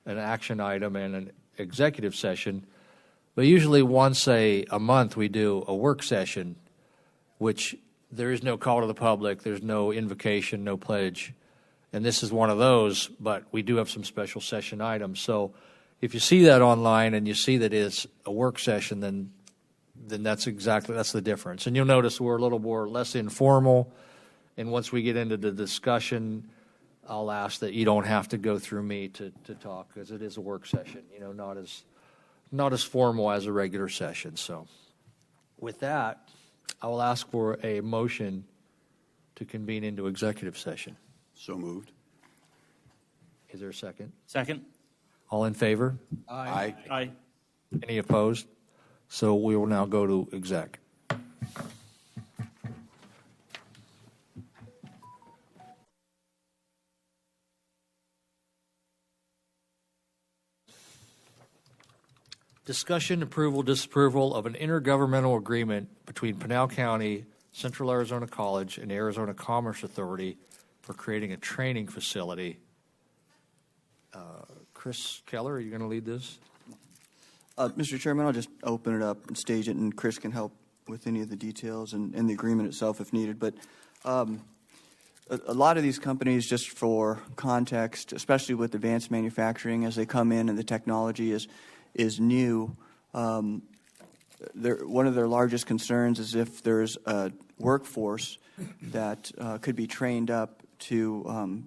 an action item and an executive session. But usually once a month we do a work session, which there is no call to the public, there's no invocation, no pledge. And this is one of those, but we do have some special session items. So if you see that online and you see that it's a work session, then that's the difference. And you'll notice we're a little more less informal. And once we get into the discussion, I'll ask that you don't have to go through me to talk, because it is a work session, not as formal as a regular session. So with that, I will ask for a motion to convene into executive session. So moved. Is there a second? Second. All in favor? Aye. Aye. Any opposed? So we will now go to exec. Discussion, approval, disapproval of an intergovernmental agreement between Pinal County, Central Arizona College, and Arizona Commerce Authority for creating a training facility. Chris Keller, are you going to lead this? Mr. Chairman, I'll just open it up and stage it, and Chris can help with any of the details and the agreement itself if needed. But a lot of these companies, just for context, especially with advanced manufacturing, as they come in and the technology is new, one of their largest concerns is if there's a workforce that could be trained up to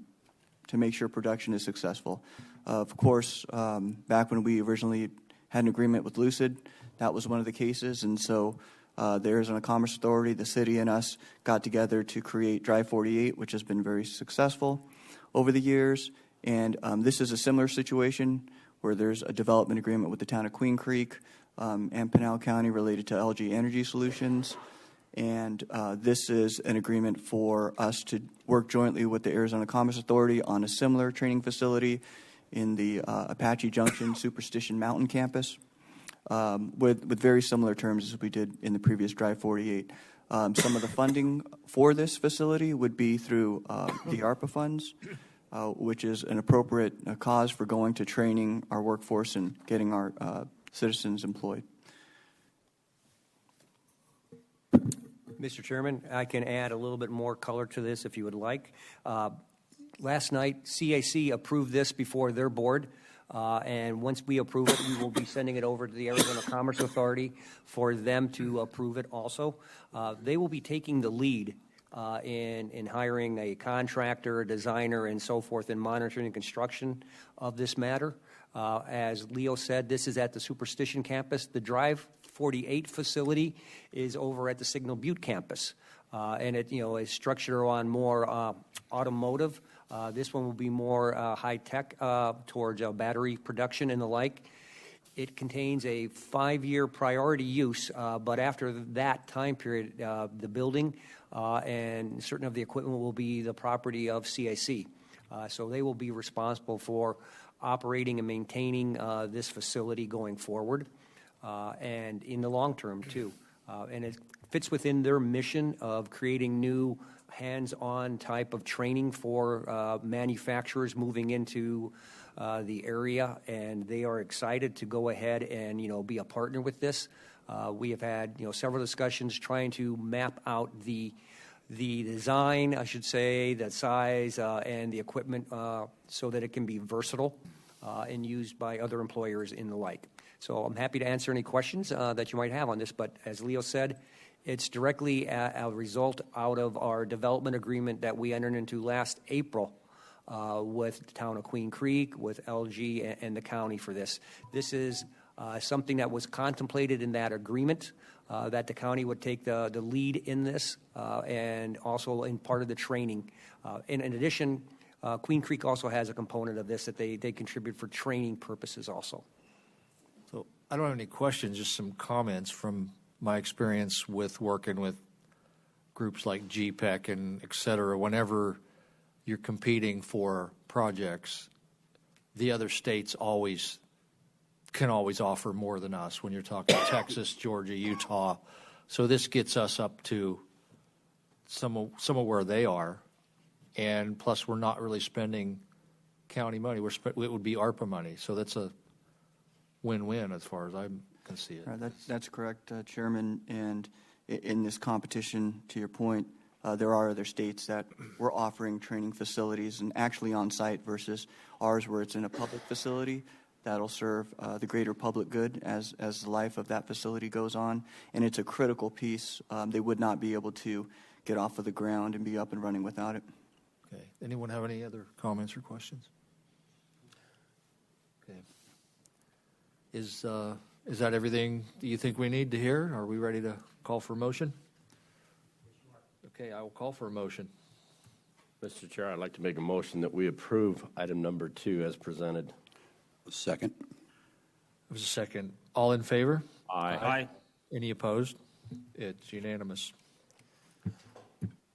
make sure production is successful. Of course, back when we originally had an agreement with Lucid, that was one of the cases, and so the Arizona Commerce Authority, the city, and us got together to create Drive 48, which has been very successful over the years. And this is a similar situation where there's a development agreement with the town of Queen Creek and Pinal County related to LG Energy Solutions. And this is an agreement for us to work jointly with the Arizona Commerce Authority on a similar training facility in the Apache Junction Superstition Mountain campus with very similar terms as we did in the previous Drive 48. Some of the funding for this facility would be through the ARPA funds, which is an appropriate cause for going to training our workforce and getting our citizens employed. Mr. Chairman, I can add a little bit more color to this if you would like. Last night, CAC approved this before their board, and once we approve it, we will be sending it over to the Arizona Commerce Authority for them to approve it also. They will be taking the lead in hiring a contractor, a designer, and so forth, in monitoring and construction of this matter. As Leo said, this is at the Superstition campus. The Drive 48 facility is over at the Signal Butte campus, and it is structured on more automotive. This one will be more high tech towards battery production and the like. It contains a 5-year priority use, but after that time period, the building and certain of the equipment will be the property of CAC. So they will be responsible for operating and maintaining this facility going forward, and in the long term too. And it fits within their mission of creating new hands-on type of training for manufacturers moving into the area, and they are excited to go ahead and be a partner with this. We have had several discussions trying to map out the design, I should say, the size and the equipment, so that it can be versatile and used by other employers and the like. So I'm happy to answer any questions that you might have on this, but as Leo said, it's directly a result out of our development agreement that we entered into last April with the town of Queen Creek, with LG, and the county for this. This is something that was contemplated in that agreement, that the county would take the lead in this, and also in part of the training. In addition, Queen Creek also has a component of this that they contribute for training purposes also. So I don't have any questions, just some comments from my experience with working with groups like GPEC and et cetera. Whenever you're competing for projects, the other states can always offer more than us when you're talking Texas, Georgia, Utah. So this gets us up to some of where they are. And plus, we're not really spending county money. It would be ARPA money, so that's a win-win as far as I can see it. That's correct, Chairman. And in this competition, to your point, there are other states that were offering training facilities and actually on site versus ours where it's in a public facility. That'll serve the greater public good as the life of that facility goes on. And it's a critical piece. They would not be able to get off of the ground and be up and running without it. Okay. Anyone have any other comments or questions? Okay. Is that everything you think we need to hear? Are we ready to call for a motion? Okay, I will call for a motion. Mr. Chair, I'd like to make a motion that we approve item number 2 as presented. Second. It was a second. All in favor? Aye. Any opposed? It's unanimous.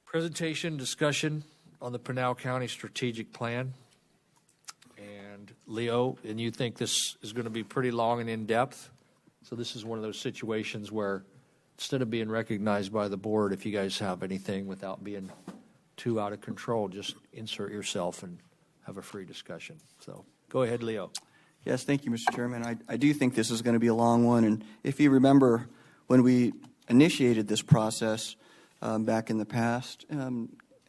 Presentation, discussion on the Pinal County Strategic Plan. And Leo, and you think this is going to be pretty long and in-depth? So this is one of those situations where instead of being recognized by the board, if you guys have anything without being too out of control, just insert yourself and have a free discussion. So go ahead, Leo. Yes, thank you, Mr. Chairman. I do think this is going to be a long one. And if you remember, when we initiated this process back in the past,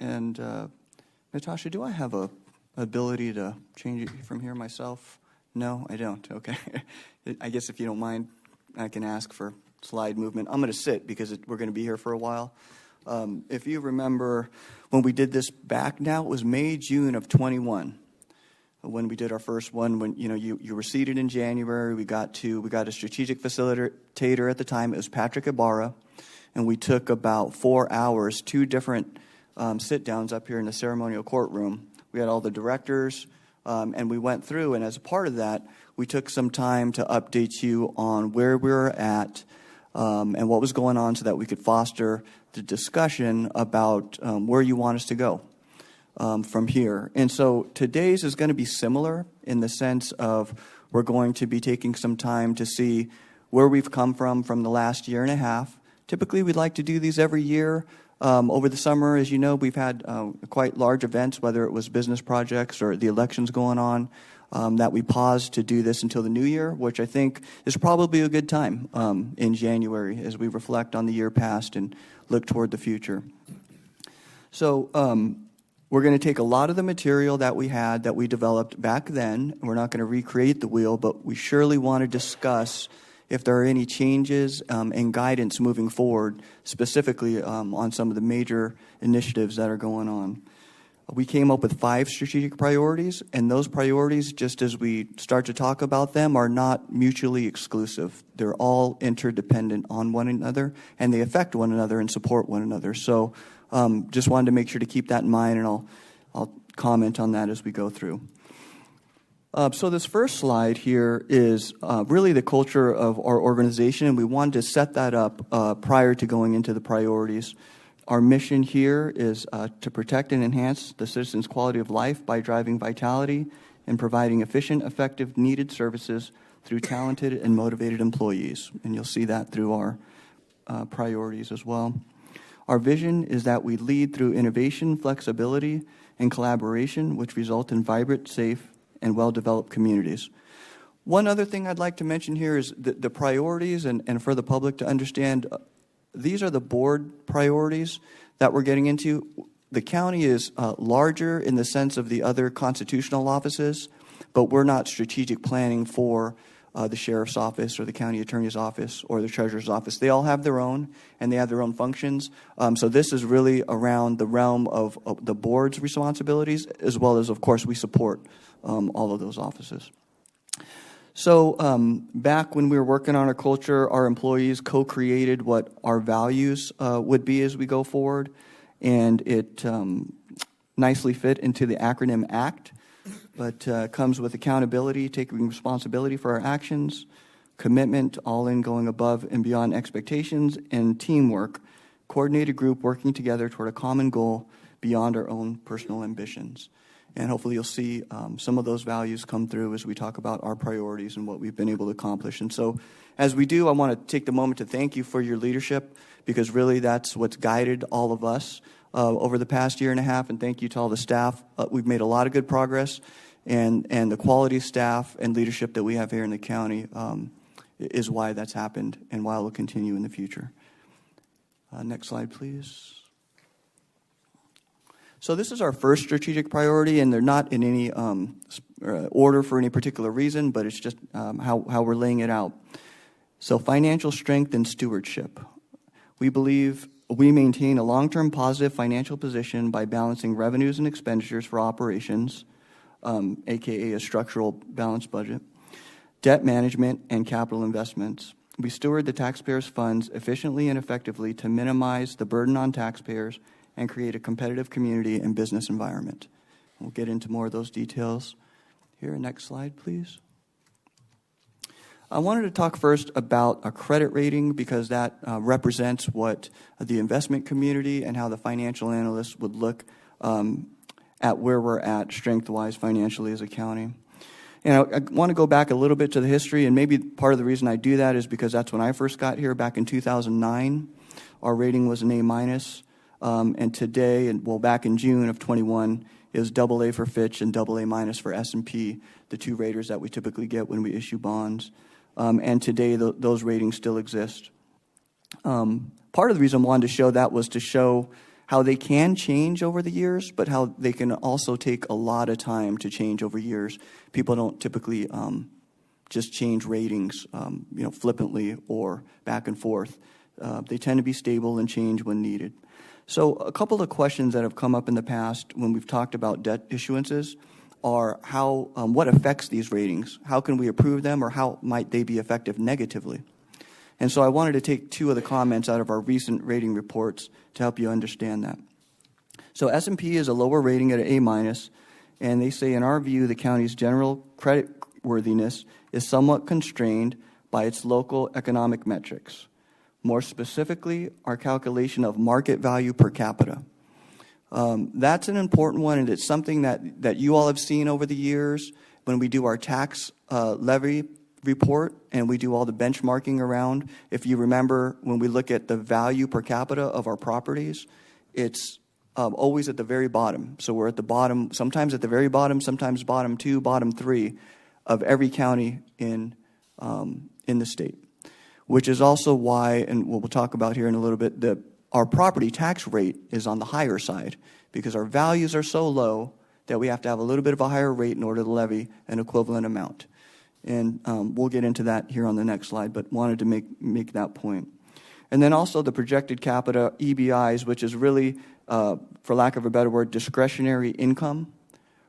Natasha, do I have a ability to change it from here myself? No, I don't. Okay. I guess if you don't mind, I can ask for slide movement. I'm going to sit because we're going to be here for a while. If you remember, when we did this back now, it was May, June of 21. When we did our first one, when you were seated in January, we got a strategic facilitator at the time. It was Patrick Ibarra, and we took about 4 hours, 2 different sit downs up here in the ceremonial courtroom. We had all the directors, and we went through. And as a part of that, we took some time to update you on where we were at and what was going on, so that we could foster the discussion about where you want us to go. From here. And so today's is going to be similar in the sense of we're going to be taking some time to see where we've come from the last year and a half. Typically, we'd like to do these every year. Over the summer, as you know, we've had quite large events, whether it was business projects or the elections going on, that we paused to do this until the new year, which I think is probably a good time in January as we reflect on the year past and look toward the future. So, we're going to take a lot of the material that we had, that we developed back then. We're not going to recreate the wheel, but we surely want to discuss if there are any changes and guidance moving forward, specifically on some of the major initiatives that are going on. We came up with 5 strategic priorities, and those priorities, just as we start to talk about them, are not mutually exclusive. They're all interdependent on one another, and they affect one another and support one another. So just wanted to make sure to keep that in mind, and I'll comment on that as we go through. So this first slide here is really the culture of our organization, and we wanted to set that up prior to going into the priorities. Our mission here is to protect and enhance the citizens' quality of life by driving vitality and providing efficient, effective, needed services through talented and motivated employees. And you'll see that through our priorities as well. Our vision is that we lead through innovation, flexibility, and collaboration, which result in vibrant, safe, and well-developed communities. One other thing I'd like to mention here is the priorities, and for the public to understand, these are the board priorities that we're getting into. The county is larger in the sense of the other constitutional offices, but we're not strategic planning for the sheriff's office or the county attorney's office or the treasurer's office. They all have their own, and they have their own functions. So this is really around the realm of the board's responsibilities, as well as, of course, we support all of those offices. So back when we were working on our culture, our employees co-created what our values would be as we go forward, and it nicely fit into the acronym ACT. But comes with accountability, taking responsibility for our actions, commitment, all in going above and beyond expectations, and teamwork, coordinated group working together toward a common goal beyond our own personal ambitions. And hopefully you'll see some of those values come through as we talk about our priorities and what we've been able to accomplish. And so as we do, I want to take the moment to thank you for your leadership, because really that's what's guided all of us over the past year and a half, and thank you to all the staff. We've made a lot of good progress, and the quality staff and leadership that we have here in the county is why that's happened and why it will continue in the future. Next slide, please. So this is our first strategic priority, and they're not in any order for any particular reason, but it's just how we're laying it out. So financial strength and stewardship. We believe we maintain a long-term positive financial position by balancing revenues and expenditures for operations, aka a structural balanced budget, debt management, and capital investments. We steward the taxpayers' funds efficiently and effectively to minimize the burden on taxpayers and create a competitive community and business environment. We'll get into more of those details here. Next slide, please. I wanted to talk first about a credit rating because that represents what the investment community and how the financial analysts would look at where we're at strength-wise financially as a county. And I want to go back a little bit to the history, and maybe part of the reason I do that is because that's when I first got here back in 2009. Our rating was an A-, and today, back in June of 21, is AA for Fitch and AA- for S&P, the two raters that we typically get when we issue bonds. And today, those ratings still exist. Part of the reason I wanted to show that was to show how they can change over the years, but how they can also take a lot of time to change over years. People don't typically just change ratings, flippantly or back and forth. They tend to be stable and change when needed. So a couple of questions that have come up in the past when we've talked about debt issuances are what affects these ratings? How can we approve them, or how might they be effective negatively? And so I wanted to take two of the comments out of our recent rating reports to help you understand that. So S&P is a lower rating at an A-, and they say, in our view, the county's general credit worthiness is somewhat constrained by its local economic metrics. More specifically, our calculation of market value per capita. That's an important one, and it's something that you all have seen over the years when we do our tax levy report and we do all the benchmarking around. If you remember, when we look at the value per capita of our properties, it's always at the very bottom. So we're at the bottom, sometimes at the very bottom, sometimes bottom 2, bottom 3 of every county in the state. Which is also why, and we'll talk about here in a little bit, our property tax rate is on the higher side because our values are so low that we have to have a little bit of a higher rate in order to levy an equivalent amount. And we'll get into that here on the next slide, but wanted to make that point. And then also the projected capita EBIs, which is really, for lack of a better word, discretionary income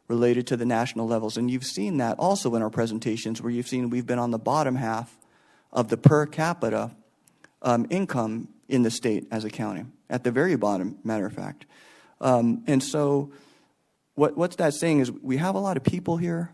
related to the national levels. And you've seen that also in our presentations where you've seen we've been on the bottom half of the per capita income in the state as a county, at the very bottom, matter of fact. And so what's that saying is we have a lot of people here,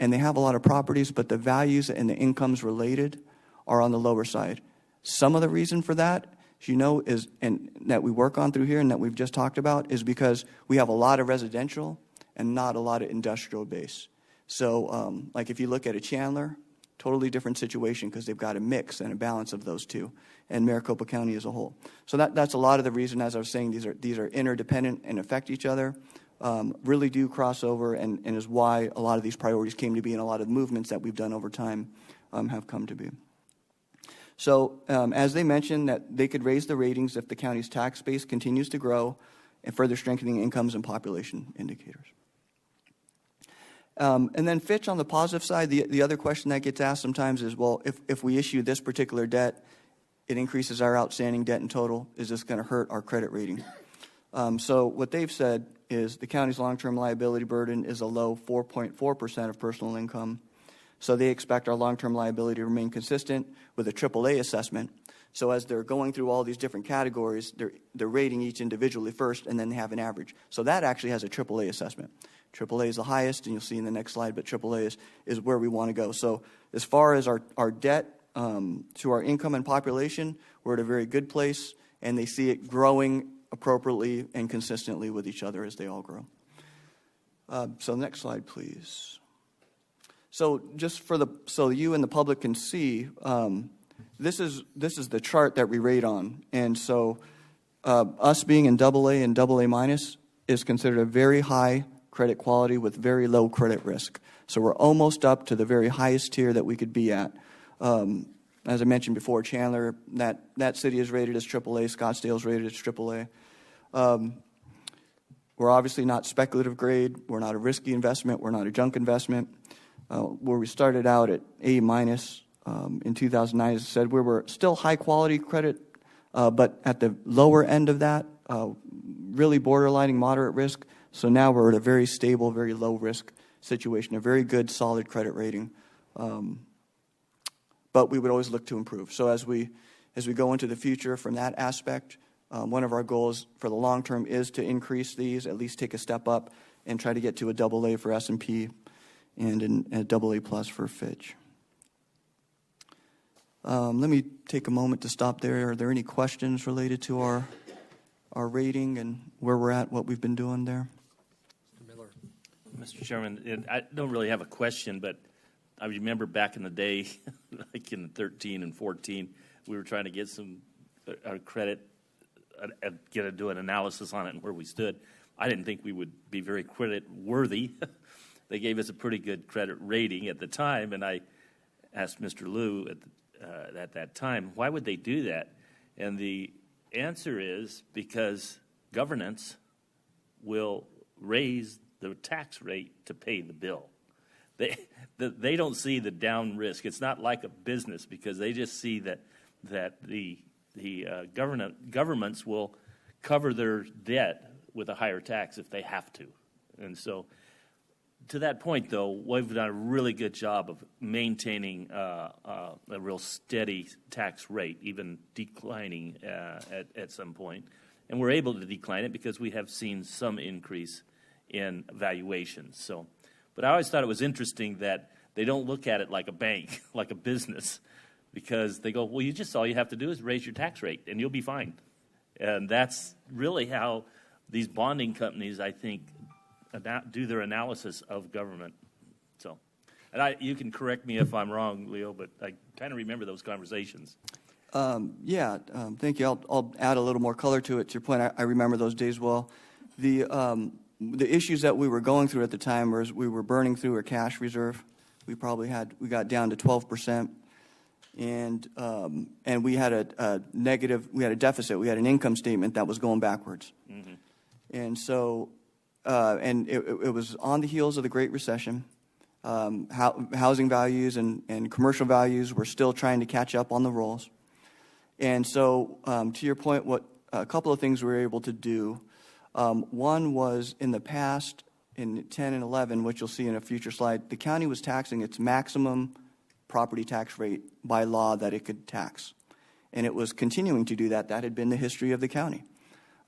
and they have a lot of properties, but the values and the incomes related are on the lower side. Some of the reason for that, as you know, is, and that we work on through here and that we've just talked about, is because we have a lot of residential and not a lot of industrial base. So like if you look at a Chandler, totally different situation because they've got a mix and a balance of those two, and Maricopa County as a whole. So that's a lot of the reason, as I was saying, these are interdependent and affect each other, really do cross over, and is why a lot of these priorities came to be and a lot of movements that we've done over time have come to be. So as they mentioned, that they could raise the ratings if the county's tax base continues to grow and further strengthening incomes and population indicators. And then Fitch, on the positive side, the other question that gets asked sometimes is, well, if we issue this particular debt, it increases our outstanding debt in total. Is this going to hurt our credit rating? So what they've said is the county's long-term liability burden is a low 4.4% of personal income. So they expect our long-term liability to remain consistent with a AAA assessment. So as they're going through all these different categories, they're rating each individually first, and then they have an average. So that actually has a AAA assessment. AAA is the highest, and you'll see in the next slide, but AAA is where we want to go. So as far as our debt to our income and population, we're at a very good place, and they see it growing appropriately and consistently with each other as they all grow. So next slide, please. So just so you and the public can see, this is the chart that we rate on, and so us being in AA and AA- is considered a very high credit quality with very low credit risk. So we're almost up to the very highest tier that we could be at. As I mentioned before, Chandler, that city is rated as AAA. Scottsdale is rated as AAA. We're obviously not speculative grade. We're not a risky investment. We're not a junk investment. Where we started out at A- in 2009, as I said, we were still high quality credit, but at the lower end of that, really borderlining moderate risk. So now we're at a very stable, very low risk situation, a very good, solid credit rating. But we would always look to improve. So as we go into the future from that aspect, one of our goals for the long term is to increase these, at least take a step up, and try to get to a AA for S&P and a AA plus for Fitch. Let me take a moment to stop there. Are there any questions related to our rating and where we're at, what we've been doing there? Mr. Chairman, I don't really have a question, but I remember back in the day, like in 13 and 14, we were trying to get some credit, do an analysis on it and where we stood. I didn't think we would be very credit worthy. They gave us a pretty good credit rating at the time, and I asked Mr. Liu at that time, why would they do that? And the answer is because governance will raise the tax rate to pay the bill. They don't see the down risk. It's not like a business because they just see that the governments will cover their debt with a higher tax if they have to. And so to that point, though, we've done a really good job of maintaining a real steady tax rate, even declining at some point. And we're able to decline it because we have seen some increase in valuations. So, but I always thought it was interesting that they don't look at it like a bank, like a business, because they go, well, all you have to do is raise your tax rate and you'll be fine. And that's really how these bonding companies, I think, do their analysis of government. So, and you can correct me if I'm wrong, Leo, but I kind of remember those conversations. Thank you. I'll add a little more color to it. To your point, I remember those days well. The issues that we were going through at the time was we were burning through our cash reserve. We got down to 12%, and we had a negative. We had a deficit. We had an income statement that was going backwards, and so it was on the heels of the Great Recession. Housing values and commercial values were still trying to catch up on the rolls, and so to your point, what a couple of things we were able to do. One was in the past, in 10 and 11, which you'll see in a future slide, the county was taxing its maximum property tax rate by law that it could tax. And it was continuing to do that. That had been the history of the county.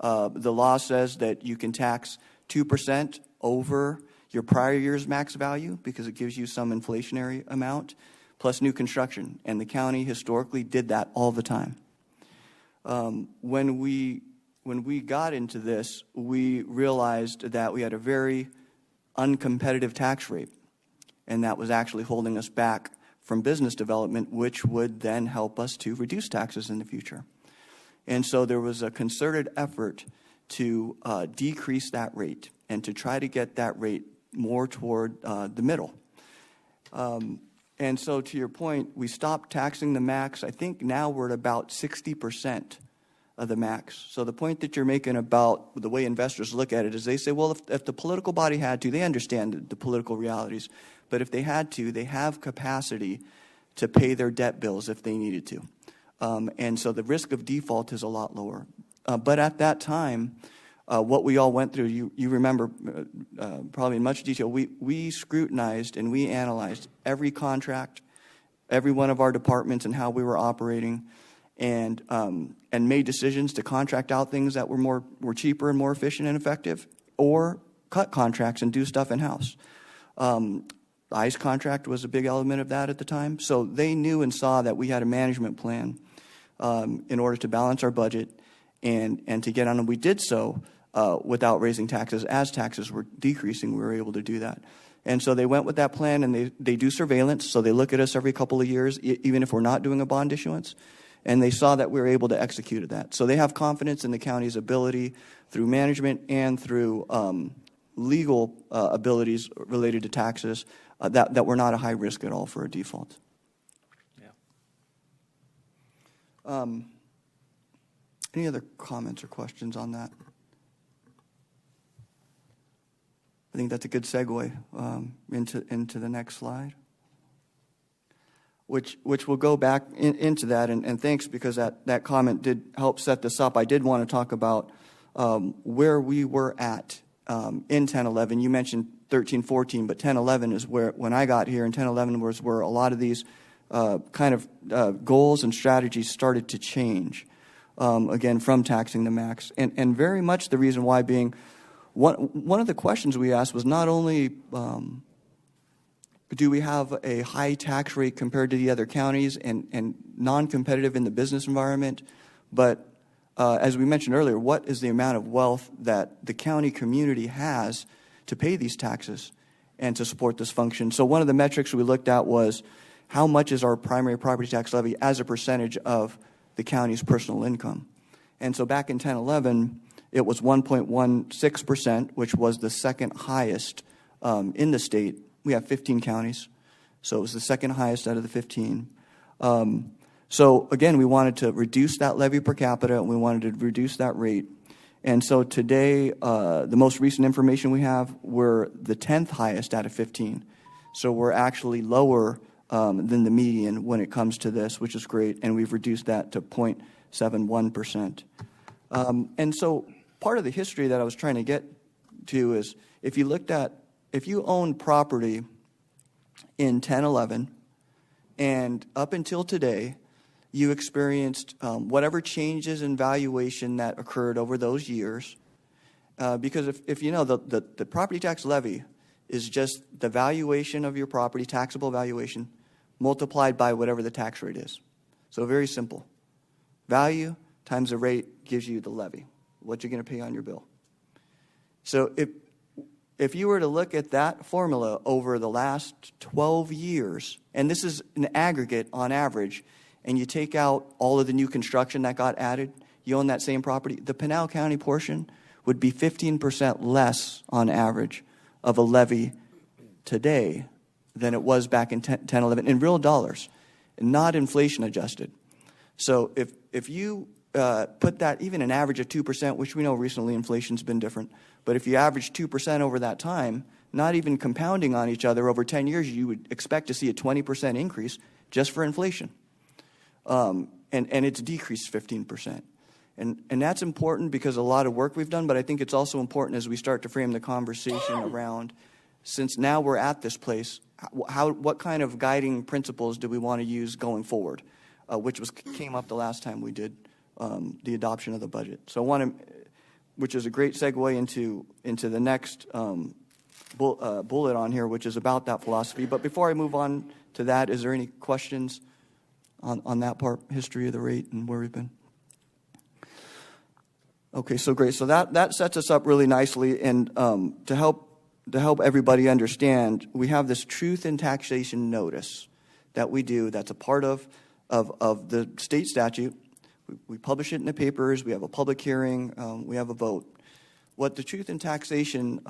The law says that you can tax 2% over your prior year's max value because it gives you some inflationary amount, plus new construction. And the county historically did that all the time. When we got into this, we realized that we had a very uncompetitive tax rate, and that was actually holding us back from business development, which would then help us to reduce taxes in the future. And so there was a concerted effort to decrease that rate and to try to get that rate more toward the middle. And so to your point, we stopped taxing the max. I think now we're at about 60% of the max. So the point that you're making about the way investors look at it is they say, well, if the political body had to, they understand the political realities, but if they had to, they have capacity to pay their debt bills if they needed to. And so the risk of default is a lot lower. But at that time, what we all went through, you remember probably in much detail, we scrutinized and we analyzed every contract, every one of our departments and how we were operating, and made decisions to contract out things that were cheaper and more efficient and effective, or cut contracts and do stuff in-house. The ICE contract was a big element of that at the time. So they knew and saw that we had a management plan in order to balance our budget and to get on. And we did so without raising taxes. As taxes were decreasing, we were able to do that. And so they went with that plan, and they do surveillance. So they look at us every couple of years, even if we're not doing a bond issuance. And they saw that we were able to execute that. So they have confidence in the county's ability through management and through legal abilities related to taxes, that we're not a high risk at all for a default. Yeah. Any other comments or questions on that? I think that's a good segue into the next slide, which will go back into that. And thanks, because that comment did help set this up. I did want to talk about where we were at in 10-11. You mentioned 13-14, but 10-11 is where, when I got here, and 10-11 was where a lot of these kind of goals and strategies started to change, again, from taxing the max. And very much the reason why being, one of the questions we asked was not only do we have a high tax rate compared to the other counties and non-competitive in the business environment, but as we mentioned earlier, what is the amount of wealth that the county community has to pay these taxes and to support this function? So one of the metrics we looked at was how much is our primary property tax levy as a percentage of the county's personal income. And so back in 10-11, it was 1.16%, which was the second highest in the state. We have 15 counties, so it was the second highest out of the 15. So again, we wanted to reduce that levy per capita, and we wanted to reduce that rate. And so today, the most recent information we have, we're the 10th highest out of 15. So we're actually lower than the median when it comes to this, which is great, and we've reduced that to 0.71%. And so part of the history that I was trying to get to is, if you own property in 10-11, and up until today, you experienced whatever changes in valuation that occurred over those years, because if you know, the property tax levy is just the valuation of your property, taxable valuation, multiplied by whatever the tax rate is. So very simple. Value times the rate gives you the levy, what you're going to pay on your bill. So if you were to look at that formula over the last 12 years, and this is an aggregate on average, and you take out all of the new construction that got added, you own that same property, the Pinal County portion would be 15% less on average of a levy today than it was back in 10-11 in real dollars, not inflation adjusted. So if you put that, even an average of 2%, which we know recently inflation's been different, but if you average 2% over that time, not even compounding on each other over 10 years, you would expect to see a 20% increase just for inflation. And it's decreased 15%. And that's important because a lot of work we've done, but I think it's also important as we start to frame the conversation around, since now we're at this place, what kind of guiding principles do we want to use going forward, which came up the last time we did the adoption of the budget. So which is a great segue into the next bullet on here, which is about that philosophy. But before I move on to that, is there any questions on that part, history of the rate and where we've been? Okay, so great. So that sets us up really nicely, and to help everybody understand, we have this truth in taxation notice that we do. That's a part of the state statute. We publish it in the papers. We have a public hearing. We have a vote. What the truth in taxation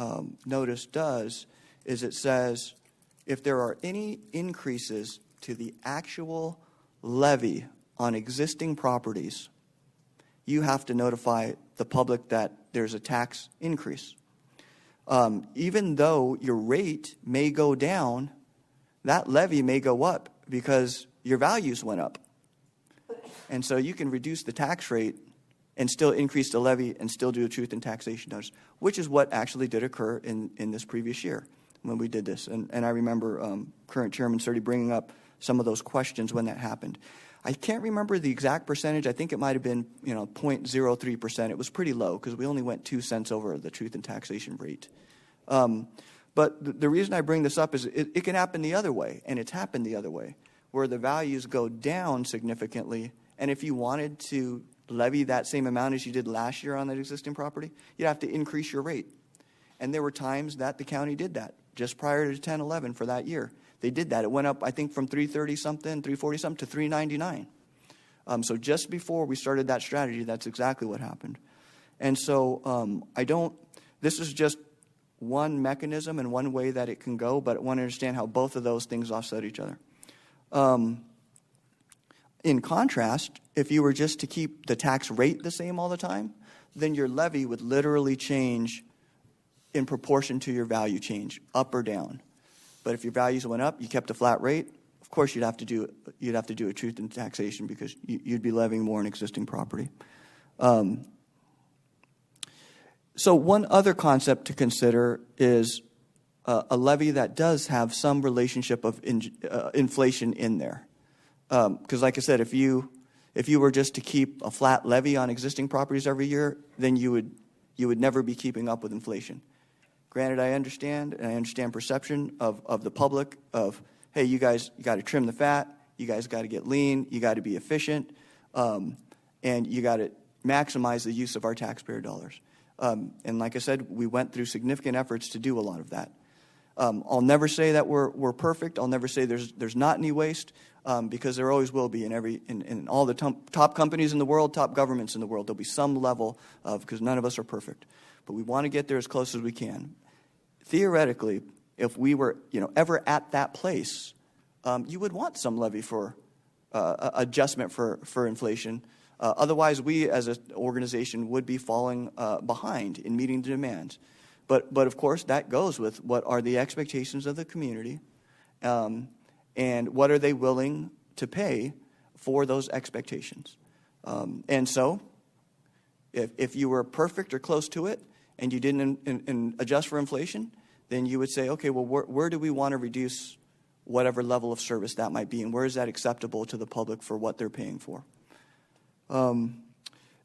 notice does is it says if there are any increases to the actual levy on existing properties, you have to notify the public that there's a tax increase. Even though your rate may go down, that levy may go up because your values went up. And so you can reduce the tax rate and still increase the levy and still do a truth in taxation notice, which is what actually did occur in this previous year when we did this. And I remember current Chairman Surdy bringing up some of those questions when that happened. I can't remember the exact percentage. I think it might have been 0.03%. It was pretty low because we only went 2 cents over the truth in taxation rate. But the reason I bring this up is it can happen the other way, and it's happened the other way, where the values go down significantly. And if you wanted to levy that same amount as you did last year on that existing property, you'd have to increase your rate. And there were times that the county did that just prior to 10-11 for that year. They did that. It went up, I think, from 330-something, 340-something to 399. So just before we started that strategy, that's exactly what happened. And so this is just one mechanism and one way that it can go, but I want to understand how both of those things offset each other. In contrast, if you were just to keep the tax rate the same all the time, then your levy would literally change in proportion to your value change, up or down. But if your values went up, you kept a flat rate, of course you'd have to do a truth in taxation because you'd be levying more on existing property. So one other concept to consider is a levy that does have some relationship of inflation in there. Because like I said, if you were just to keep a flat levy on existing properties every year, then you would never be keeping up with inflation. Granted, I understand perception of the public of, hey, you guys got to trim the fat, you guys got to get lean, you got to be efficient, and you got to maximize the use of our taxpayer dollars. And like I said, we went through significant efforts to do a lot of that. I'll never say that we're perfect. I'll never say there's not any waste, because there always will be in all the top companies in the world, top governments in the world. There'll be some level of, because none of us are perfect. But we want to get there as close as we can. Theoretically, if we were ever at that place, you would want some levy for adjustment for inflation. Otherwise, we as an organization would be falling behind in meeting the demands. But of course, that goes with what are the expectations of the community, and what are they willing to pay for those expectations. And so, if you were perfect or close to it, and you didn't adjust for inflation, then you would say, okay, well, where do we want to reduce whatever level of service that might be, and where is that acceptable to the public for what they're paying for? And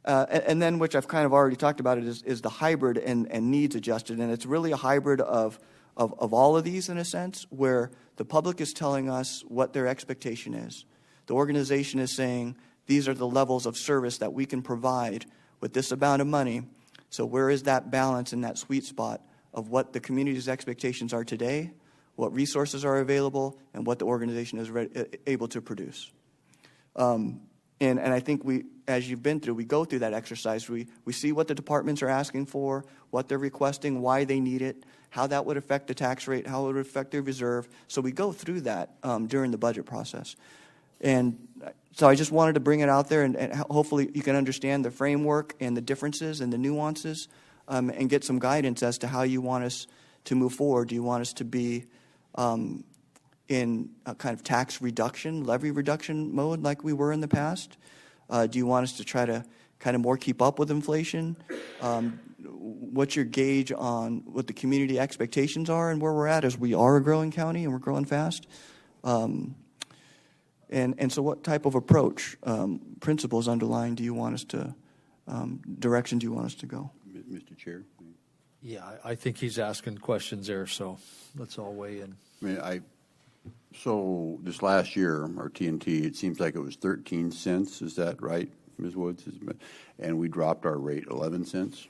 then, which I've kind of already talked about, is the hybrid and needs adjusted. And it's really a hybrid of all of these, in a sense, where the public is telling us what their expectation is. The organization is saying, these are the levels of service that we can provide with this amount of money. So where is that balance in that sweet spot of what the community's expectations are today, what resources are available, and what the organization is able to produce? And I think as you've been through, we go through that exercise. We see what the departments are asking for, what they're requesting, why they need it, how that would affect the tax rate, how it would affect their reserve. So we go through that during the budget process. And so I just wanted to bring it out there, and hopefully you can understand the framework and the differences and the nuances, and get some guidance as to how you want us to move forward. Do you want us to be in a kind of tax reduction, levy reduction mode like we were in the past? Do you want us to try to kind of more keep up with inflation? What's your gauge on what the community expectations are and where we're at, as we are a growing county and we're growing fast? And so what type of approach, principles underlying do you want us to, direction do you want us to go? Mr. Chair? Yeah, I think he's asking questions there, so let's all weigh in. So this last year, our TNT, it seems like it was 13 cents. Is that right, Ms. Woods? And we dropped our rate 11 cents.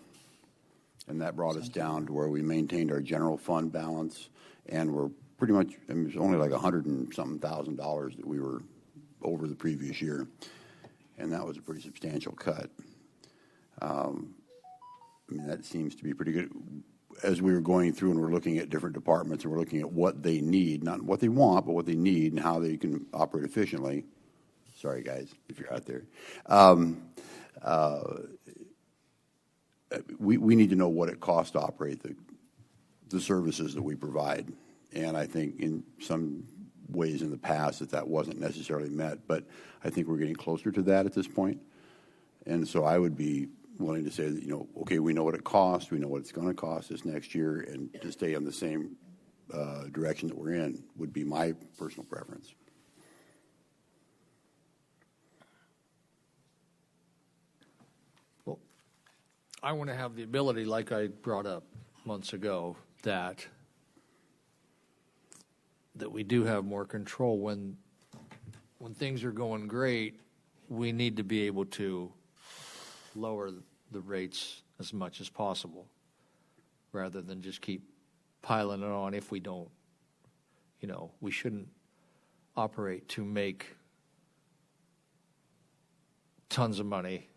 And that brought us down to where we maintained our general fund balance. And we're pretty much, it was only like $100 and something thousand that we were over the previous year. And that was a pretty substantial cut. That seems to be pretty good. As we were going through and we're looking at different departments and we're looking at what they need, not what they want, but what they need and how they can operate efficiently. Sorry, guys, if you're out there. We need to know what it costs to operate the services that we provide. And I think in some ways in the past that wasn't necessarily met, but I think we're getting closer to that at this point. And so I would be willing to say that, okay, we know what it costs, we know what it's going to cost us next year, and to stay on the same direction that we're in would be my personal preference. Well, I want to have the ability, like I brought up months ago, that we do have more control. When things are going great, we need to be able to lower the rates as much as possible, rather than just keep piling it on. If we don't, we shouldn't operate to make tons of money,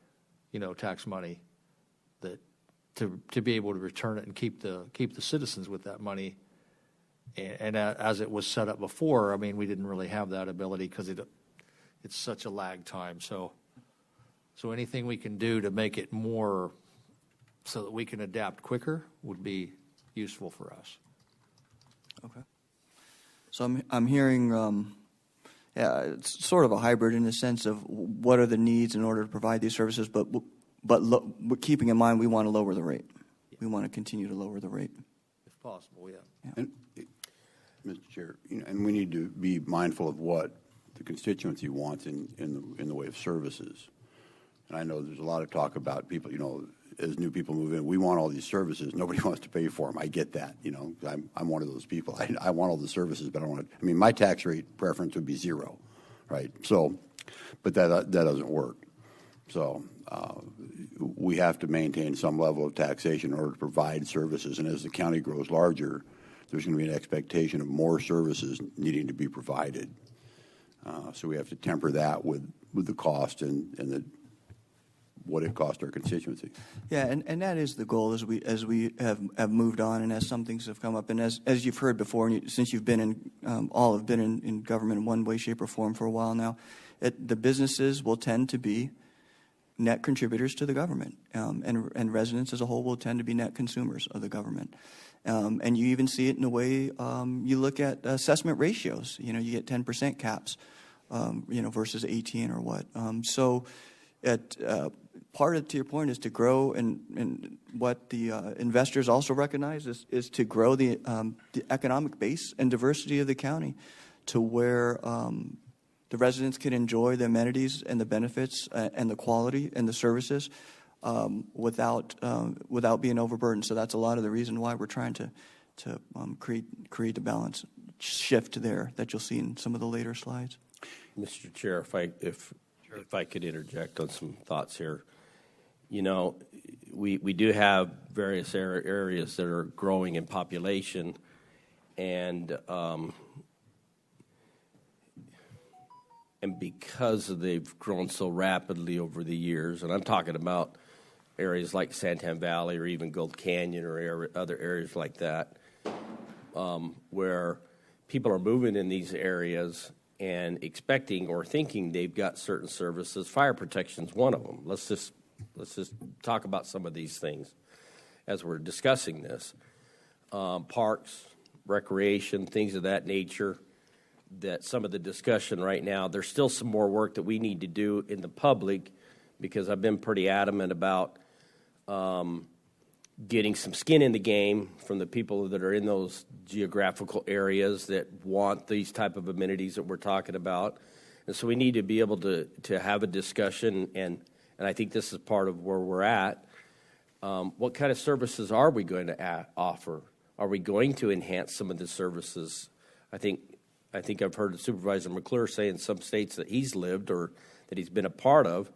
tax money, that to be able to return it and keep the citizens with that money. And as it was set up before, I mean, we didn't really have that ability because it's such a lag time. So anything we can do to make it more so that we can adapt quicker would be useful for us. Okay. So I'm hearing, yeah, it's sort of a hybrid in the sense of what are the needs in order to provide these services, but keeping in mind we want to lower the rate. We want to continue to lower the rate. If possible, yeah. And, Mr. Chair, and we need to be mindful of what the constituency wants in the way of services. And I know there's a lot of talk about people, as new people move in, we want all these services. Nobody wants to pay for them. I get that. I'm one of those people. I want all the services, but I don't want to. I mean, my tax rate preference would be 0, right? So, but that doesn't work. So we have to maintain some level of taxation in order to provide services. And as the county grows larger, there's going to be an expectation of more services needing to be provided. So we have to temper that with the cost and what it costs our constituency. Yeah, and that is the goal as we have moved on and as some things have come up. And as you've heard before, and since you've been in, all have been in government in one way, shape, or form for a while now, the businesses will tend to be net contributors to the government, and residents as a whole will tend to be net consumers of the government. And you even see it in the way you look at assessment ratios. You get 10% caps, versus 18 or what. So part of, to your point, is to grow, and what the investors also recognize is to grow the economic base and diversity of the county to where the residents can enjoy the amenities and the benefits and the quality and the services without being overburdened. So that's a lot of the reason why we're trying to create the balance shift there that you'll see in some of the later slides. Mr. Chair, if I could interject on some thoughts here. We do have various areas that are growing in population, and because they've grown so rapidly over the years, and I'm talking about areas like Santan Valley or even Gold Canyon or other areas like that, where people are moving in these areas and expecting or thinking they've got certain services. Fire protection's one of them. Let's just talk about some of these things as we're discussing this. Parks, recreation, things of that nature, that some of the discussion right now, there's still some more work that we need to do in the public, because I've been pretty adamant about getting some skin in the game from the people that are in those geographical areas that want these type of amenities that we're talking about. And so we need to be able to have a discussion, and I think this is part of where we're at. What kind of services are we going to offer? Are we going to enhance some of the services? I think I've heard Supervisor McClure say in some states that he's lived or that he's been a part of,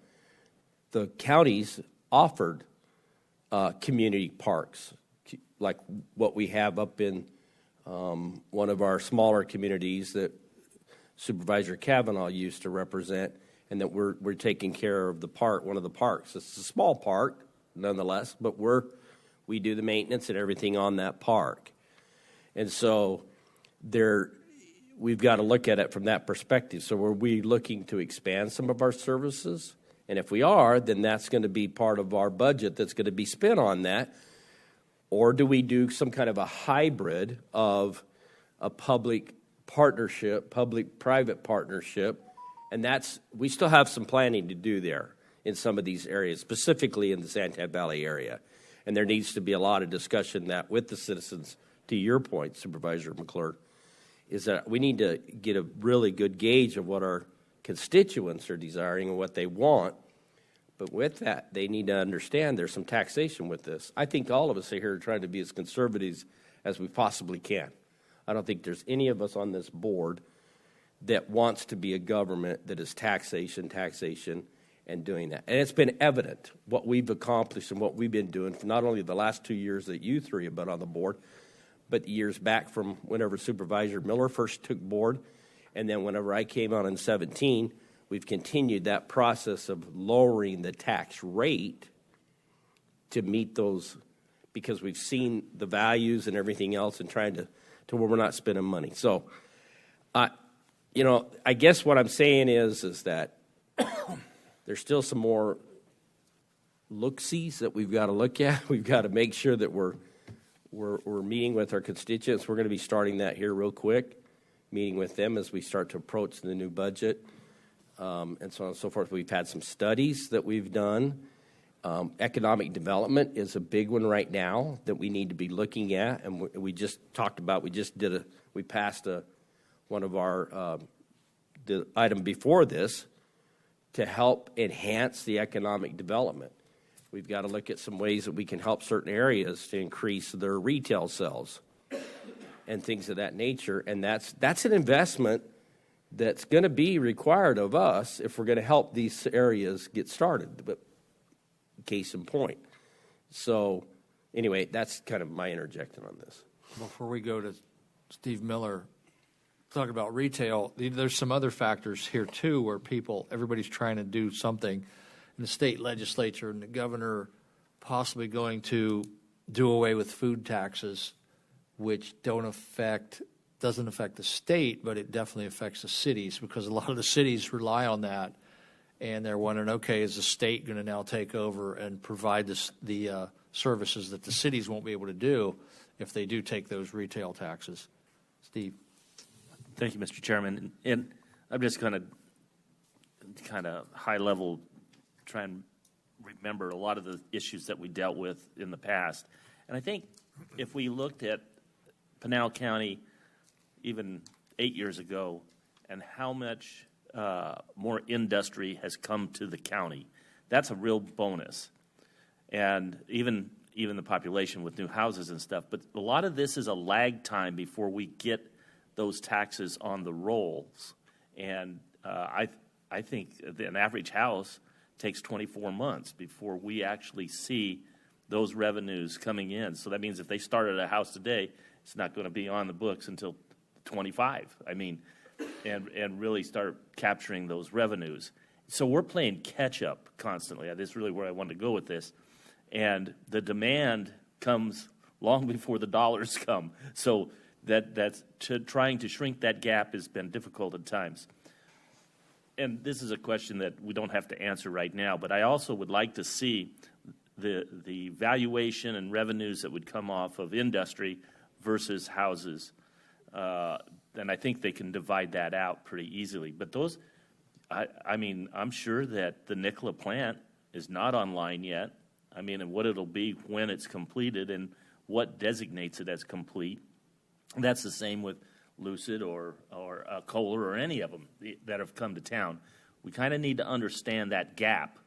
the counties offered community parks, like what we have up in one of our smaller communities that Supervisor Kavanaugh used to represent, and that we're taking care of one of the parks. It's a small park, nonetheless, but we do the maintenance and everything on that park. And so we've got to look at it from that perspective. So are we looking to expand some of our services? And if we are, then that's going to be part of our budget that's going to be spent on that. Or do we do some kind of a hybrid of a public partnership, public-private partnership? And we still have some planning to do there in some of these areas, specifically in the Santan Valley area. And there needs to be a lot of discussion that with the citizens, to your point, Supervisor McClure, is that we need to get a really good gauge of what our constituents are desiring and what they want. But with that, they need to understand there's some taxation with this. I think all of us are here trying to be as conservative as we possibly can. I don't think there's any of us on this board that wants to be a government that is taxation, and doing that. And it's been evident what we've accomplished and what we've been doing for not only the last 2 years that you three have been on the board, but years back from whenever Supervisor Miller first took board, and then whenever I came on in 2017, we've continued that process of lowering the tax rate to meet those because we've seen the values and everything else and trying to where we're not spending money. So, I guess what I'm saying is that there's still some more look-sees that we've got to look at. We've got to make sure that we're meeting with our constituents. We're going to be starting that here real quick, meeting with them as we start to approach the new budget, and so on and so forth. We've had some studies that we've done. Economic development is a big one right now that we need to be looking at, and we just talked about. We passed one of our the item before this to help enhance the economic development. We've got to look at some ways that we can help certain areas to increase their retail sales and things of that nature. And that's an investment that's going to be required of us if we're going to help these areas get started. But case in point. So anyway, that's kind of my interjecting on this. Before we go to Steve Miller, talk about retail, there's some other factors here too where everybody's trying to do something in the state legislature and the governor possibly going to do away with food taxes, which doesn't affect the state, but it definitely affects the cities because a lot of the cities rely on that. And they're wondering, okay, is the state going to now take over and provide the services that the cities won't be able to do if they do take those retail taxes? Steve. Thank you, Mr. Chairman. And I'm just going to kind of high level try and remember a lot of the issues that we dealt with in the past. And I think if we looked at Pinal County even 8 years ago and how much more industry has come to the county, that's a real bonus. And even the population with new houses and stuff. But a lot of this is a lag time before we get those taxes on the rolls. And I think an average house takes 24 months before we actually see those revenues coming in. So that means if they started a house today, it's not going to be on the books until 25. I mean, and really start capturing those revenues. So we're playing catch up constantly. That's really where I wanted to go with this. And the demand comes long before the dollars come. So that's trying to shrink that gap has been difficult at times. And this is a question that we don't have to answer right now, but I also would like to see the valuation and revenues that would come off of industry versus houses. And I think they can divide that out pretty easily. But those, I mean, I'm sure that the Nikola plant is not online yet. I mean, and what it'll be when it's completed and what designates it as complete. And that's the same with Lucid or Kohler or any of them that have come to town. We kind of need to understand that gap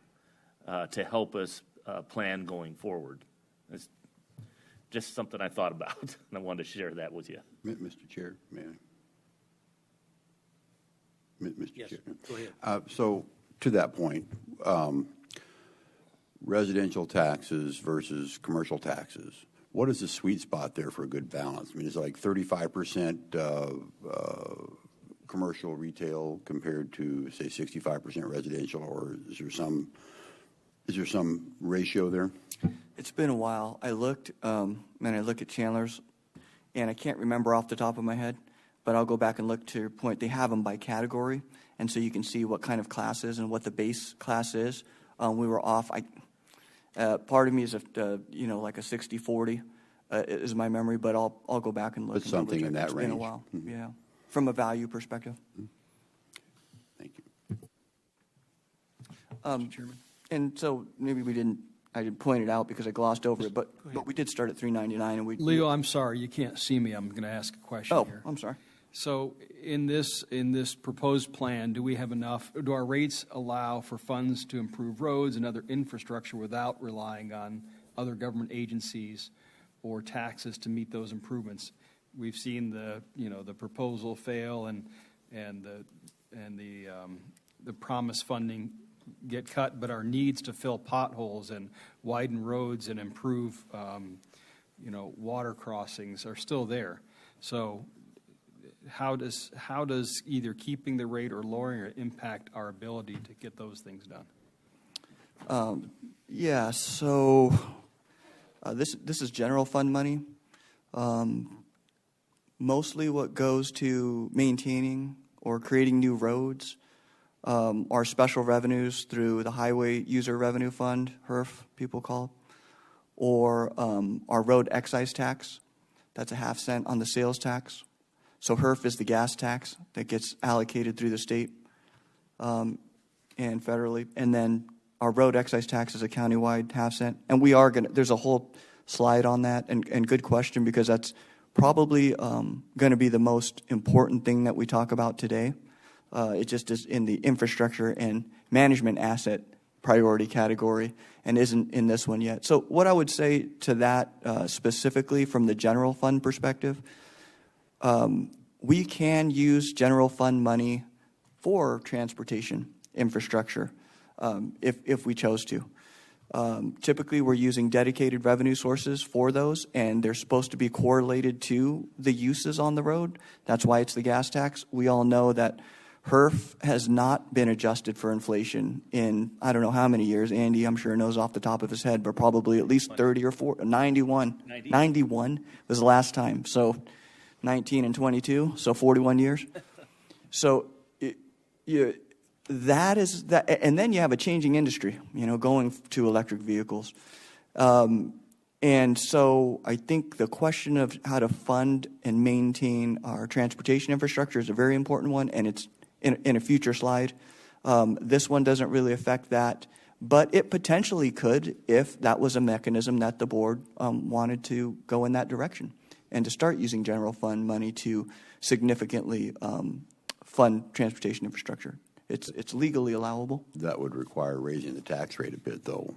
to help us plan going forward. It's just something I thought about, and I wanted to share that with you. Mr. Chair, may I? Mr. Yes, Chair. go ahead. So to that point, residential taxes versus commercial taxes. What is the sweet spot there for a good balance? I mean, is it like 35% commercial retail compared to, say, 65% residential, or is there some ratio there? It's been a while. I looked, and I look at Chandler's, and I can't remember off the top of my head, but I'll go back and look to your point. They have them by category, and so you can see what kind of class is and what the base class is. We were off. Part of me is, like a 60-40 is my memory, but I'll go back and look. But something in that range. It's range. been a while, Mm-hmm. yeah, from a value perspective. Thank you. Chairman. And so maybe I didn't point it out because I glossed over it, but we did start at $3.99, and we. Leo, I'm sorry, you can't see me. I'm going to ask a question Oh, here. I'm sorry. So in this proposed plan, do our rates allow for funds to improve roads and other infrastructure without relying on other government agencies or taxes to meet those improvements? We've seen the proposal fail and the promised funding get cut, but our needs to fill potholes and widen roads and improve water crossings are still there. So how does either keeping the rate or lowering it impact our ability to get those things done? Yeah, so This is general fund money. Mostly what goes to maintaining or creating new roads are special revenues through the Highway User Revenue Fund, HERF, people call it, or our road excise tax. That's a half cent on the sales tax. So HERF is the gas tax that gets allocated through the state and federally. And then our road excise tax is a countywide half cent. And we are going to, there's a whole slide on that, and good question, because that's probably going to be the most important thing that we talk about today. It just is in the infrastructure and management asset priority category and isn't in this one yet. So what I would say to that specifically from the general fund perspective, we can use general fund money for transportation infrastructure if we chose to. Typically, we're using dedicated revenue sources for those, and they're supposed to be correlated to the uses on the road. That's why it's the gas tax. We all know that HERF has not been adjusted for inflation in I don't know how many years. Andy, I'm sure, knows off the top of his head, but probably at least 30 or 40, 91. 91 was the last time. So 19 and 22, so 41 years. So that is that, and then you have a changing industry, going to electric vehicles. And so I think the question of how to fund and maintain our transportation infrastructure is a very important one, and it's in a future slide. This one doesn't really affect that, but it potentially could if that was a mechanism that the board wanted to go in that direction and to start using general fund money to significantly fund transportation infrastructure. It's legally allowable. That would require raising the tax rate a bit, though.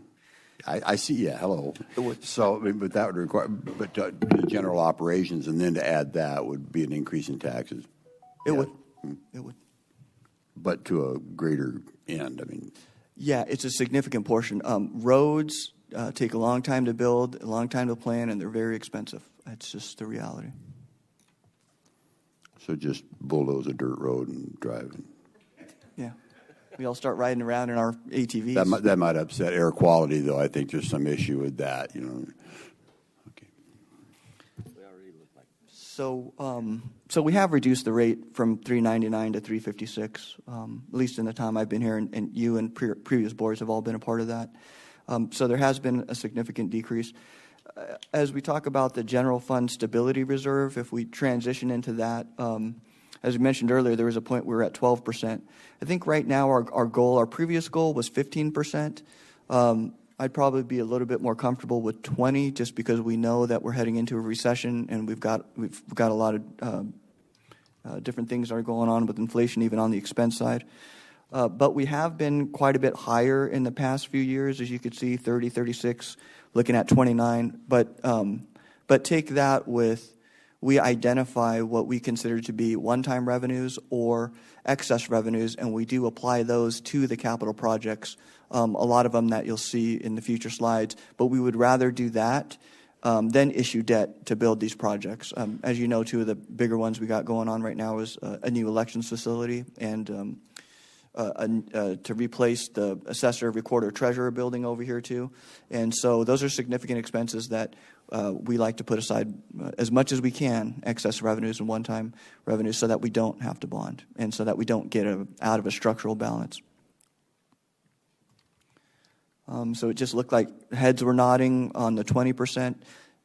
I see, yeah, hello. So, but that would require, but to general operations, and then to add that would be an increase in taxes. It would. It would. But to a greater end, I mean. Yeah, it's a significant portion. Roads take a long time to build, a long time to plan, and they're very expensive. That's just the reality. So just bulldoze a dirt road and drive. Yeah. We all start riding around in our ATVs. That might upset air quality, though. I think there's some issue with that, Okay. So we have reduced the rate from $3.99 to $3.56, at least in the time I've been here, and you and previous boards have all been a part of that. So there has been a significant decrease. As we talk about the general fund stability reserve, if we transition into that, as we mentioned earlier, there was a point we were at 12%. I think right now our previous goal was 15%. I'd probably be a little bit more comfortable with 20, just because we know that we're heading into a recession, and we've got a lot of different things that are going on with inflation, even on the expense side. But we have been quite a bit higher in the past few years, as you could see, 30, 36, looking at 29. But take that with, we identify what we consider to be one-time revenues or excess revenues, and we do apply those to the capital projects, a lot of them that you'll see in the future slides. But we would rather do that than issue debt to build these projects. As you know, two of the bigger ones we got going on right now is a new elections facility and to replace the assessor, recorder, treasurer building over here too. And so those are significant expenses that we like to put aside as much as we can, excess revenues and one-time revenues, so that we don't have to bond and so that we don't get out of a structural balance. So it just looked like heads were nodding on the 20%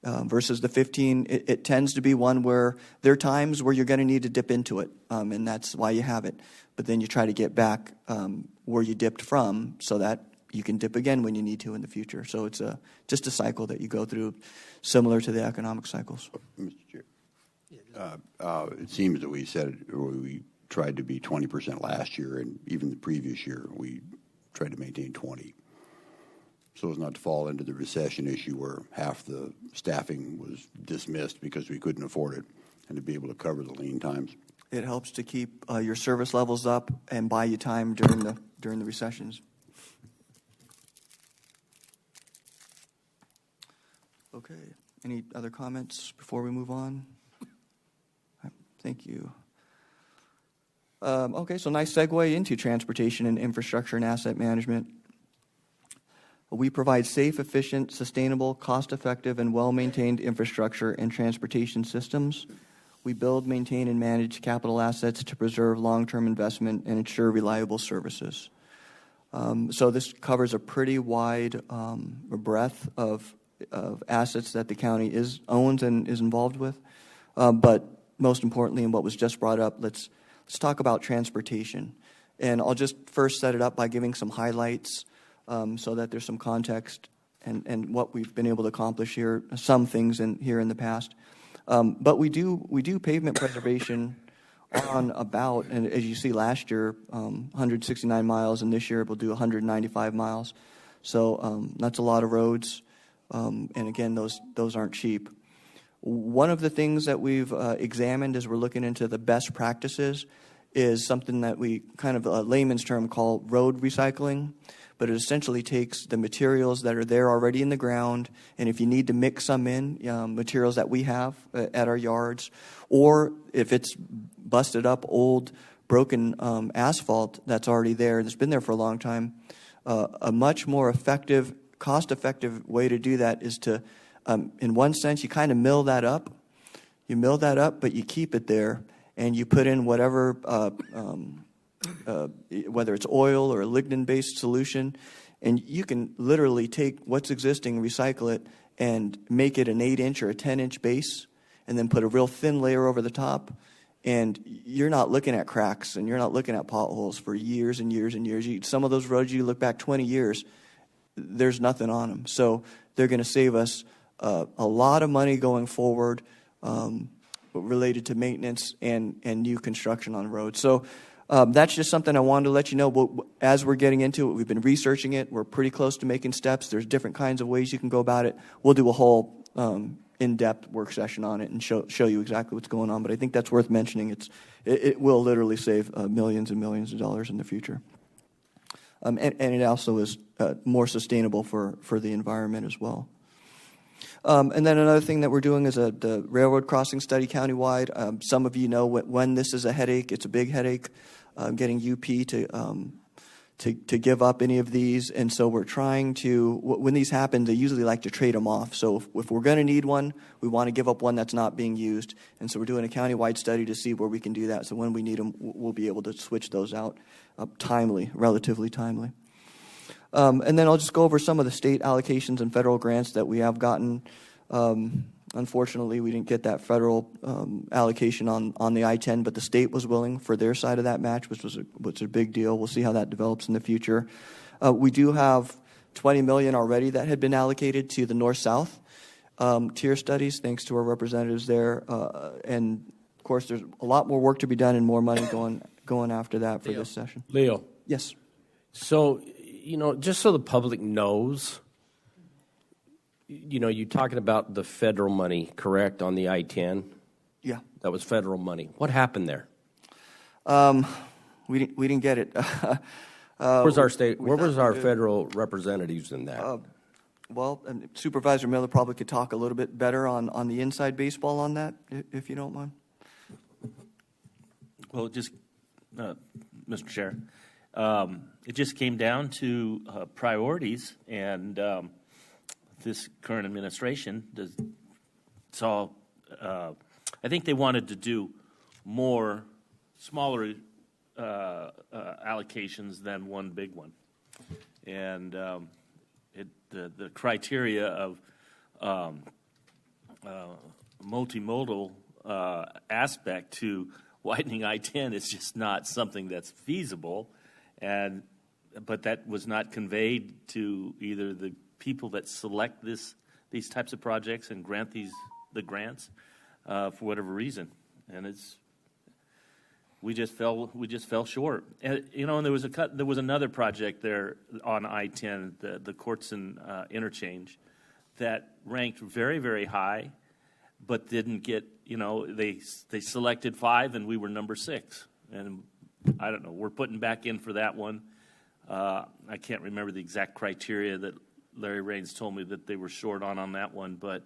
versus the 15. It tends to be one where there are times where you're going to need to dip into it, and that's why you have it. But then you try to get back where you dipped from so that you can dip again when you need to in the future. So it's just a cycle that you go through, similar to the economic cycles. Mr. Chair, it seems that we tried to be 20% last year, and even the previous year we tried to maintain 20. So as not to fall into the recession issue where half the staffing was dismissed because we couldn't afford it, and to be able to cover the lean times. It helps to keep your service levels up and buy you time during the recessions. Okay. Any other comments before we move on? Thank you. Okay, so nice segue into transportation and infrastructure and asset management. We provide safe, efficient, sustainable, cost-effective, and well-maintained infrastructure and transportation systems. We build, maintain, and manage capital assets to preserve long-term investment and ensure reliable services. So this covers a pretty wide breadth of assets that the county owns and is involved with. But most importantly, and what was just brought up, let's talk about transportation. And I'll just first set it up by giving some highlights so that there's some context and what we've been able to accomplish here, some things here in the past. But we do pavement preservation on about, and as you see last year, 169 miles, and this year we'll do 195 miles. So that's a lot of roads, and again, those aren't cheap. One of the things that we've examined as we're looking into the best practices is something that we kind of a layman's term call road recycling, but it essentially takes the materials that are there already in the ground, and if you need to mix some in, materials that we have at our yards, or if it's busted up old broken asphalt that's already there, that's been there for a long time, a much more effective, cost-effective way to do that is to, in one sense, you kind of mill that up. You mill that up, but you keep it there, and you put in whatever, whether it's oil or a lignin-based solution, and you can literally take what's existing, recycle it, and make it an 8-inch or a 10-inch base, and then put a real thin layer over the top, and you're not looking at cracks, and you're not looking at potholes for years and years and years. Some of those roads, you look back 20 years, there's nothing on them. So they're going to save us a lot of money going forward related to maintenance and new construction on roads. So that's just something I wanted to let you know. But as we're getting into it, we've been researching it. We're pretty close to making steps. There's different kinds of ways you can go about it. We'll do a whole in-depth work session on it and show you exactly what's going on. But I think that's worth mentioning. It will literally save millions and millions of dollars in the future. And it also is more sustainable for the environment as well. And then another thing that we're doing is the railroad crossing study countywide. Some of you know when this is a headache. It's a big headache getting UP to give up any of these. And so we're trying to, when these happen, they usually like to trade them off. So if we're going to need one, we want to give up one that's not being used. And so we're doing a countywide study to see where we can do that. So when we need them, we'll be able to switch those out relatively timely. And then I'll just go over some of the state allocations and federal grants that we have gotten. Unfortunately, we didn't get that federal allocation on the I-10, but the state was willing for their side of that match, which was a big deal. We'll see how that develops in the future. We do have $20 million already that had been allocated to the north-south tier studies, thanks to our representatives there. And of course, there's a lot more work to be done and more money going after that for this session. Leo. Yes. So, just so the public knows, you're talking about the federal money, correct, on the I-10? Yeah. That was federal money. What happened there? We didn't get it. Where's our state? Where was our federal representatives in that? Well, Supervisor Miller probably could talk a little bit better on the inside baseball on that, if you don't mind. Well, Mr. Chair, it just came down to priorities, and this current administration saw. I think they wanted to do more smaller allocations than one big one, and the criteria of multimodal aspect to widening I-10 is just not something that's feasible, but that was not conveyed to either the people that select these types of projects and grant the grants for whatever reason, and we just fell short. And there was another project there on I-10, the Courtson interchange, that ranked very, very high, but didn't get. They selected 5 and we were number 6, and I don't know. We're putting back in for that one. I can't remember the exact criteria that Larry Raines told me that they were short on that one, but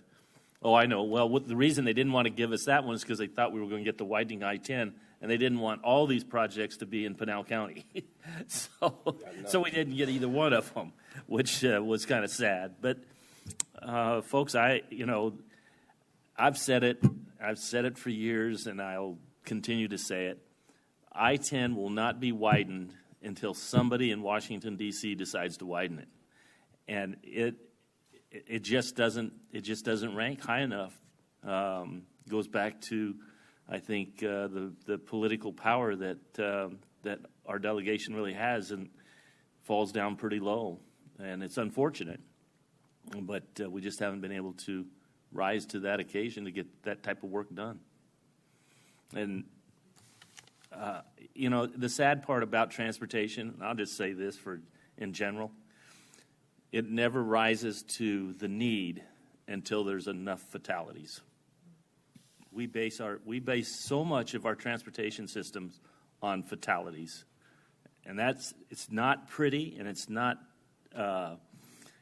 I know. Well, the reason they didn't want to give us that one is because they thought we were going to get the widening I-10 and they didn't want all these projects to be in Pinal County. So we didn't get either one of them, which was kind of sad. But folks, I've said it for years, and I'll continue to say it. I-10 will not be widened until somebody in Washington, D.C. decides to widen it. And it just doesn't rank high enough. Goes back to, I think, the political power that our delegation really has, and falls down pretty low. And it's unfortunate, but we just haven't been able to rise to that occasion to get that type of work done. And the sad part about transportation, and I'll just say this in general, it never rises to the need until there's enough fatalities. We base so much of our transportation systems on fatalities, and it's not pretty, and it's not.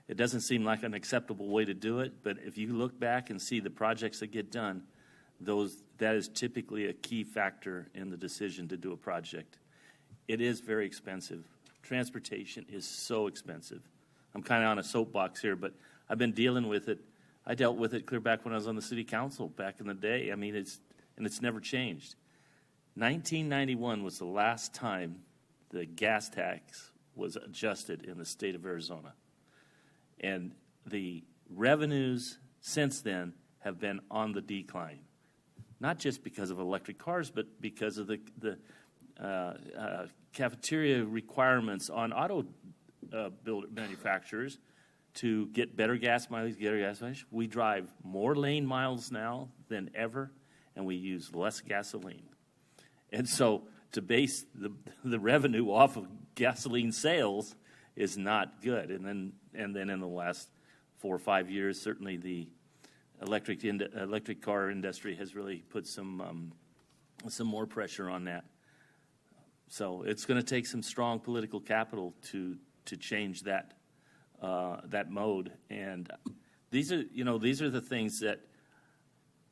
It doesn't seem like an acceptable way to do it. But if you look back and see the projects that get done, that is typically a key factor in the decision to do a project. It is very expensive. Transportation is so expensive. I'm kind of on a soapbox here, but I've been dealing with it. I dealt with it clear back when I was on the city council back in the day. I mean, it's never changed. 1991 was the last time the gas tax was adjusted in the state of Arizona. And the revenues since then have been on the decline. Not just because of electric cars, but because of the cafeteria requirements on auto manufacturers to get better gas mileage, We drive more lane miles now than ever, and we use less gasoline. And so to base the revenue off of gasoline sales is not good. And then in the last 4 or 5 years, certainly the electric car industry has really put some more pressure on that. So it's going to take some strong political capital to change that mode. And these are the things that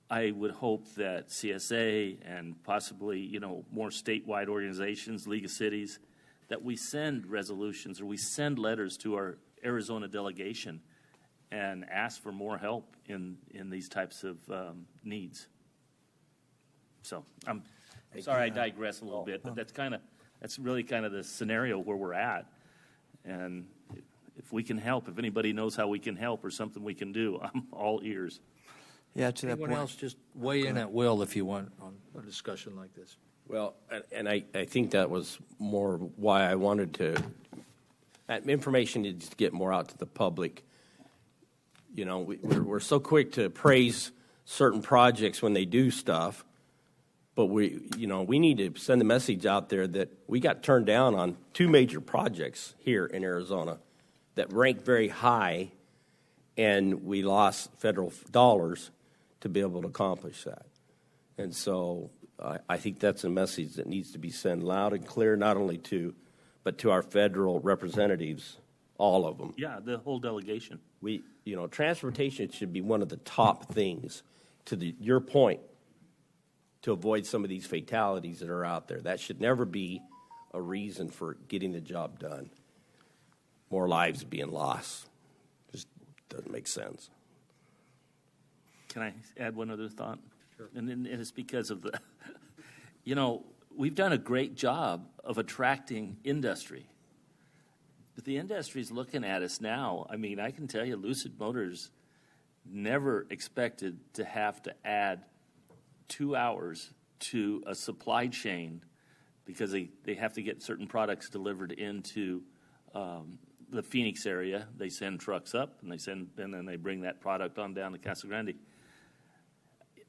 I would hope that CSA and possibly more statewide organizations, League of Cities, that we send resolutions or we send letters to our Arizona delegation and ask for more help in these types of needs. So I'm sorry I digress a little bit, but that's really kind of the scenario where we're at. And if we can help, if anybody knows how we can help or something we can do, I'm all ears. Yeah, to that Anyone point. else, just weigh in at will if you want on a discussion like this. Well, and I think that was more why I wanted that information needs to get more out to the public. We're so quick to praise certain projects when they do stuff, but we need to send the message out there that we got turned down on 2 major projects here in Arizona that ranked very high, and we lost federal dollars to be able to accomplish that. And so I think that's a message that needs to be sent loud and clear, not only but to our federal representatives, all of them. Yeah, the whole delegation. Transportation should be one of the top things, your point, to avoid some of these fatalities that are out there. That should never be a reason for getting the job done. More lives being lost. Just doesn't make sense. Can I add one other thought? Sure. And it's because of we've done a great job of attracting industry. But the industry's looking at us now. I mean, I can tell you, Lucid Motors never expected to have to add 2 hours to a supply chain because they have to get certain products delivered into the Phoenix area. They send trucks up, and then they bring that product on down to Casa Grande.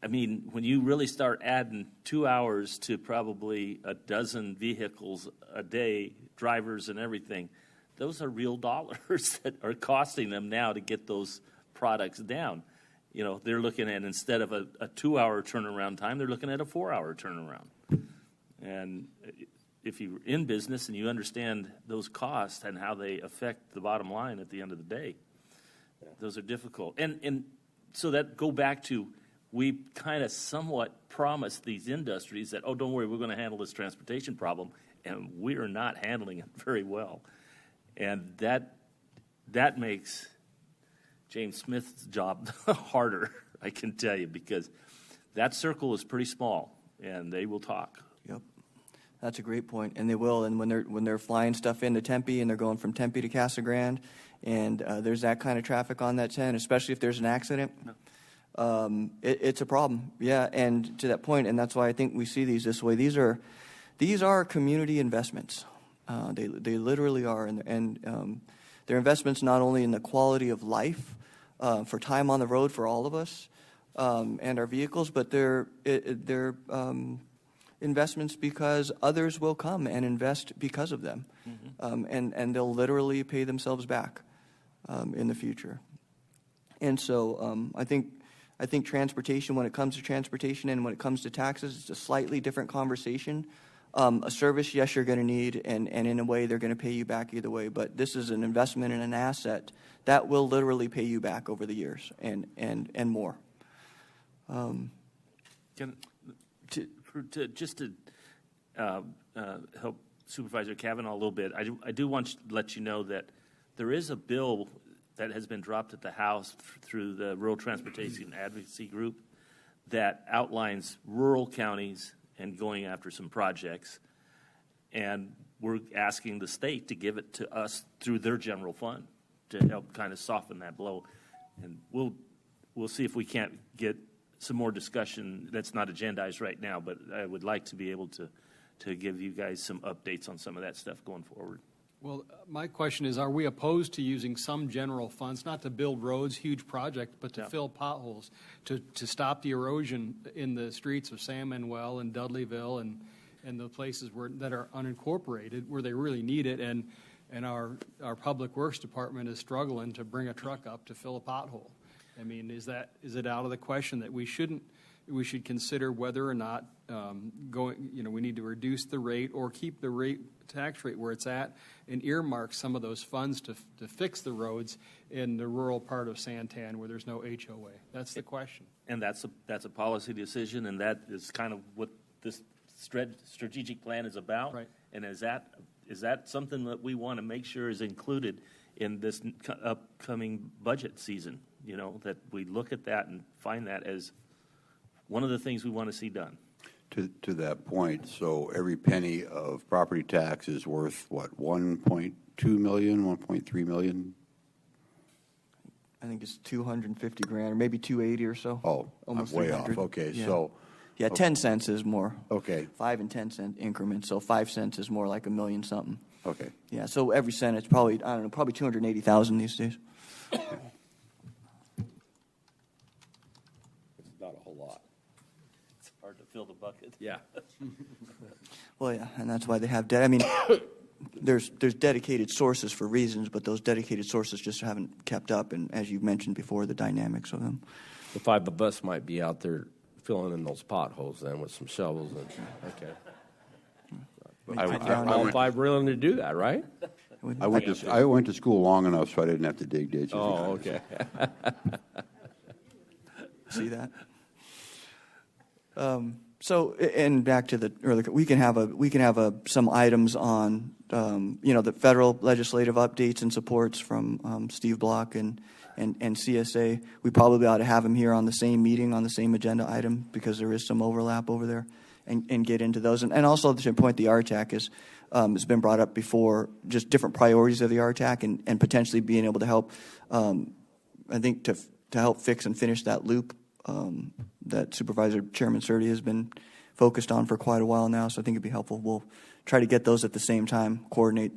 I mean, when you really start adding 2 hours to probably a dozen vehicles a day, drivers and everything, those are real dollars that are costing them now to get those products down. They're looking at, instead of a 2-hour turnaround time, they're looking at a 4-hour turnaround. And if you're in business and you understand those costs and how they affect the bottom line at the end of the day, those are difficult. And so that go back to we kind of somewhat promised these industries that, oh, don't worry, we're going to handle this transportation problem, and we are not handling it very well. And that makes James Smith's job harder, I can tell you, because that circle is pretty small, and they will talk. Yep. That's a great point, and they will. And when they're flying stuff into Tempe and they're going from Tempe to Casa Grande, and there's that kind of traffic on that 10, especially if there's an accident, it's a problem. Yeah, and to that point, and that's why I think we see these this way. These are community investments. They literally are, and they're investments not only in the quality of life, for time on the road for all of us, and our vehicles, but they're investments because others will come and invest because of them, and they'll literally pay themselves back in the future. And so I think transportation, when it comes to transportation and when it comes to taxes, it's a slightly different conversation. A service, yes, you're going to need, and in a way they're going to pay you back either way. But this is an investment in an asset that will literally pay you back over the years and more. To help Supervisor Kavanaugh a little bit, I do want to let you know that there is a bill that has been dropped at the House through the Rural Transportation Advocacy Group that outlines rural counties and going after some projects. And we're asking the state to give it to us through their general fund to help kind of soften that blow. And we'll see if we can't get some more discussion that's not agendized right now, but I would like to be able to give you guys some updates on some of that stuff going forward. Well, my question is, are we opposed to using some general funds, not to build roads, huge project, but to fill potholes, to stop the erosion in the streets of San Manuel and Dudleyville and the places that are unincorporated, where they really need it, and our Public Works Department is struggling to bring a truck up to fill a pothole? I mean, is it out of the question that we should consider whether or not we need to reduce the rate or keep the tax rate where it's at and earmark some of those funds to fix the roads in the rural part of Santan where there's no HOA? That's the question. And that's a policy decision, and that is kind of what this strategic plan is about. Right. And is that something that we want to make sure is included in this upcoming budget season? You know, that we look at that and find that as one of the things we want to see done. To that point, so every penny of property tax is worth, what, 1.2 million, 1.3 million? I think it's 250 grand, or maybe 280 or so. Oh, almost I'm way 300. off. Okay, Yeah. so. Yeah, 10 cents is more. Okay. 5 and 10 cent increments, so 5 cents is more like a million something. Okay. Yeah, so every cent, it's probably, I don't know, probably 280,000 these days. It's not a whole lot. It's hard to fill the bucket. Yeah. Well, yeah, and that's why they have debt. I mean, there's dedicated sources for reasons, but those dedicated sources just haven't kept up, and as you mentioned before, the dynamics of them. The 5 of us might be out there filling in those potholes then with some shovels. Okay. All 5 willing to do that, right? I went to school long enough so I didn't have to dig ditches. Oh, okay. See that? So, and back to the earlier, we can have some items on the federal legislative updates and supports from Steve Block and CSA. We probably ought to have them here on the same meeting, on the same agenda item, because there is some overlap over there, and get into those. And also to point, the RTAC has been brought up before, just different priorities of the RTAC and potentially being able to help, I think, to help fix and finish that loop that Supervisor Chairman Surdy has been focused on for quite a while now. So I think it'd be helpful. We'll try to get those at the same time, coordinate,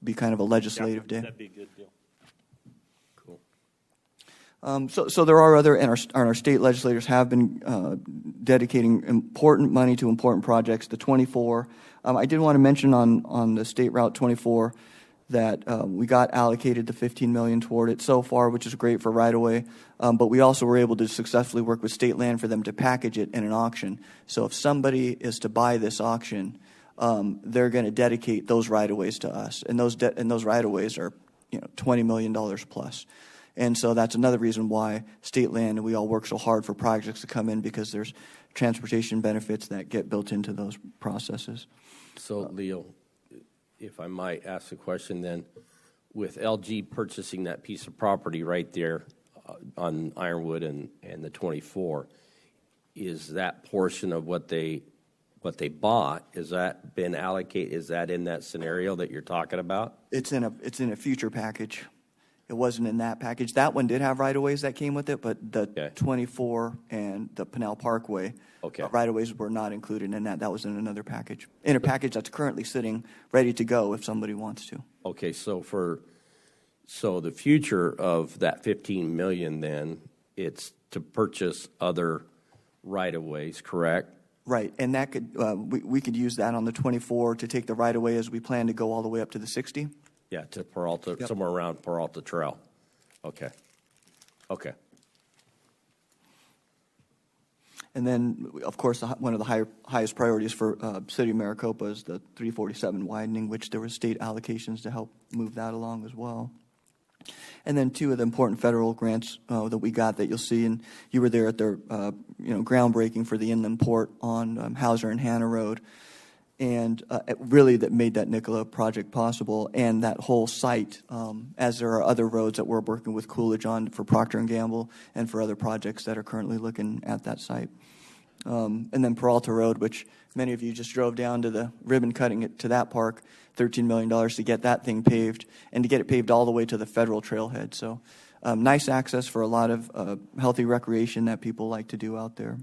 be kind of a legislative day. That'd be a good deal. Cool. So there are other, and our state legislators have been dedicating important money to important projects. The 24, I did want to mention on the State Route 24 that we got allocated the $15 million toward it so far, which is great for right-of-way. But we also were able to successfully work with state land for them to package it in an auction. So if somebody is to buy this auction, they're going to dedicate those right-of-ways to us, and those right-of-ways are $20 million plus. And so that's another reason why state land, and we all work so hard for projects to come in, because there's transportation benefits that get built into those processes. So, Leo, if I might ask a question then, with LG purchasing that piece of property right there on Ironwood and the 24, is that portion of what they bought, has that been allocated, is that in that scenario that you're talking about? It's in a future package. It wasn't in that package. That one did have right-of-ways that came with it, but the Okay. 24 and the Pinal Parkway Okay. right-of-ways were not included in that. That was in another package, in a package that's currently sitting ready to go if somebody wants to. Okay, so the future of that 15 million then, it's to purchase other right-of-ways, correct? Right, and that could we could use that on the 24 to take the right-of-way as we plan to go all the way up to the 60. Yeah, to Peralta, Yep. somewhere around Peralta Trail. Okay. Okay. And then, of course, one of the highest priorities for City of Maricopa is the 347 widening, which there were state allocations to help move that along as well. And then two of the important federal grants that we got that you'll see, and you were there at their groundbreaking for the inland port on Hauser and Hannah Road, and really that made that Nicola project possible, and that whole site, as there are other roads that we're working with Coolidge on for Procter & Gamble and for other projects that are currently looking at that site. And then Peralta Road, which many of you just drove down to the ribbon cutting it to that park, $13 million to get that thing paved, and to get it paved all the way to the federal trailhead. So nice access for a lot of healthy recreation that people like to do out there.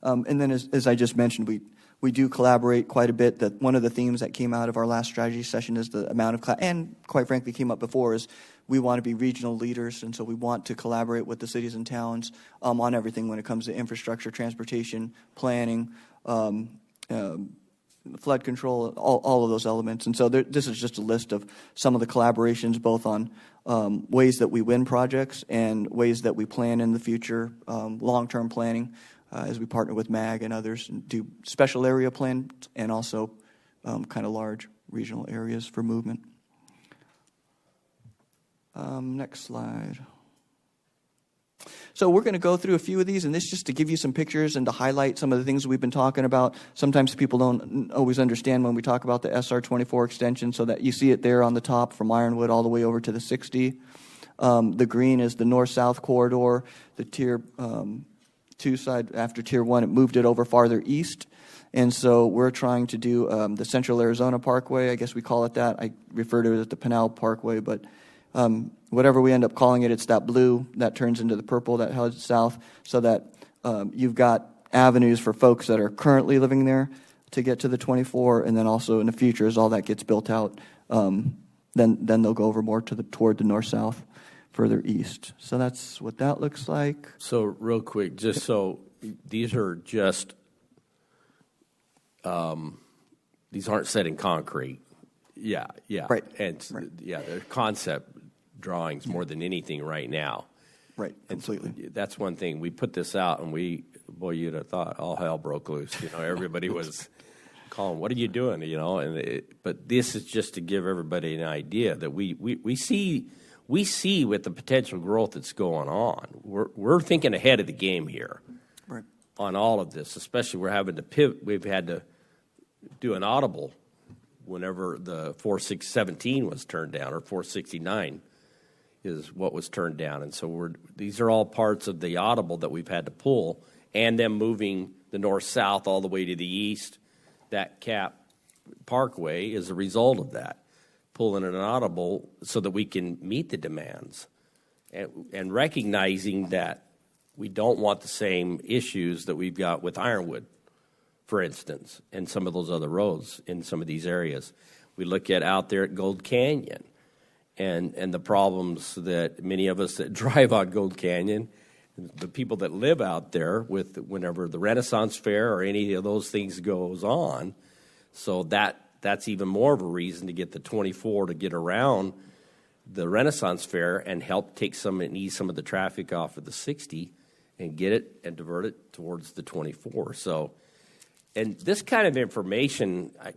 And then as I just mentioned, we do collaborate quite a bit. That one of the themes that came out of our last strategy session is the amount of, and quite frankly came up before, is we want to be regional leaders, and so we want to collaborate with the cities and towns on everything when it comes to infrastructure, transportation, planning, flood control, all of those elements. And so this is just a list of some of the collaborations, both on ways that we win projects and ways that we plan in the future, long-term planning, as we partner with MAG and others and do special area plans and also kind of large regional areas for movement. Next slide. So we're going to go through a few of these, and this just to give you some pictures and to highlight some of the things we've been talking about. Sometimes people don't always understand when we talk about the SR24 extension, so that you see it there on the top from Ironwood all the way over to the 60. The green is the north-south corridor. The Tier 2 side, after Tier 1, it moved it over farther east. And so we're trying to do the Central Arizona Parkway, I guess we call it that. I refer to it as the Pinal Parkway, but whatever we end up calling it, it's that blue that turns into the purple that heads south, so that you've got avenues for folks that are currently living there to get to the 24, and then also in the future, as all that gets built out, then they'll go over more toward the north-south, further east. So that's what that looks like. So real quick, just so these are just, these aren't set in concrete. Yeah. Right. And Right. yeah, they're concept drawings more than anything right now. Right, completely. And so that's one thing. We put this out, and you'd have thought all hell broke loose. Everybody was calling, "What are you doing?" But this is just to give everybody an idea that we see with the potential growth that's going on. We're thinking ahead of the game here, Right. on all of this. Especially we're having to pivot. We've had to do an audible whenever the 4617 was turned down, or 469 is what was turned down. And so these are all parts of the audible that we've had to pull, and then moving the north-south all the way to the east. That Cap Parkway is a result of that, pulling an audible so that we can meet the demands, and recognizing that we don't want the same issues that we've got with Ironwood, for instance, and some of those other roads in some of these areas. We look at out there at Gold Canyon and the problems that many of us that drive on Gold Canyon, the people that live out there with whenever the Renaissance Fair or any of those things goes on. So that's even more of a reason to get the 24 to get around the Renaissance Fair and help take some and ease some of the traffic off of the 60 and get it and divert it towards the 24. So, and this kind of information, I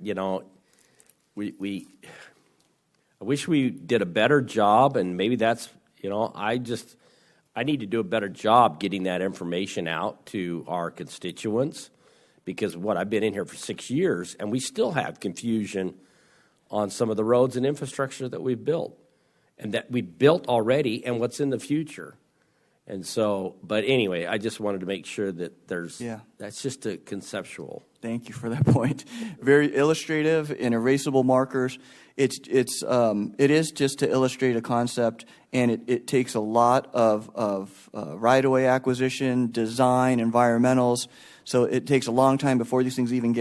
wish we did a better job, and maybe that's You know, I need to do a better job getting that information out to our constituents, because I've been in here for 6 years, and we still have confusion on some of the roads and infrastructure that we've built, and that we built already, and what's in the future. And so, but anyway, I just wanted to make sure that that's just a conceptual. Thank you for that point. Very illustrative and erasable markers. It is just to illustrate a concept, and it takes a lot of right-of-way acquisition, design, environmentals. So it takes a long time before these things even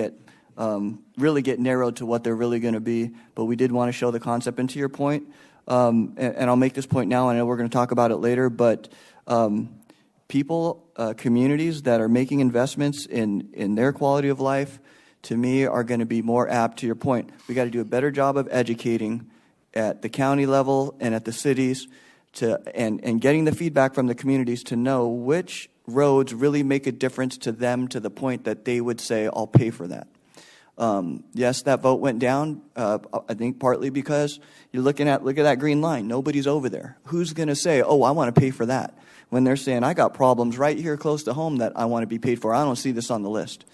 really get narrowed to what they're really going to be. But we did want to show the concept. And to your point, and I'll make this point now, I know we're going to talk about it later, but people, communities that are making investments in their quality of life, to me, are going to be more apt to your point. We got to do a better job of educating at the county level and at the cities and getting the feedback from the communities to know which roads really make a difference to them, to the point that they would say, I'll pay for that. Yes, that vote went down, I think partly because look at that green line. Nobody's over there. Who's going to say, oh, I want to pay for that, when they're saying, I got problems right here close to home that I want to be paid for. I don't see this on the list.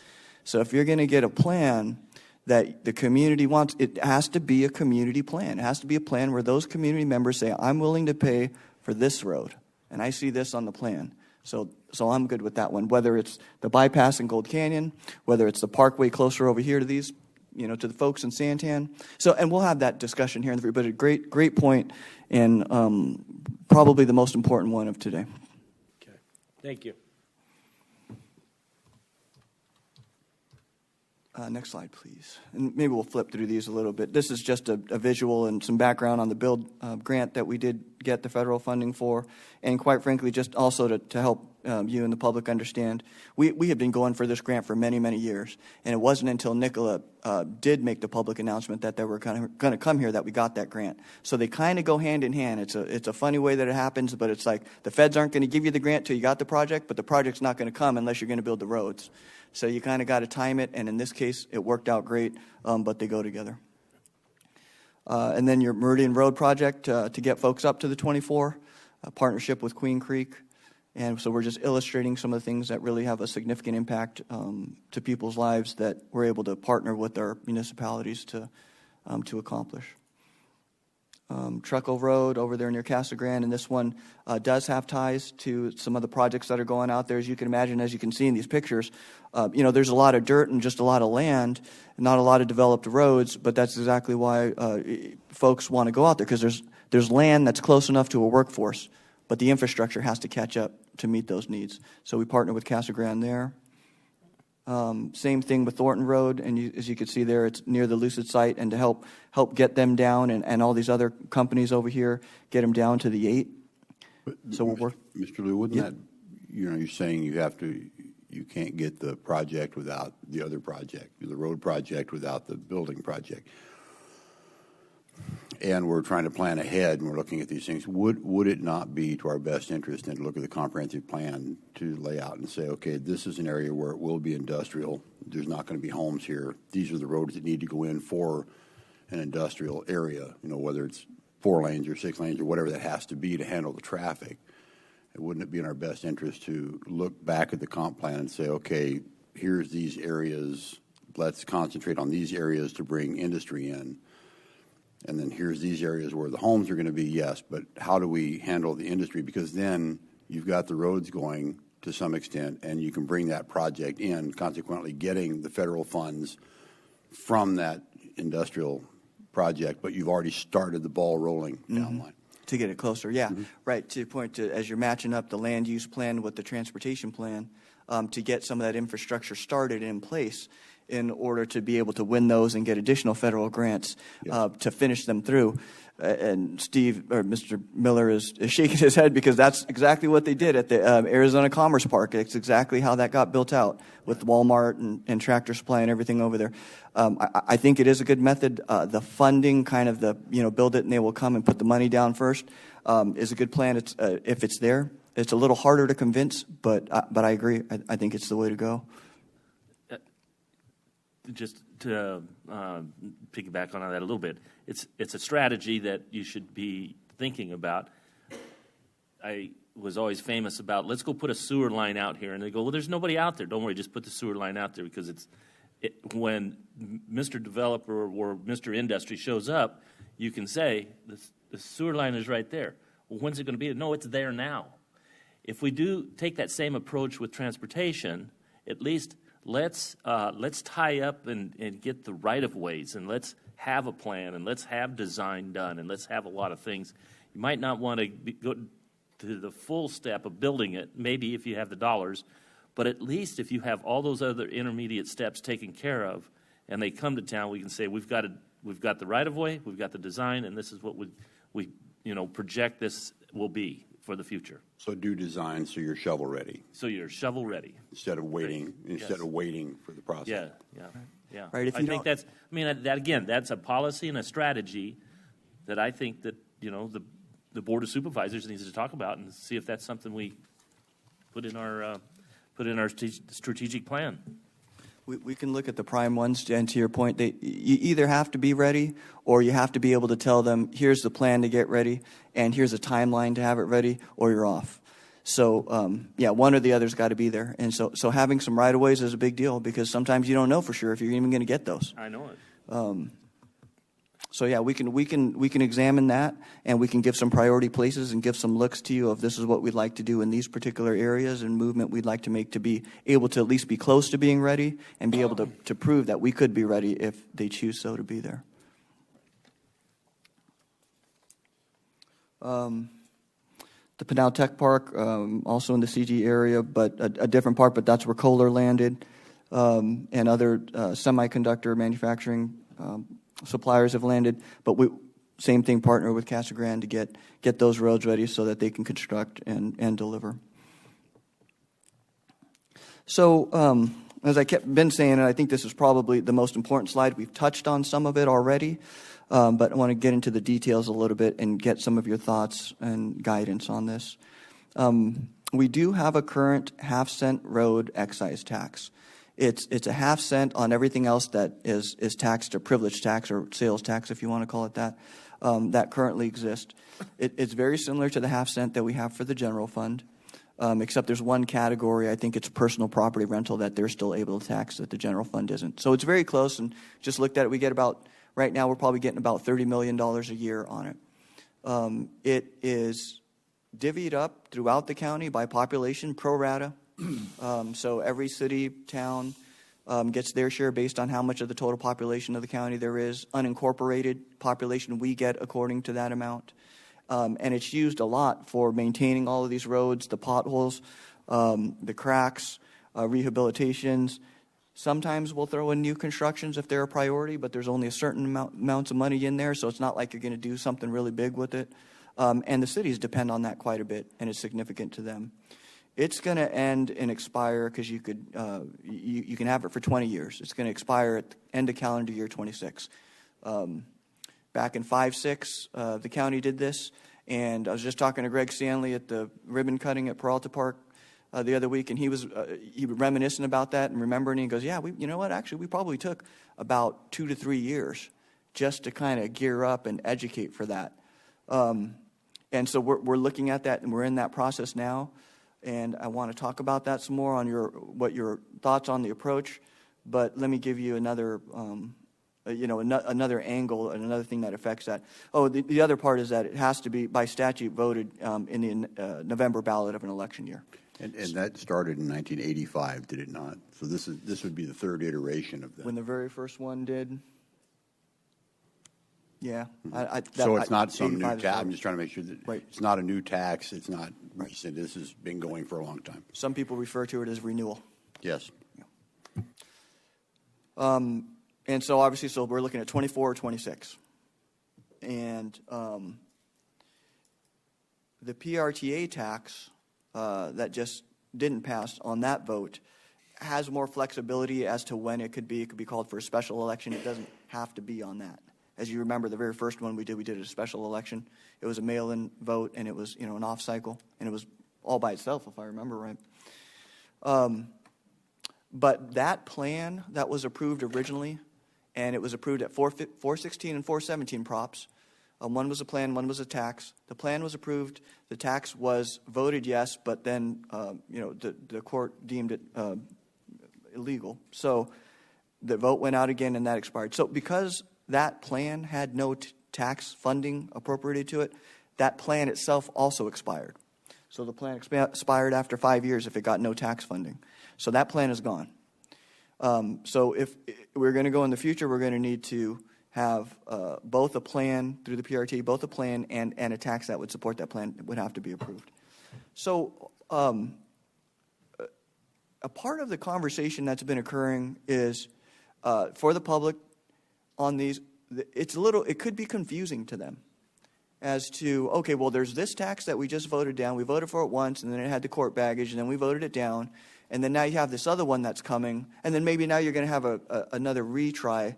So if you're going to get a plan that the community wants, it has to be a community plan. It has to be a plan where those community members say, I'm willing to pay for this road, and I see this on the plan. So I'm good with that one, whether it's the bypass in Gold Canyon, whether it's the parkway closer over here to these, to the folks in Santan. And we'll have that discussion here, but a great point, and probably the most important one of today. Okay. Thank you. Next slide, please. And maybe we'll flip through these a little bit. This is just a visual and some background on the build grant that we did get the federal funding for. And quite frankly, just also to help you and the public understand, we have been going for this grant for many, many years. And it wasn't until Nicola did make the public announcement that they were going to come here that we got that grant. So they kind of go hand in hand. It's a funny way that it happens, but it's like the feds aren't going to give you the grant till you got the project, but the project's not going to come unless you're going to build the roads. So you kind of got to time it, and in this case, it worked out great, but they go together. And then your Meridian Road project to get folks up to the 24, a partnership with Queen Creek. And so we're just illustrating some of the things that really have a significant impact to people's lives that we're able to partner with our municipalities to accomplish. Truckle Road over there near Casa Grande, and this one does have ties to some of the projects that are going out there. As you can imagine, as you can see in these pictures, there's a lot of dirt and just a lot of land, not a lot of developed roads, but that's exactly why folks want to go out there, because there's land that's close enough to a workforce, but the infrastructure has to catch up to meet those needs. So we partner with Casa Grande there. Same thing with Thornton Road, and as you can see there, it's near the Lucid site, and to help get them down, and all these other companies over here, get them down to the 8. So we'll work. Mr. Liu, wouldn't that, you're saying you can't get the project without the other project, the road project without the building project. And we're trying to plan ahead, and we're looking at these things. Would it not be to our best interest and to look at the comprehensive plan to lay out and say, okay, this is an area where it will be industrial. There's not going to be homes here. These are the roads that need to go in for an industrial area, whether it's 4 lanes or 6 lanes or whatever that has to be to handle the traffic. Wouldn't it be in our best interest to look back at the comp plan and say, okay, here's these areas. Let's concentrate on these areas to bring industry in. And then here's these areas where the homes are going to be, yes, but how do we handle the industry? Because then you've got the roads going to some extent, and you can bring that project in, consequently getting the federal funds from that industrial project, but you've already started the ball rolling down line. To get it closer, yeah. Right, to your point, as you're matching up the land use plan with the transportation plan, to get some of that infrastructure started in place in order to be able to win those and get additional federal grants to finish them through. And Steve, or Mr. Miller, is shaking his head because that's exactly what they did at the Arizona Commerce Park. It's exactly how that got built out with Walmart and Tractor Supply and everything over there. I think it is a good method. The funding, kind of the, build it and they will come and put the money down first, is a good plan. It's if it's there. It's a little harder to convince, but I agree. I think it's the way to go. Just to piggyback on that a little bit, it's a strategy that you should be thinking about. I was always famous about, let's go put a sewer line out here. And they go, well, there's nobody out there. Don't worry, just put the sewer line out there, because when Mr. Developer or Mr. Industry shows up, you can say, the sewer line is right there. Well, when's it going to be? No, it's there now. If we do take that same approach with transportation, at least let's tie up and get the right-of-ways, and let's have a plan, and let's have design done, and let's have a lot of things. You might not want to go to the full step of building it, maybe if you have the dollars, but at least if you have all those other intermediate steps taken care of, and they come to town, we can say, we've got the right-of-way, we've got the design, and this is what we project this will be for the future. So do design so you're shovel ready So you're shovel ready. instead of waiting for the process. Yeah. Right, if I you think don't- that again, that's a policy and a strategy that I think that, the Board of Supervisors needs to talk about and see if that's something we put in our strategic plan. We can look at the prime ones, and to your point, you either have to be ready, or you have to be able to tell them, here's the plan to get ready, and here's a timeline to have it ready, or you're off. So, one or the other's got to be there. And so having some right-of-ways is a big deal, because sometimes you don't know for sure if you're even going to get those. I know it. We can examine that, and we can give some priority places and give some looks to you of this is what we'd like to do in these particular areas and movement we'd like to make to be able to at least be close to being ready and be able to prove that we could be ready if they choose so to be there. The Pinal Tech Park, also in the CG area, but a different park, but that's where Kohler landed, and other semiconductor manufacturing suppliers have landed, but same thing, partner with Casa Grande to get those roads ready so that they can construct and deliver. So, as I been saying, and I think this is probably the most important slide. We've touched on some of it already, but I want to get into the details a little bit and get some of your thoughts and guidance on this. We do have a current half-cent road excise tax. It's a half cent on everything else that is taxed, or privilege tax, or sales tax, if you want to call it that, that currently exists. It's very similar to the half cent that we have for the general fund, except there's one category, I think it's personal property rental, that they're still able to tax that the general fund isn't. So it's very close, and just looked at it, we get right now we're probably getting about $30 million a year on it. It is divvied up throughout the county by population, pro rata. So every city, town gets their share based on how much of the total population of the county there is. Unincorporated population we get according to that amount. And it's used a lot for maintaining all of these roads, the potholes, the cracks, rehabilitations. Sometimes we'll throw in new constructions if they're a priority, but there's only a certain amounts of money in there, so it's not like you're going to do something really big with it. And the cities depend on that quite a bit, and it's significant to them. It's going to end and expire, because you can have it for 20 years. It's going to expire at the end of calendar year 26. Back in 5-6, the county did this, and I was just talking to Greg Stanley at the ribbon cutting at Peralta Park the other week, and he was reminiscing about that and remembering. And he goes, "Yeah, you know what? Actually, we probably took about 2 to 3 years just to kind of gear up and educate for that." And so we're looking at that, and we're in that process now. And I want to talk about that some more on what your thoughts on the approach. But let me give you another, another angle and another thing that affects that. Oh, the other part is that it has to be by statute voted in the November ballot of an election year. And that started in 1985, did it not? So this would be the third iteration of that. When the very first one did. Yeah. So it's not some new 85 tax. I'm just trying to make sure that Right. it's not a new tax. It's not recent. This has been going for a long time. Some people refer to it as renewal. Yes. And so obviously, we're looking at 24 or 26. And the PRTA tax that just didn't pass on that vote has more flexibility as to when it could be. It could be called for a special election. It doesn't have to be on that. As you remember, the very first one we did a special election. It was a mail-in vote, and it was an off cycle, and it was all by itself, if I remember right. But that plan that was approved originally, and it was approved at 416 and 417 props, One was a plan, one was a tax. The plan was approved. The tax was voted yes, but then the court deemed it illegal. So the vote went out again, and that expired. So because that plan had no tax funding appropriated to it, that plan itself also expired. So the plan expired after 5 years if it got no tax funding. So that plan is gone. So if we're going to go in the future, we're going to need to have both a plan through the PRT, both a plan and a tax that would support that plan would have to be approved. So a part of the conversation that's been occurring is for the public on these, it could be confusing to them as to, okay, well, there's this tax that we just voted down. We voted for it once, and then it had the court baggage, and then we voted it down. And then now you have this other one that's coming, and then maybe now you're going to have another retry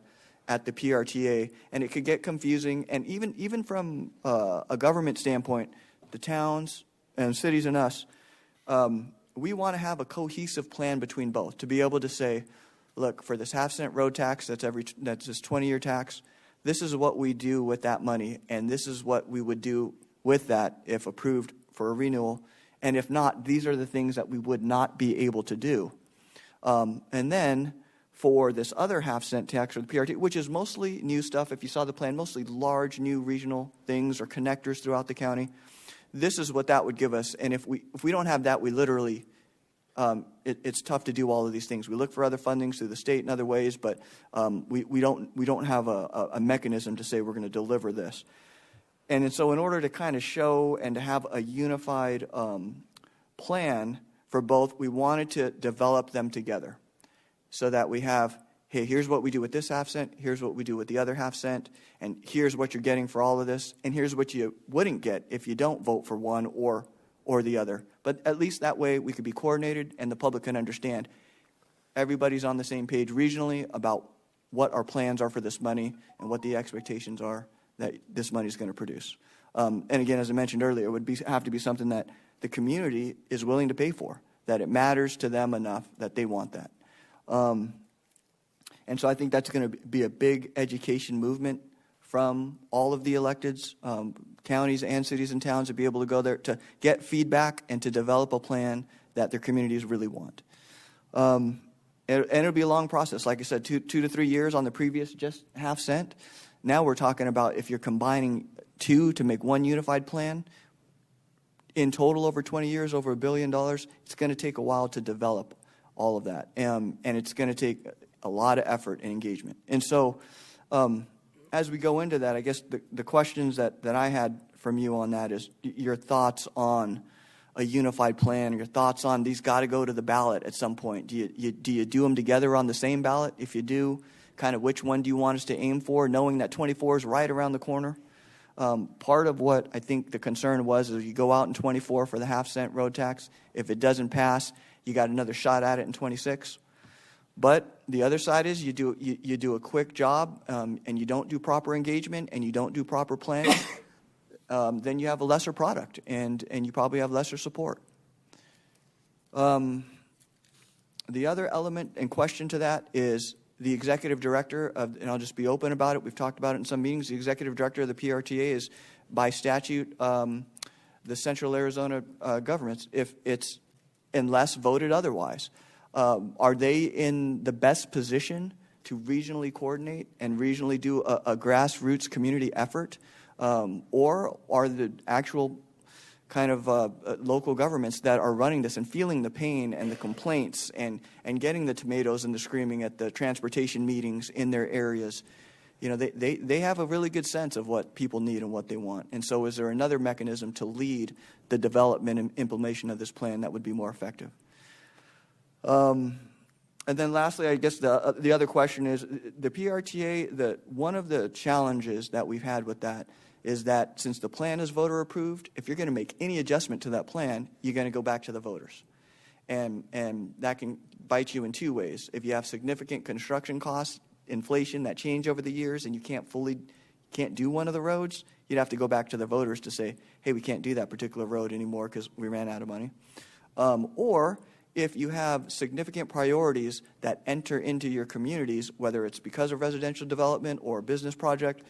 at the PRTA, and it could get confusing. And even from a government standpoint, the towns and cities and us, we want to have a cohesive plan between both to be able to say, look, for this half-cent road tax, that's this 20-year tax, this is what we do with that money, and this is what we would do with that if approved for a renewal. And if not, these are the things that we would not be able to do. And then for this other half-cent tax or the PRT, which is mostly new stuff, if you saw the plan, mostly large new regional things or connectors throughout the county, this is what that would give us. And if we don't have that, we literally, it's tough to do all of these things. We look for other fundings through the state and other ways, but we don't have a mechanism to say we're going to deliver this. And so in order to kind of show and to have a unified plan for both, we wanted to develop them together so that we have, hey, here's what we do with this half cent, here's what we do with the other half cent, and here's what you're getting for all of this, and here's what you wouldn't get if you don't vote for one or the other. But at least that way we could be coordinated and the public can understand everybody's on the same page regionally about what our plans are for this money and what the expectations are that this money is going to produce. And again, as I mentioned earlier, it would have to be something that the community is willing to pay for, that it matters to them enough that they want that. And so I think that's going to be a big education movement from all of the electeds, counties and cities and towns, to be able to go there to get feedback and to develop a plan that their communities really want. And it'll be a long process. Like I said, 2 to 3 years on the previous just half cent. Now we're talking about if you're combining two to make one unified plan, in total over 20 years, over $1 billion, it's going to take a while to develop all of that. And it's going to take a lot of effort and engagement. And so as we go into that, I guess the questions that I had from you on that is your thoughts on a unified plan, your thoughts on these got to go to the ballot at some point. Do you do them together on the same ballot? If you do, kind of which one do you want us to aim for, knowing that 24 is right around the corner? Part of what I think the concern was is you go out in 24 for the half-cent road tax. If it doesn't pass, you got another shot at it in 26. But the other side is you do a quick job and you don't do proper engagement and you don't do proper planning, then you have a lesser product and you probably have lesser support. The other element and question to that is the executive director of, and I'll just be open about it, we've talked about it in some meetings, the executive director of the PRTA is by statute the Central Arizona governments, if it's unless voted otherwise. Are they in the best position to regionally coordinate and regionally do a grassroots community effort? Or are the actual kind of local governments that are running this and feeling the pain and the complaints and getting the tomatoes and the screaming at the transportation meetings in their areas? You know, they have a really good sense of what people need and what they want. And so is there another mechanism to lead the development and implementation of this plan that would be more effective? And then lastly, I guess the other question is the PRTA, one of the challenges that we've had with that is that since the plan is voter approved, if you're going to make any adjustment to that plan, you're going to go back to the voters. And that can bite you in two ways. If you have significant construction costs, inflation that change over the years, and you can't do one of the roads, you'd have to go back to the voters to say, hey, we can't do that particular road anymore because we ran out of money. Or if you have significant priorities that enter into your communities, whether it's because of residential development or a business project,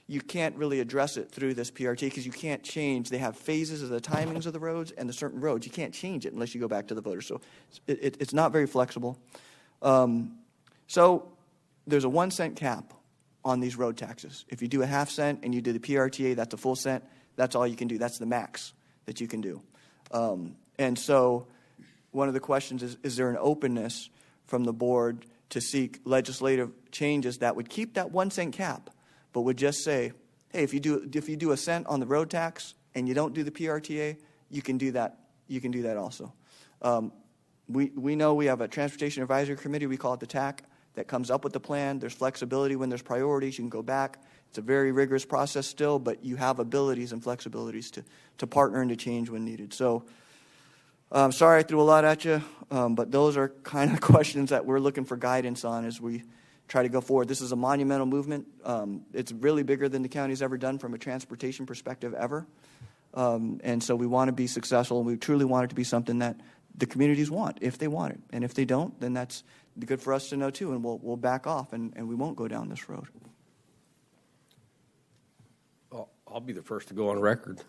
you can't really address it through this PRT because you can't change. They have phases of the timings of the roads and the certain roads. You can't change it unless you go back to the voters. So it's not very flexible. So there's a 1 cent cap on these road taxes. If you do a half cent and you do the PRTA, that's a full cent. That's all you can do. That's the max that you can do. And so one of the questions is there an openness from the board to seek legislative changes that would keep that 1 cent cap, but would just say, hey, if you do a cent on the road tax and you don't do the PRTA, you can do that. You can do that also. We know we have a Transportation Advisory Committee, we call it the TAC, that comes up with the plan. There's flexibility when there's priorities. You can go back. It's a very rigorous process still, but you have abilities and flexibilities to partner and to change when needed. So I'm sorry I threw a lot at you, but those are kind of questions that we're looking for guidance on as we try to go forward. This is a monumental movement. It's really bigger than the county's ever done from a transportation perspective ever. And so we want to be successful, and we truly want it to be something that the communities want, if they want it. And if they don't, then that's good for us to know too, and we'll back off, and we won't go down this road. I'll be the first to go on record.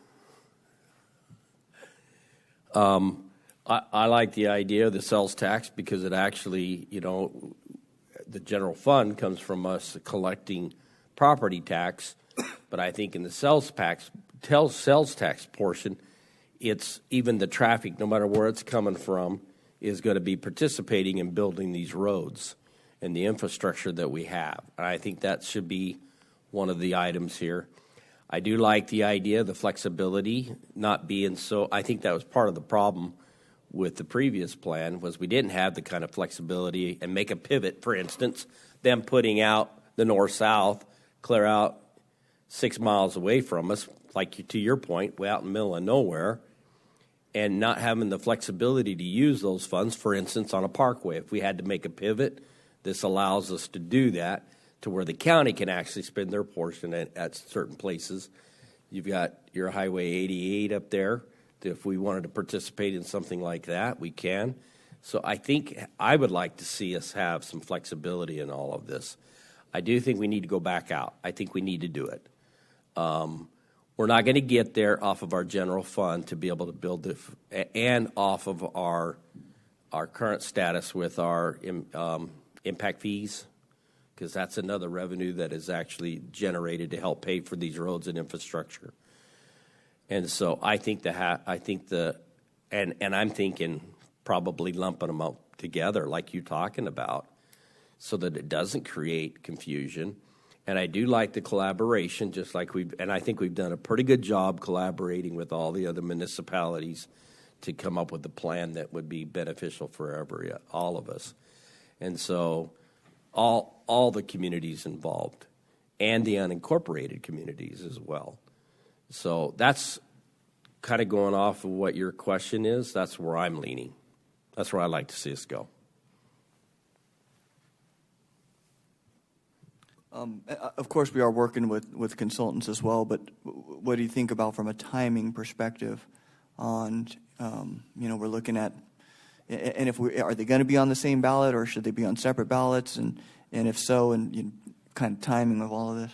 I like the idea of the sales tax because it actually, the general fund comes from us collecting property tax, but I think in the sales tax portion, it's even the traffic, no matter where it's coming from, is going to be participating in building these roads and the infrastructure that we have. And I think that should be one of the items here. I do like the idea of the flexibility not being so. I think that was part of the problem with the previous plan was we didn't have the kind of flexibility and make a pivot, for instance, them putting out the north-south, clear out 6 miles away from us, like to your point, way out in the middle of nowhere, and not having the flexibility to use those funds, for instance, on a parkway. If we had to make a pivot, this allows us to do that to where the county can actually spend their portion at certain places. You've got your Highway 88 up there. If we wanted to participate in something like that, we can. So I think I would like to see us have some flexibility in all of this. I do think we need to go back out. I think we need to do it. We're not going to get there off of our general fund to be able to build it, and off of our current status with our impact fees, because that's another revenue that is actually generated to help pay for these roads and infrastructure. And so I think I'm thinking probably lumping them up together like you're talking about so that it doesn't create confusion. And I do like the collaboration, just like I think we've done a pretty good job collaborating with all the other municipalities to come up with a plan that would be beneficial for all of us. And so all the communities involved and the unincorporated communities as well. So that's kind of going off of what your question is. That's where I'm leaning. That's where I'd like to see us go. Of course, we are working with consultants as well, but what do you think about from a timing perspective on, we're looking at, and are they going to be on the same ballot or should they be on separate ballots? And if so, and kind of timing of all of this?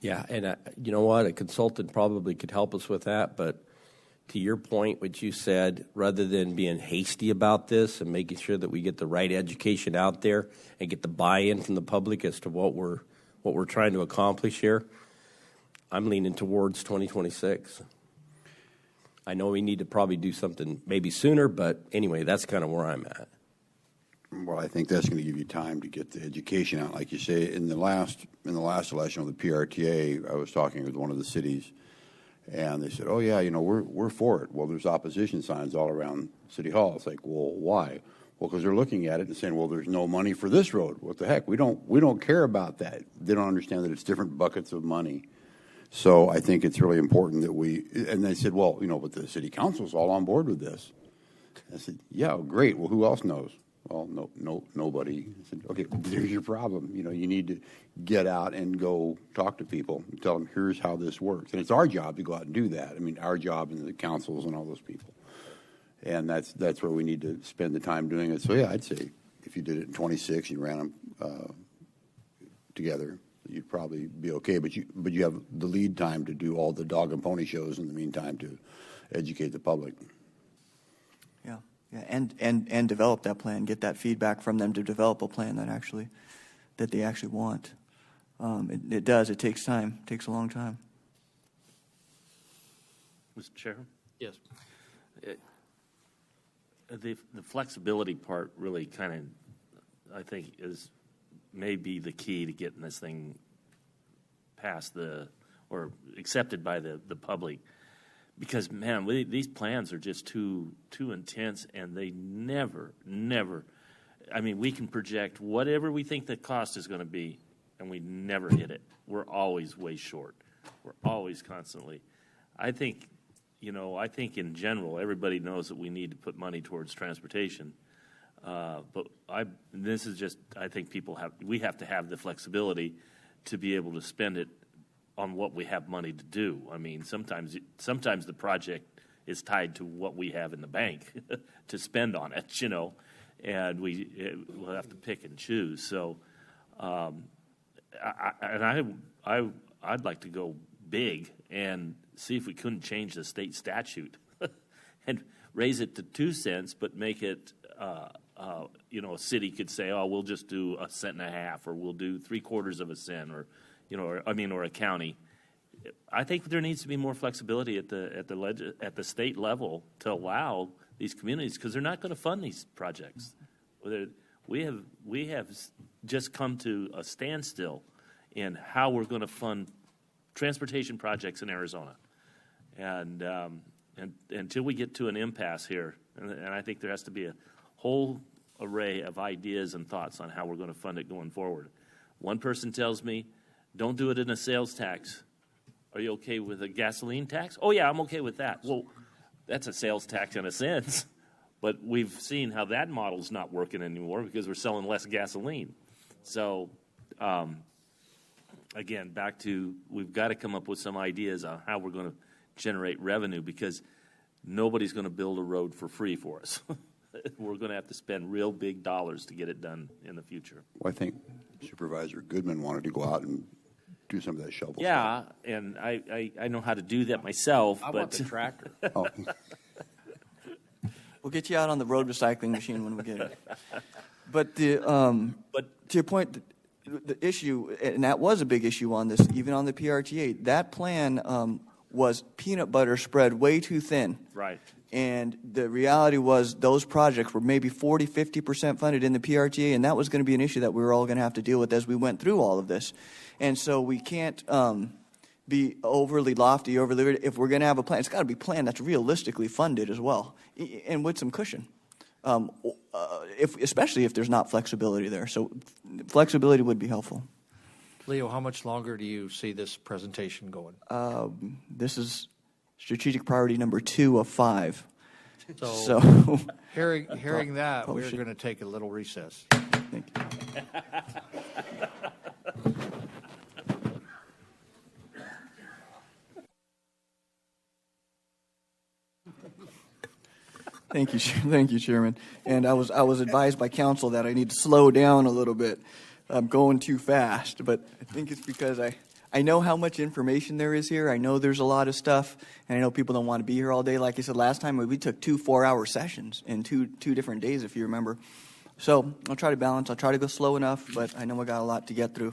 Yeah, and you know what? A consultant probably could help us with that, but to your point, what you said, rather than being hasty about this and making sure that we get the right education out there and get the buy-in from the public as to what we're trying to accomplish here, I'm leaning towards 2026. I know we need to probably do something maybe sooner, but anyway, that's kind of where I'm at. Well, I think that's going to give you time to get the education out. Like you say, in the last election of the PRTA, I was talking with one of the cities, and they said, "Oh yeah, we're for it." Well, there's opposition signs all around City Hall. It's like, well, why? Well, because they're looking at it and saying, "Well, there's no money for this road. What the heck? We don't care about that." They don't understand that it's different buckets of money. So I think it's really important that and they said, "Well, but the city council's all on board with this." I said, "Yeah, great. Well, who else knows?" Well, nobody. I said, "Okay, there's your problem. You need to get out and go talk to people and tell them, here's how this works." And it's our job to go out and do that. I mean, our job and the councils and all those people. And that's where we need to spend the time doing it. So, yeah, I'd say if you did it in 26, you ran them together, you'd probably be okay. But you have the lead time to do all the dog and pony shows in the meantime to educate the public. Yeah, and develop that plan, get that feedback from them to develop a plan that they actually want. It does. It takes time. It takes a long time. Mr. Chair? Yes. The flexibility part really kind of, I think, may be the key to getting this thing passed or accepted by the public. Because, man, these plans are just too intense, and they never, I mean, we can project whatever we think the cost is going to be, and we never hit it. We're always way short. We're always constantly. I think in general, everybody knows that we need to put money towards transportation. But I think we have to have the flexibility to be able to spend it on what we have money to do. I mean, sometimes the project is tied to what we have in the bank to spend on it, and we'll have to pick and choose. So, I'd like to go big and see if we couldn't change the state statute and raise it to 2 cents, but make it, a city could say, oh, we'll just do 1.5 cents, or we'll do 3/4 of a cent, or a county. I think there needs to be more flexibility at the state level to allow these communities, because they're not going to fund these projects. We have just come to a standstill in how we're going to fund transportation projects in Arizona, and until we get to an impasse here, and I think there has to be a whole array of ideas and thoughts on how we're going to fund it going forward. One person tells me, don't do it in a sales tax. Are you okay with a gasoline tax? Oh, yeah, I'm okay with that. Well, that's a sales tax in a sense, but we've seen how that model's not working anymore because we're selling less gasoline. So, again, back to we've got to come up with some ideas on how we're going to generate revenue, because nobody's going to build a road for free for us. We're going to have to spend real big dollars to get it done in the future. Well, I think Supervisor Goodman wanted to go out and do some of that shovel Yeah, stuff. and I know how to do that myself. I want the tractor. Oh. We'll get you out on the road recycling machine when we get it. But to your point, the issue, and that was a big issue on this, even on the PRTA, that plan was peanut butter spread way too thin. Right. And the reality was those projects were maybe 40, 50% funded in the PRTA, and that was going to be an issue that we were all going to have to deal with as we went through all of this. And so we can't be overly lofty, if we're going to have a plan, it's got to be a plan that's realistically funded as well, and with some cushion, especially if there's not flexibility there. So flexibility would be helpful. Leo, how much longer do you see this presentation going? This is strategic priority number 2 of 5. So hearing that, we're shit. going to take a little recess. Thank you. Thank you, Chairman. And I was advised by counsel that I need to slow down a little bit. I'm going too fast, but I think it's because I know how much information there is here. I know there's a lot of stuff, and I know people don't want to be here all day. Like I said last time, we took 2 4-hour sessions in two different days, if you remember. So I'll try to balance. I'll try to go slow enough, but I know I got a lot to get through.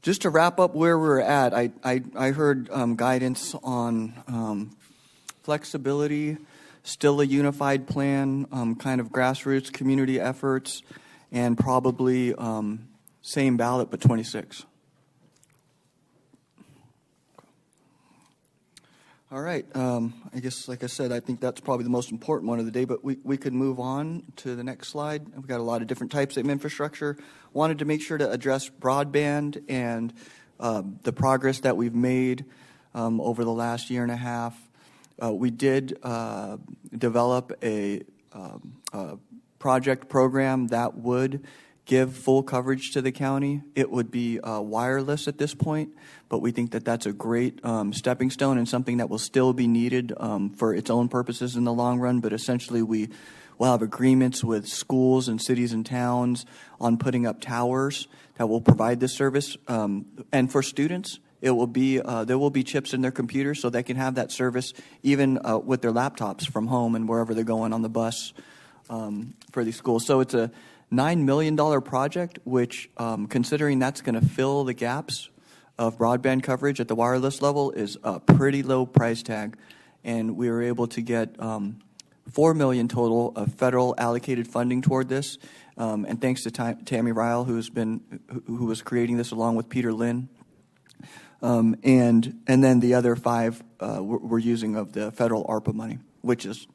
Just to wrap up where we're at, I heard guidance on flexibility, still a unified plan, kind of grassroots community efforts, and probably same ballot but 26. All right. I guess, like I said, I think that's probably the most important one of the day, but we could move on to the next slide. We've got a lot of different types of infrastructure. Wanted to make sure to address broadband and the progress that we've made over the last year and a half. We did develop a project program that would give full coverage to the county. It would be wireless at this point, but we think that that's a great stepping stone and something that will still be needed for its own purposes in the long run. But essentially, we We'll have agreements with schools and cities and towns on putting up towers that will provide this service. And for students, it will be there will be chips in their computers so they can have that service even with their laptops from home and wherever they're going on the bus for these schools. So it's a $9 million project, which, considering that's going to fill the gaps of broadband coverage at the wireless level, is a pretty low price tag. And we were able to get $4 million total of federal allocated funding toward this. And thanks to Tammy Ryle, who was creating this along with Peter Lynn. And then the other five we're using of the federal ARPA money, which is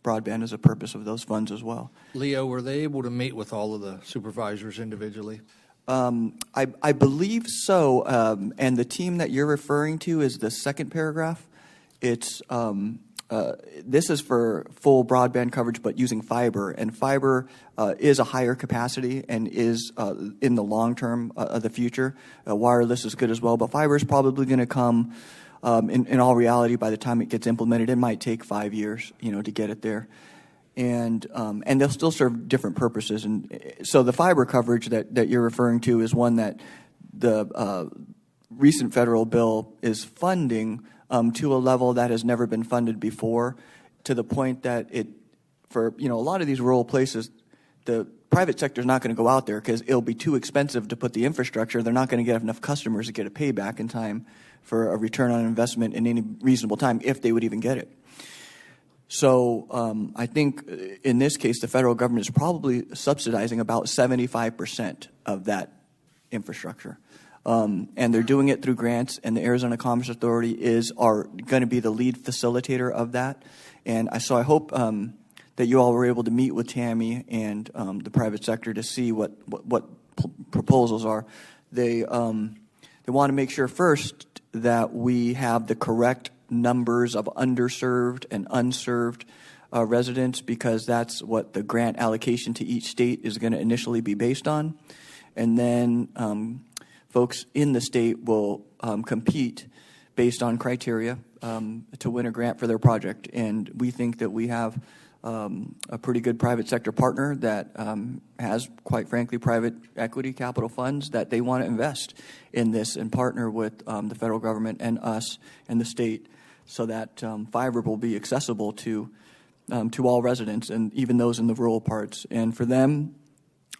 broadband as a purpose of those funds as well. Leo, were they able to meet with all of the supervisors individually? I believe so. And the team that you're referring to is the second paragraph. It's this is for full broadband coverage, but using fiber. And fiber is a higher capacity and is in the long term of the future. Wireless is good as well, but fiber is probably going to come. In all reality, by the time it gets implemented, it might take 5 years, to get it there, and they'll still serve different purposes. And so the fiber coverage that you're referring to is one that the recent federal bill is funding to a level that has never been funded before, to the point that for a lot of these rural places, the private sector is not going to go out there because it'll be too expensive to put the infrastructure. They're not going to get enough customers to get a payback in time for a return on investment in any reasonable time, if they would even get it. So I think in this case, the federal government is probably subsidizing about 75% of that infrastructure. And they're doing it through grants, and the Arizona Commerce Authority are going to be the lead facilitator of that. And so I hope that you all were able to meet with Tammy and the private sector to see what proposals are. They want to make sure first that we have the correct numbers of underserved and unserved residents, because that's what the grant allocation to each state is going to initially be based on. And then folks in the state will compete based on criteria to win a grant for their project. And we think that we have a pretty good private sector partner that has, quite frankly, private equity capital funds that they want to invest in this and partner with the federal government and us and the state, so that fiber will be accessible to all residents, and even those in the rural parts. And for them,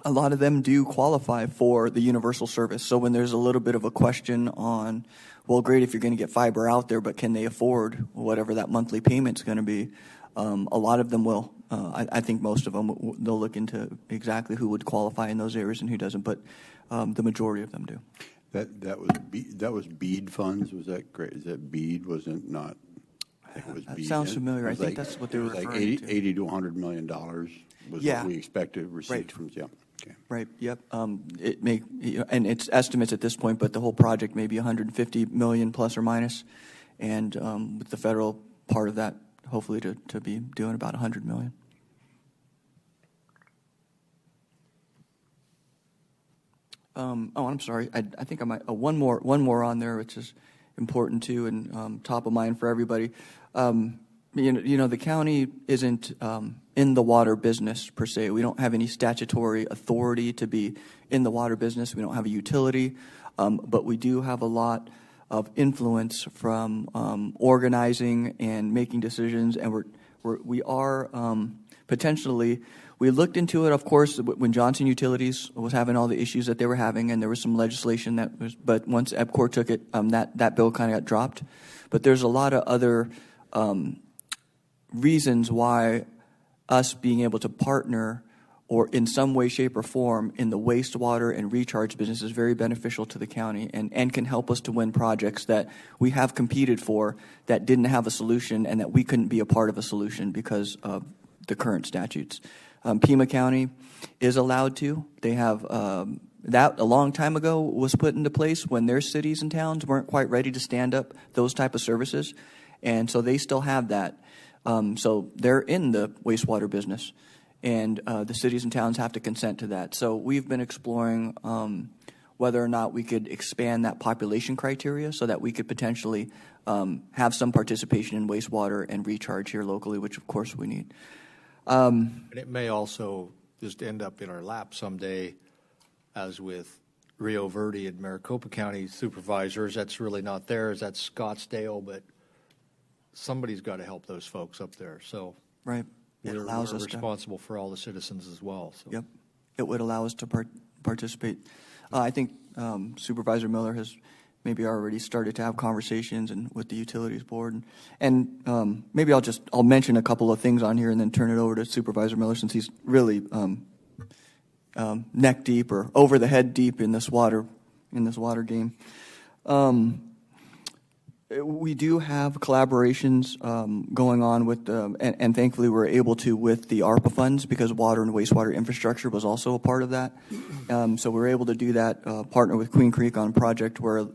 a lot of them do qualify for the universal service. So when there's a little bit of a question on, well, great if you're going to get fiber out there, but can they afford whatever that monthly payment's going to be? A lot of them will. I think most of them, they'll look into exactly who would qualify in those areas and who doesn't, but the majority of them do. That was BEAD funds. Was that great? Is that BEAD? Was it not? I think it was That BEAD. sounds familiar. I think that's what they were referring to. Like 80 to $100 million was what we expect to receive Right. from. Yeah. Okay. Right. Yep. And it's estimates at this point, but the whole project may be 150 million plus or minus, and with the federal part of that, hopefully to be doing about 100 million. I'm sorry. I think I might one more on there, which is important too, and top of mind for everybody. The county isn't in the water business per se. We don't have any statutory authority to be in the water business. We don't have a utility, but we do have a lot of influence from organizing and making decisions, and we are potentially. We looked into it, of course, when Johnson Utilities was having all the issues that they were having, and there was some legislation but once EPCOR took it, that bill kind of got dropped. But there's a lot of other reasons why us being able to partner or in some way, shape, or form in the wastewater and recharge business is very beneficial to the county and can help us to win projects that we have competed for that didn't have a solution and that we couldn't be a part of a solution because of the current statutes. Pima County is allowed to. They have that a long time ago was put into place when their cities and towns weren't quite ready to stand up those type of services, and so they still have that. So they're in the wastewater business, and the cities and towns have to consent to that. So we've been exploring whether or not we could expand that population criteria so that we could potentially have some participation in wastewater and recharge here locally, which of course we need. And it may also just end up in our lap someday, as with Rio Verde and Maricopa County supervisors. That's really not theirs, that's Scottsdale, but somebody's got to help those folks up there. So Right. It we're allows us to. responsible for all the citizens as well. So. Yep. It would allow us to participate. I think Supervisor Miller has maybe already started to have conversations and with the Utilities Board. And maybe I'll mention a couple of things on here and then turn it over to Supervisor Miller, since he's really neck deep or over the head deep in this water game. We do have collaborations going on with, and thankfully we're able to with the ARPA funds, because water and wastewater infrastructure was also a part of that. So we're able to do that, partner with Queen Creek on a project where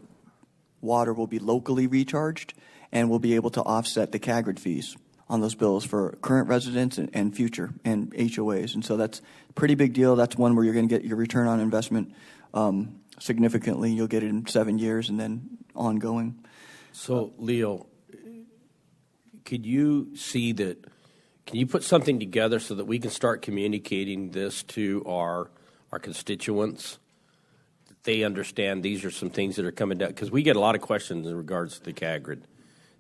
water will be locally recharged, and we'll be able to offset the CAGRD fees on those bills for current residents and future and HOAs. And so that's a pretty big deal. That's one where you're going to get your return on investment significantly. You'll get it in 7 years and then ongoing. So, Leo, can you put something together so that we can start communicating this to our constituents? That they understand these are some things that are coming down, because we get a lot of questions in regards to the CAGRD.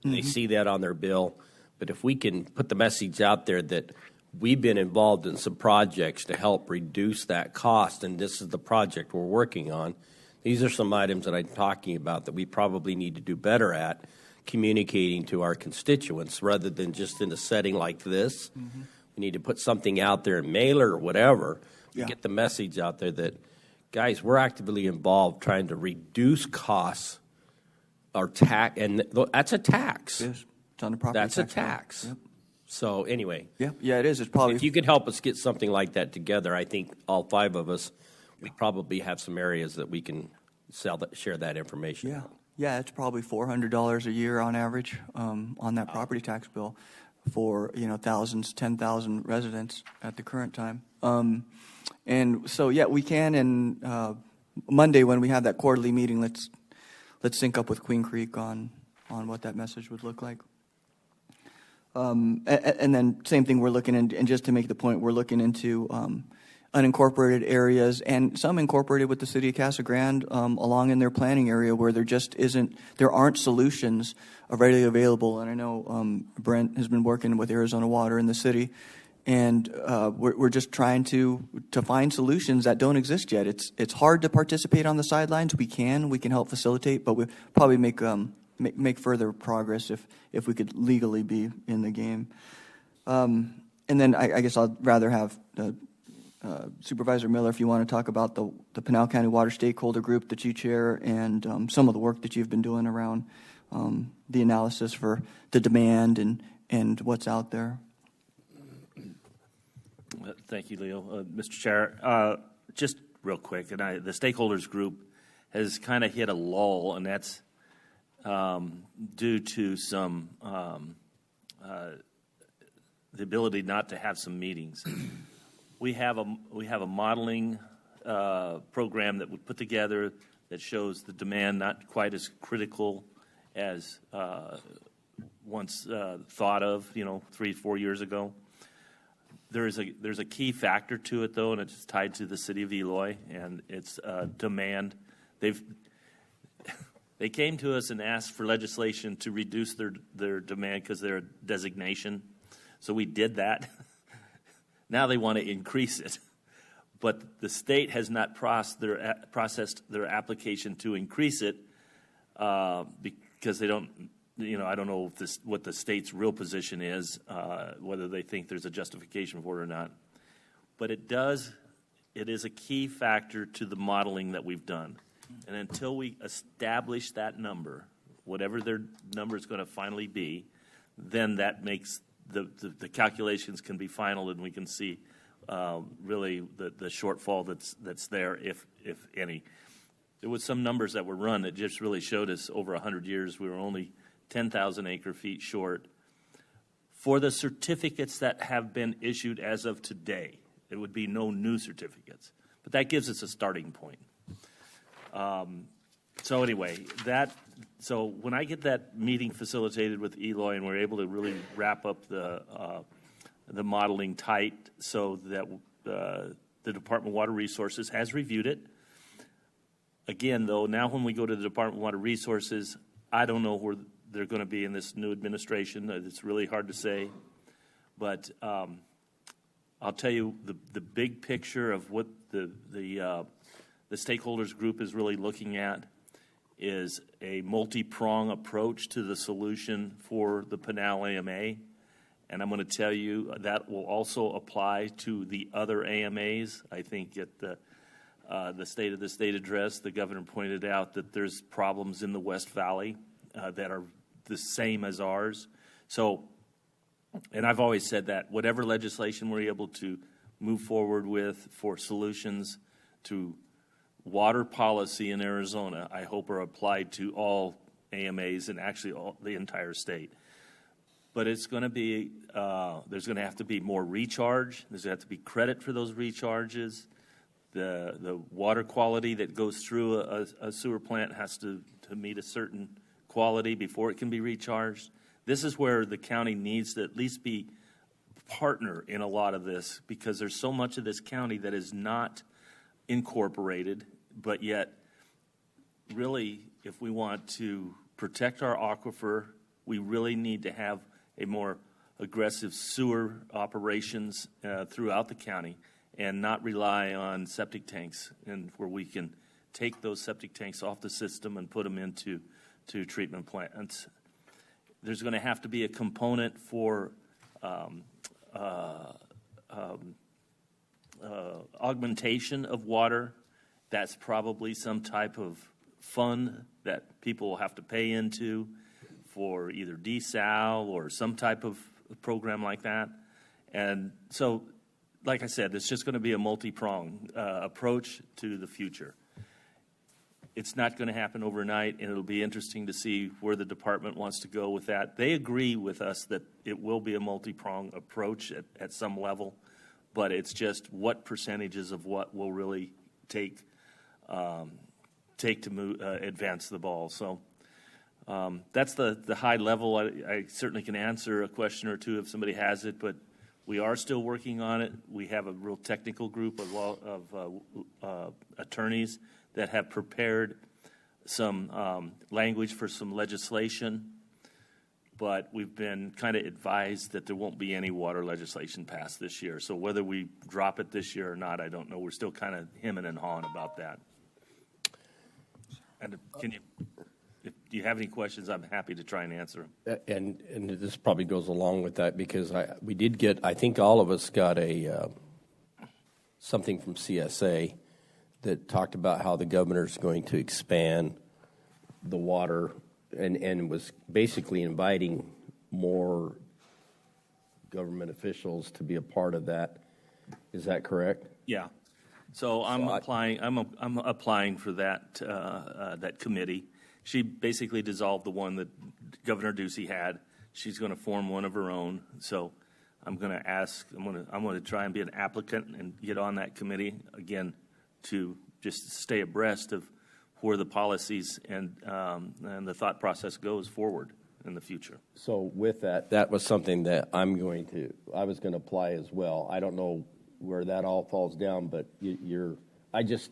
They see that on their bill, but if we can put the message out there that we've been involved in some projects to help reduce that cost, and this is the project we're working on. These are some items that I'm talking about that we probably need to do better at communicating to our constituents, rather than just in a setting like this. We need to put something out there, mailer or whatever, Yeah. get the message out there that, guys, we're actively involved trying to reduce costs or tax, and that's a tax. Yes, it's on the property That's a tax bill. tax. Yep. So anyway, Yeah, it is. It's probably. if you could help us get something like that together, I think all five of us, we probably have some areas that we can share that information. Yeah, yeah, it's probably $400 a year on average on that property tax bill for 10,000 residents at the current time. And so yeah, we can. And Monday when we have that quarterly meeting, let's sync up with Queen Creek on what that message would look like. And then same thing, we're looking and just to make the point, we're looking into unincorporated areas and some incorporated with the city of Casa Grande along in their planning area where there aren't solutions readily available. And I know Brent has been working with Arizona Water in the city, and we're just trying to find solutions that don't exist yet. It's hard to participate on the sidelines. We can help facilitate, but we probably make further progress if we could legally be in the game. And then I guess I'd rather have Supervisor Miller, if you want to talk about the Pinal County Water Stakeholder Group that you chair and some of the work that you've been doing around the analysis for the demand and what's out there. Thank you, Leo. Mr. Chair, just real quick, and the stakeholders group has kind of hit a lull, and that's due to some the ability not to have some meetings. We have a modeling program that we put together that shows the demand not quite as critical as once thought of, 3-4 years ago. There's a key factor to it, though, and it's tied to the city of Eloy, and it's demand. They came to us and asked for legislation to reduce their demand because they're a designation. So we did that. Now they want to increase it. But the state has not processed their application to increase it because they don't, I don't know what the state's real position is, whether they think there's a justification for it or not. But it is a key factor to the modeling that we've done. And until we establish that number, whatever their number is going to finally be, then that makes the calculations can be final, and we can see really the shortfall that's there, if any. There was some numbers that were run that just really showed us over 100 years we were only 10,000 acre-feet short for the certificates that have been issued as of today. There would be no new certificates, but that gives us a starting point. So anyway, so when I get that meeting facilitated with Eloy and we're able to really wrap up the the modeling tight so that the Department of Water Resources has reviewed it. Again, though, now when we go to the Department of Water Resources, I don't know where they're going to be in this new administration. It's really hard to say. But I'll tell you the big picture of what the stakeholders group is really looking at is a multi-prong approach to the solution for the Pinal AMA. And I'm going to tell you that will also apply to the other AMAs. I think at the State of the State address, the governor pointed out that there's problems in the West Valley that are the same as ours. So, and I've always said that whatever legislation we're able to move forward with for solutions to water policy in Arizona, I hope are applied to all AMAs and actually the entire state. But it's going to be, there's going to have to be more recharge. There's going to have to be credit for those recharges. The water quality that goes through a sewer plant has to meet a certain quality before it can be recharged. This is where the county needs to at least be partner in a lot of this, because there's so much of this county that is not incorporated, but yet really if we want to protect our aquifer, we really need to have a more aggressive sewer operations throughout the county and not rely on septic tanks, and where we can take those septic tanks off the system and put them into treatment plants. There's going to have to be a component for augmentation of water. That's probably some type of fund that people will have to pay into for either desal or some type of program like that. And so, like I said, it's just going to be a multi-pronged approach to the future. It's not going to happen overnight, and it'll be interesting to see where the department wants to go with that. They agree with us that it will be a multi-pronged approach at some level, but it's just what percentages of what will really take to move, advance the ball. So that's the high level. I certainly can answer a question or two if somebody has it, but we are still working on it. We have a real technical group of attorneys that have prepared some language for some legislation, but we've been kind of advised that there won't be any water legislation passed this year. So whether we drop it this year or not, I don't know. We're still kind of hemming and hawing about that. And if you have any questions, I'm happy to try and answer them. And this probably goes along with that, because we did get, I think all of us got something from CSA that talked about how the governor's going to expand the water and was basically inviting more government officials to be a part of that. Is that correct? Yeah. So I'm applying. I'm applying for that that committee. She basically dissolved the one that Governor Ducey had. She's going to form one of her own. So I'm going to ask. I'm going to try and be an applicant and get on that committee again to just stay abreast of where the policies and the thought process goes forward in the future. So with that was something that I was going to apply as well. I don't know where that all falls down, but I just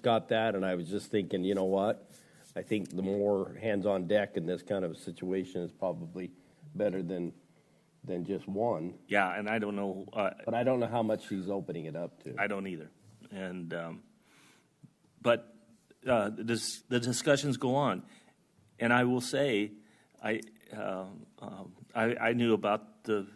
got that, and I was just thinking, you know what? I think the more hands on deck in this kind of a situation is probably better than just one. Yeah, and I don't know. But I don't know how much she's opening it up to. I don't either. And but the discussions go on, and I will say, I knew about the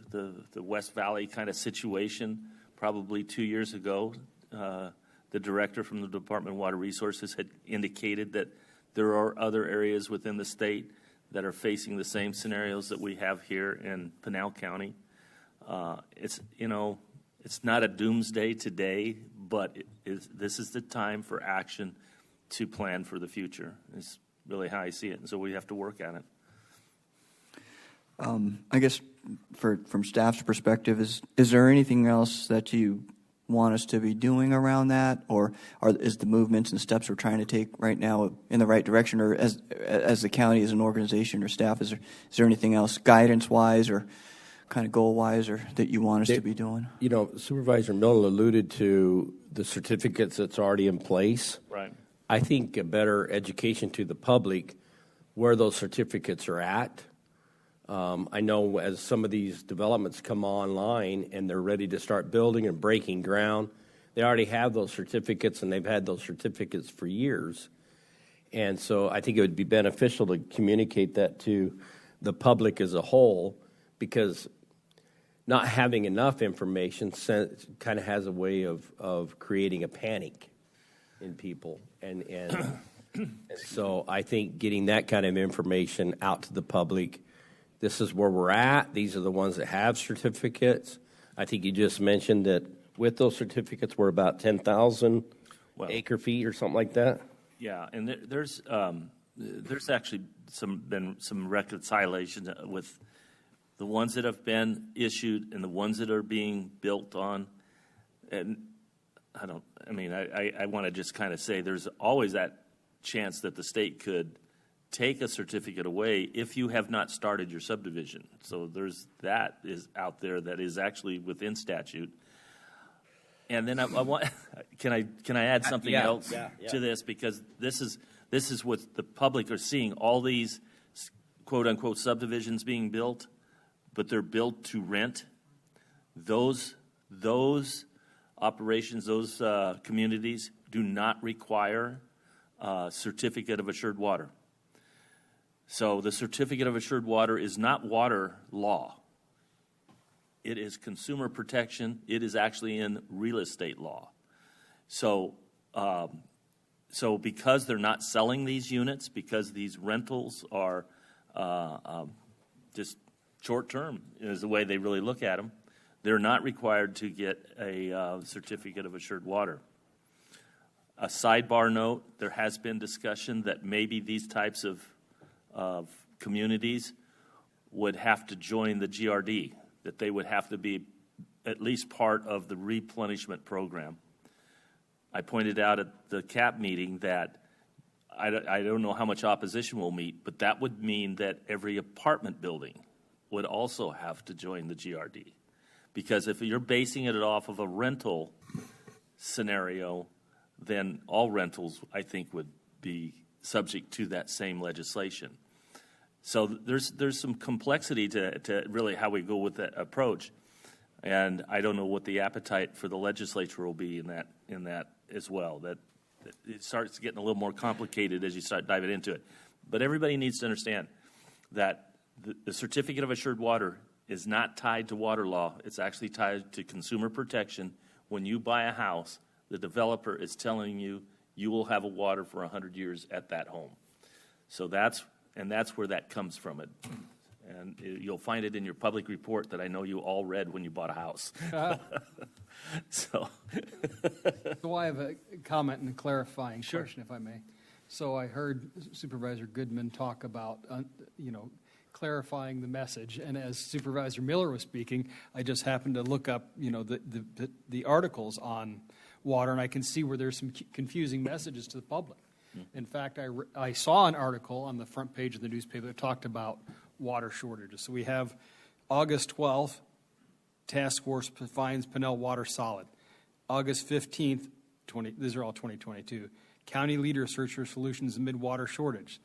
West Valley kind of situation probably 2 years ago. The director from the Department of Water Resources had indicated that there are other areas within the state that are facing the same scenarios that we have here in Pinal County. It's not a doomsday today, but this is the time for action to plan for the future. It's really how I see it, and so we have to work at it. I guess from staff's perspective, is there anything else that you want us to be doing around that, or is the movements and steps we're trying to take right now in the right direction, or as the county as an organization or staff, is there anything else guidance-wise or kind of goal-wise or that you want us to be doing? You know, Supervisor Miller alluded to the certificates that's already in place. Right. I think a better education to the public where those certificates are at. I know as some of these developments come online and they're ready to start building and breaking ground, they already have those certificates and they've had those certificates for years. And so I think it would be beneficial to communicate that to the public as a whole, because not having enough information kind of has a way of creating a panic in people. And so I think getting that kind of information out to the public, this is where we're at, these are the ones that have certificates. I think you just mentioned that with those certificates, we're about 10,000 acre feet or something like that. Yeah, and there's actually been some reconciliation with the ones that have been issued and the ones that are being built on. And I want to just kind of say there's always that chance that the state could take a certificate away if you have not started your subdivision. So that is out there that is actually within statute. And then I want, can I add something else to this, because this is what the public are seeing, all these quote unquote subdivisions being built, but they're built to rent. Those operations, those communities do not require a certificate of assured water. So the certificate of assured water is not water law. It is consumer protection. It is actually in real estate law. So because they're not selling these units, because these rentals are just short-term is the way they really look at them, they're not required to get a certificate of assured water. A sidebar note, there has been discussion that maybe these types of communities would have to join the GRD, that they would have to be at least part of the replenishment program. I pointed out at the CAP meeting that I don't know how much opposition will meet, but that would mean that every apartment building would also have to join the GRD. Because if you're basing it off of a rental scenario, then all rentals, I think, would be subject to that same legislation. So there's some complexity to really how we go with that approach, and I don't know what the appetite for the legislature will be in that as well. That it starts getting a little more complicated as you start diving into it. But everybody needs to understand that the certificate of assured water is not tied to water law. It's actually tied to consumer protection. When you buy a house, the developer is telling you you will have a water for 100 years at that home. So that's where that comes from. And you'll find it in your public report that I know you all read when you bought a house. So I have a comment and a clarifying question, if I may. So I heard Supervisor Goodman talk about, clarifying the message. And as Supervisor Miller was speaking, I just happened to look up, the articles on water, and I can see where there's some confusing messages to the public. In fact, I saw an article on the front page of the newspaper that talked about water shortages. So we have August 12th, task force finds Pinal water solid. August 15th, these are all 2022, county leader search for solutions amid water shortage.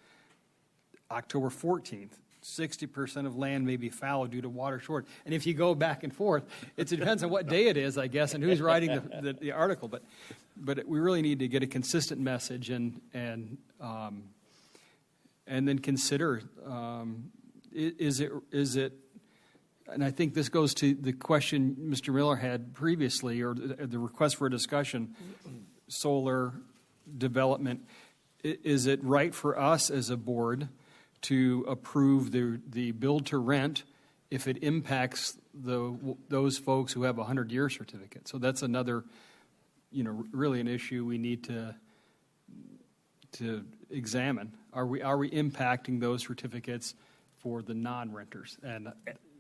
October 14th, 60% of land may be fallow due to water shortage. And if you go back and forth, it depends on what day it is, I guess, and who's writing the article. But we really need to get a consistent message and then consider is it and I think this goes to the question Mr. Miller had previously, or the request for a discussion, solar development. Is it right for us as a board to approve the build to rent if it impacts those folks who have a 100-year certificate? So that's another, really an issue we need to examine. Are we impacting those certificates for the non-renters? And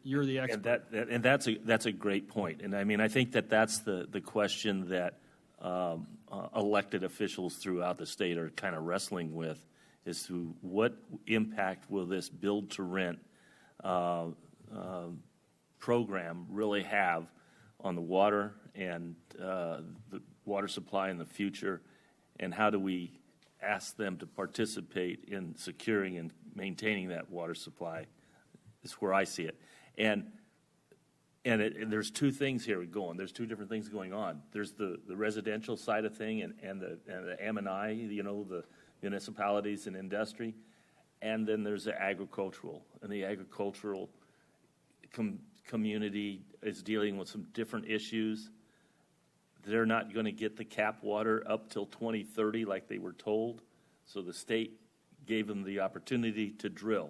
you're the expert. And that's a great point. And I think that's the question that elected officials throughout the state are kind of wrestling with, is to what impact will this build to rent program really have on the water and the water supply in the future, and how do we ask them to participate in securing and maintaining that water supply is where I see it. And there's two things here going. There's two different things going on. There's the residential side of thing and the M&I, the municipalities and industry, and then there's the agricultural. And the agricultural community is dealing with some different issues. They're not going to get the cap water up till 2030 like they were told, so the state gave them the opportunity to drill.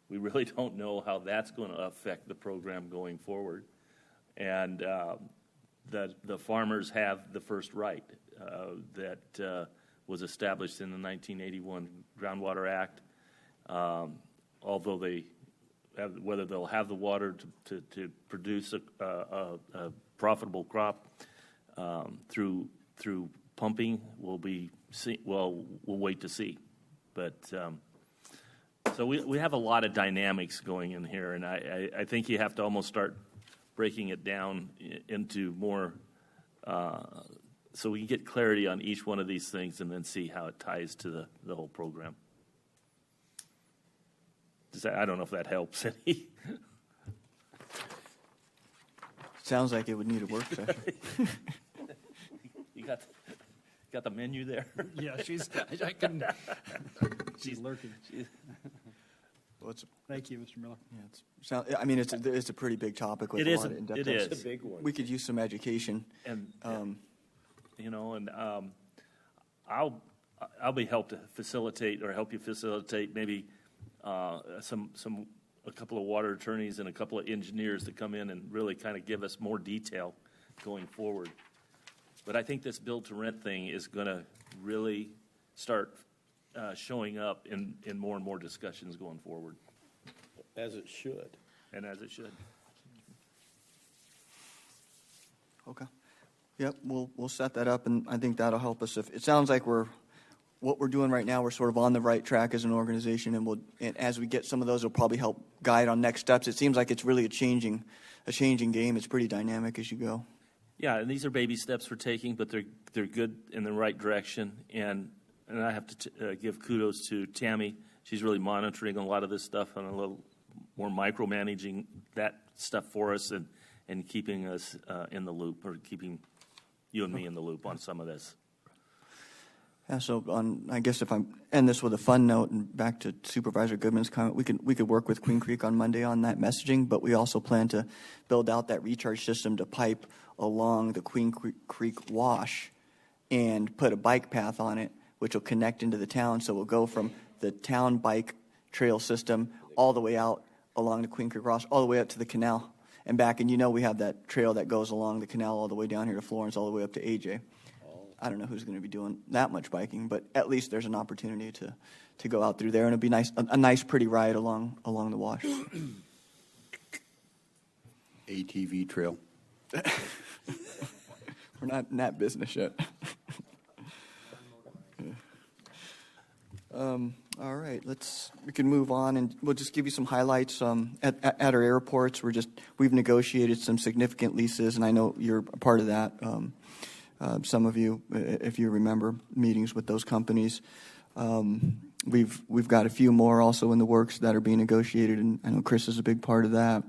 We really don't know how that's going to affect the program going forward. And the farmers have the first right that was established in the 1981 Groundwater Act. Although whether they'll have the water to produce a profitable crop through pumping, we'll wait to see. But so we have a lot of dynamics going in here, and I think you have to almost start breaking it down into more so we can get clarity on each one of these things and then see how it ties to the whole program. I don't know if that helps any. Sounds like it would need a work session. You got the menu there? Yeah, she's lurking. Well, Thank you, Mr. Miller. it's a pretty big topic with It a is. lot of in-depth. It is. It's a big one. We could use some education. And I'll be help you facilitate maybe a couple of water attorneys and a couple of engineers to come in and really kind of give us more detail going forward. But I think this build to rent thing is going to really start showing up in more and more discussions going forward. As it should. And as it should. Okay. Yep, we'll set that up, and I think that'll help us. If it sounds like what we're doing right now, we're sort of on the right track as an organization, and as we get some of those, it'll probably help guide on next steps. It seems like it's really a changing game. It's pretty dynamic as you go. Yeah, and these are baby steps we're taking, but they're good in the right direction. And I have to give kudos to Tammy. She's really monitoring a lot of this stuff and a little more micromanaging that stuff for us and keeping us in the loop, or keeping you and me in the loop on some of this. Yeah, so I guess if I end this with a fun note and back to Supervisor Goodman's comment, we could work with Queen Creek on Monday on that messaging, but we also plan to build out that recharge system to pipe along the Queen Creek wash and put a bike path on it, which will connect into the town. So we'll go from the town bike trail system all the way out along the Queen Creek wash, all the way up to the canal and back. And we have that trail that goes along the canal all the way down here to Florence, all the way up to AJ. I don't know who's going to be doing that much biking, but at least there's an opportunity to go out through there, and it'll be nice, a nice, pretty ride along the wash. ATV trail. We're not in that business yet. All right, we can move on, and we'll just give you some highlights. At our airports, we've negotiated some significant leases, and I know you're a part of that. Some of you, if you remember, meetings with those companies. We've got a few more also in the works that are being negotiated, and I know Chris is a big part of that.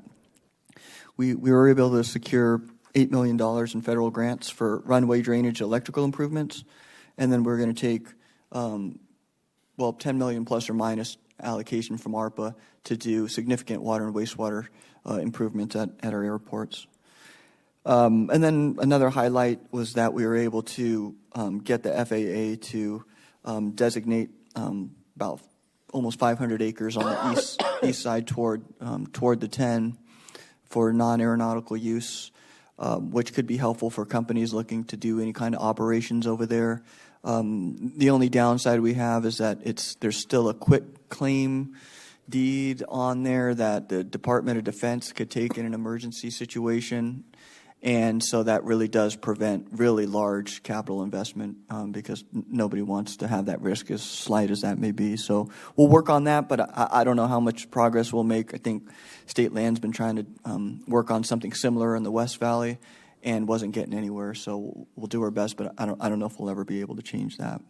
We were able to secure $8 million in federal grants for runway drainage electrical improvements, and then we're going to take, $10 million plus or minus allocation from ARPA to do significant water and wastewater improvements at our airports. And then another highlight was that we were able to get the FAA to designate about almost 500 acres on the east side toward the 10 for non-aeronautical use, which could be helpful for companies looking to do any kind of operations over there. The only downside we have is that there's still a quit claim deed on there that the Department of Defense could take in an emergency situation. And so that really does prevent really large capital investment because nobody wants to have that risk, as slight as that may be. So we'll work on that, but I don't know how much progress we'll make. I think State Land's been trying to work on something similar in the West Valley and wasn't getting anywhere. So we'll do our best, but I don't know if we'll ever be able to change that.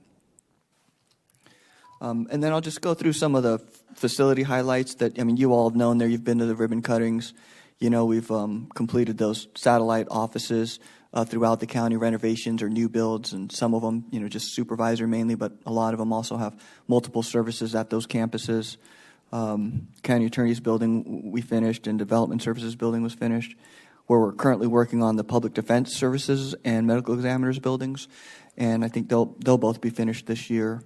And then I'll just go through some of the facility highlights that, I mean, you all have known there. You've been to the ribbon cuttings. You know, we've completed those satellite offices throughout the county, renovations or new builds, and some of them, you know, just supervisor mainly, but a lot of them also have multiple services at those campuses. County Attorney's building we finished, and Development Services building was finished, where we're currently working on the Public Defense Services and Medical Examiners buildings, and I think they'll both be finished this year.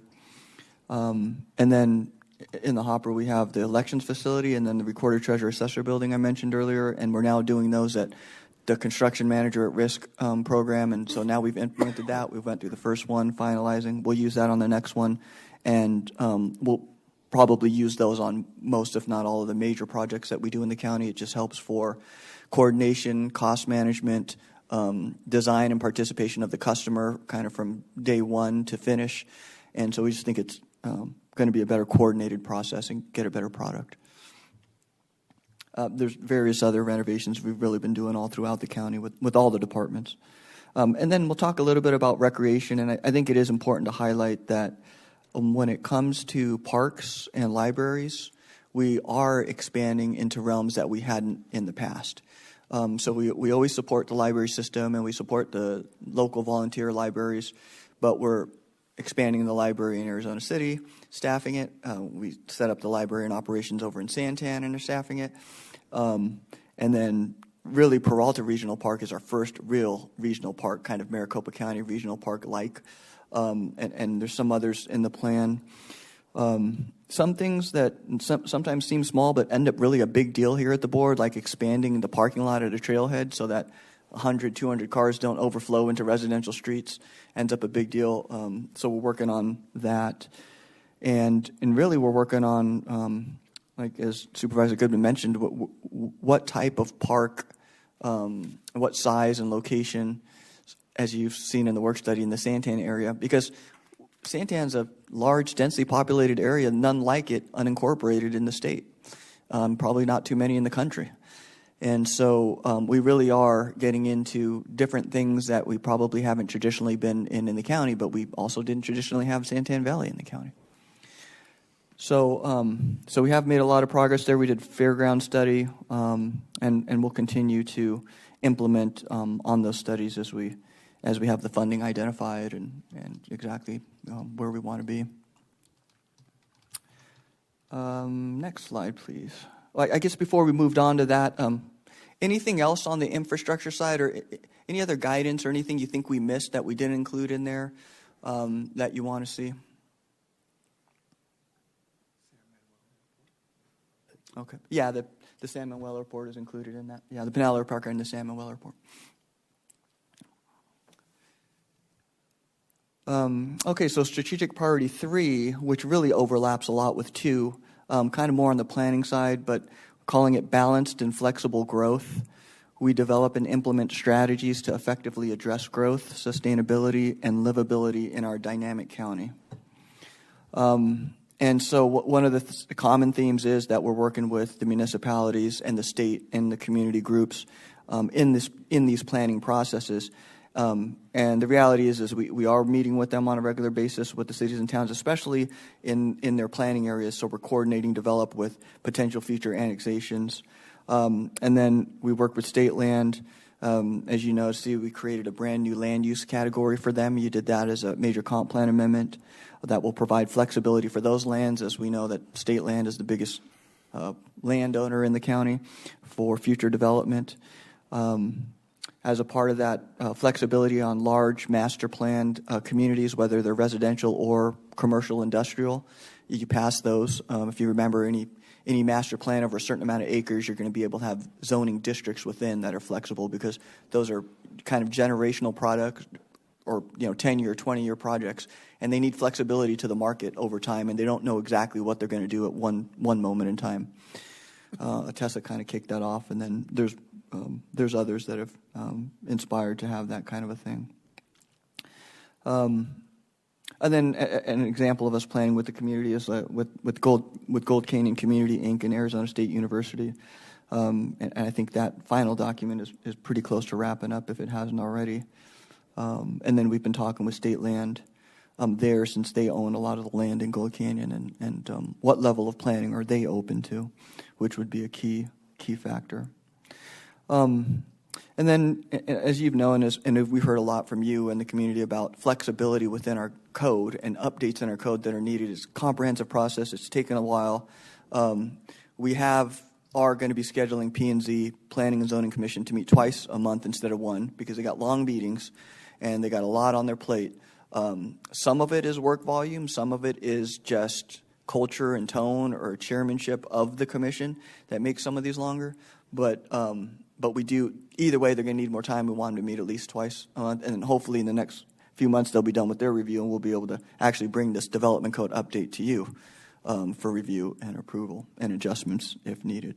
And then in the hopper, we have the elections facility and then the Recorder Treasurer Assessor building I mentioned earlier, and we're now doing those at the Construction Manager at Risk program, and so now we've implemented that. We went through the first one, finalizing. We'll use that on the next one, and we'll probably use those on most, if not all, of the major projects that we do in the county. It just helps for coordination, cost management, design and participation of the customer kind of from day one to finish, and so we just think it's going to be a better coordinated process and get a better product. There's various other renovations we've really been doing all throughout the county with all the departments. And then we'll talk a little bit about recreation, and I think it is important to highlight that when it comes to parks and libraries, we are expanding into realms that we hadn't in the past. So we always support the library system and we support the local volunteer libraries, but we're expanding the library in Arizona City, staffing it. We set up the library and operations over in Santan and are staffing it. And then really Peralta Regional Park is our first real regional park, kind of Maricopa County Regional Park-like. And there's some others in the plan. Some things that sometimes seem small but end up really a big deal here at the board, like expanding the parking lot at a trailhead so that 100, 200 cars don't overflow into residential streets, ends up a big deal. So we're working on that. And really we're working on, like as Supervisor Goodman mentioned, what type of park, what size and location, as you've seen in the work study in the Santan area, because Santan's a large, densely populated area, none like it unincorporated in the state. Probably not too many in the country. And so we really are getting into different things that we probably haven't traditionally been in the county, but we also didn't traditionally have Santan Valley in the county. So so we have made a lot of progress there. We did fairground study, and we'll continue to implement on those studies as we have the funding identified and exactly where we want to be. Next slide, please. Well, I guess before we moved on to that, anything else on the infrastructure side or any other guidance or anything you think we missed that we didn't include in there that you want to see? Okay. Yeah, the San Manuel report is included in that. Yeah, the Pinal Parker and the San Manuel report. Okay, so strategic priority 3, which really overlaps a lot with 2, kind of more on the planning side, but calling it balanced and flexible growth. We develop and implement strategies to effectively address growth, sustainability, and livability in our dynamic county. And so one of the common themes is that we're working with the municipalities and the state and the community groups in these planning processes. And the reality is we are meeting with them on a regular basis with the cities and towns, especially in their planning areas. So we're coordinating, develop with potential future annexations. And then we work with state land. As you know, we created a brand new land use category for them. You did that as a major comp plan amendment that will provide flexibility for those lands, as we know that state land is the biggest landowner in the county for future development. As a part of that flexibility on large master planned communities, whether they're residential or commercial industrial, you pass those. If you remember any master plan over a certain amount of acres, you're going to be able to have zoning districts within that are flexible because those are kind of generational products or 10-year, 20-year projects, and they need flexibility to the market over time, and they don't know exactly what they're going to do at one moment in time. Atessa kind of kicked that off, and then there's there's others that have inspired to have that kind of a thing. And then an example of us planning with the community is with Gold Canyon Community Inc. and Arizona State University. And I think that final document is pretty close to wrapping up if it hasn't already. And then we've been talking with state land there, since they own a lot of the land in Gold Canyon, and what level of planning are they open to, which would be a key factor. And then, as you've known, and we've heard a lot from you and the community about flexibility within our code and updates in our code that are needed. It's a comprehensive process. It's taken a while. We are going to be scheduling P&Z, Planning and Zoning Commission, to meet twice a month instead of one, because they got long meetings and they got a lot on their plate. Some of it is work volume. Some of it is just culture and tone or chairmanship of the commission that makes some of these longer. But we do, either way, they're going to need more time. We want them to meet at least twice a month. And hopefully in the next few months, they'll be done with their review, and we'll be able to actually bring this development code update to you for review and approval and adjustments if needed.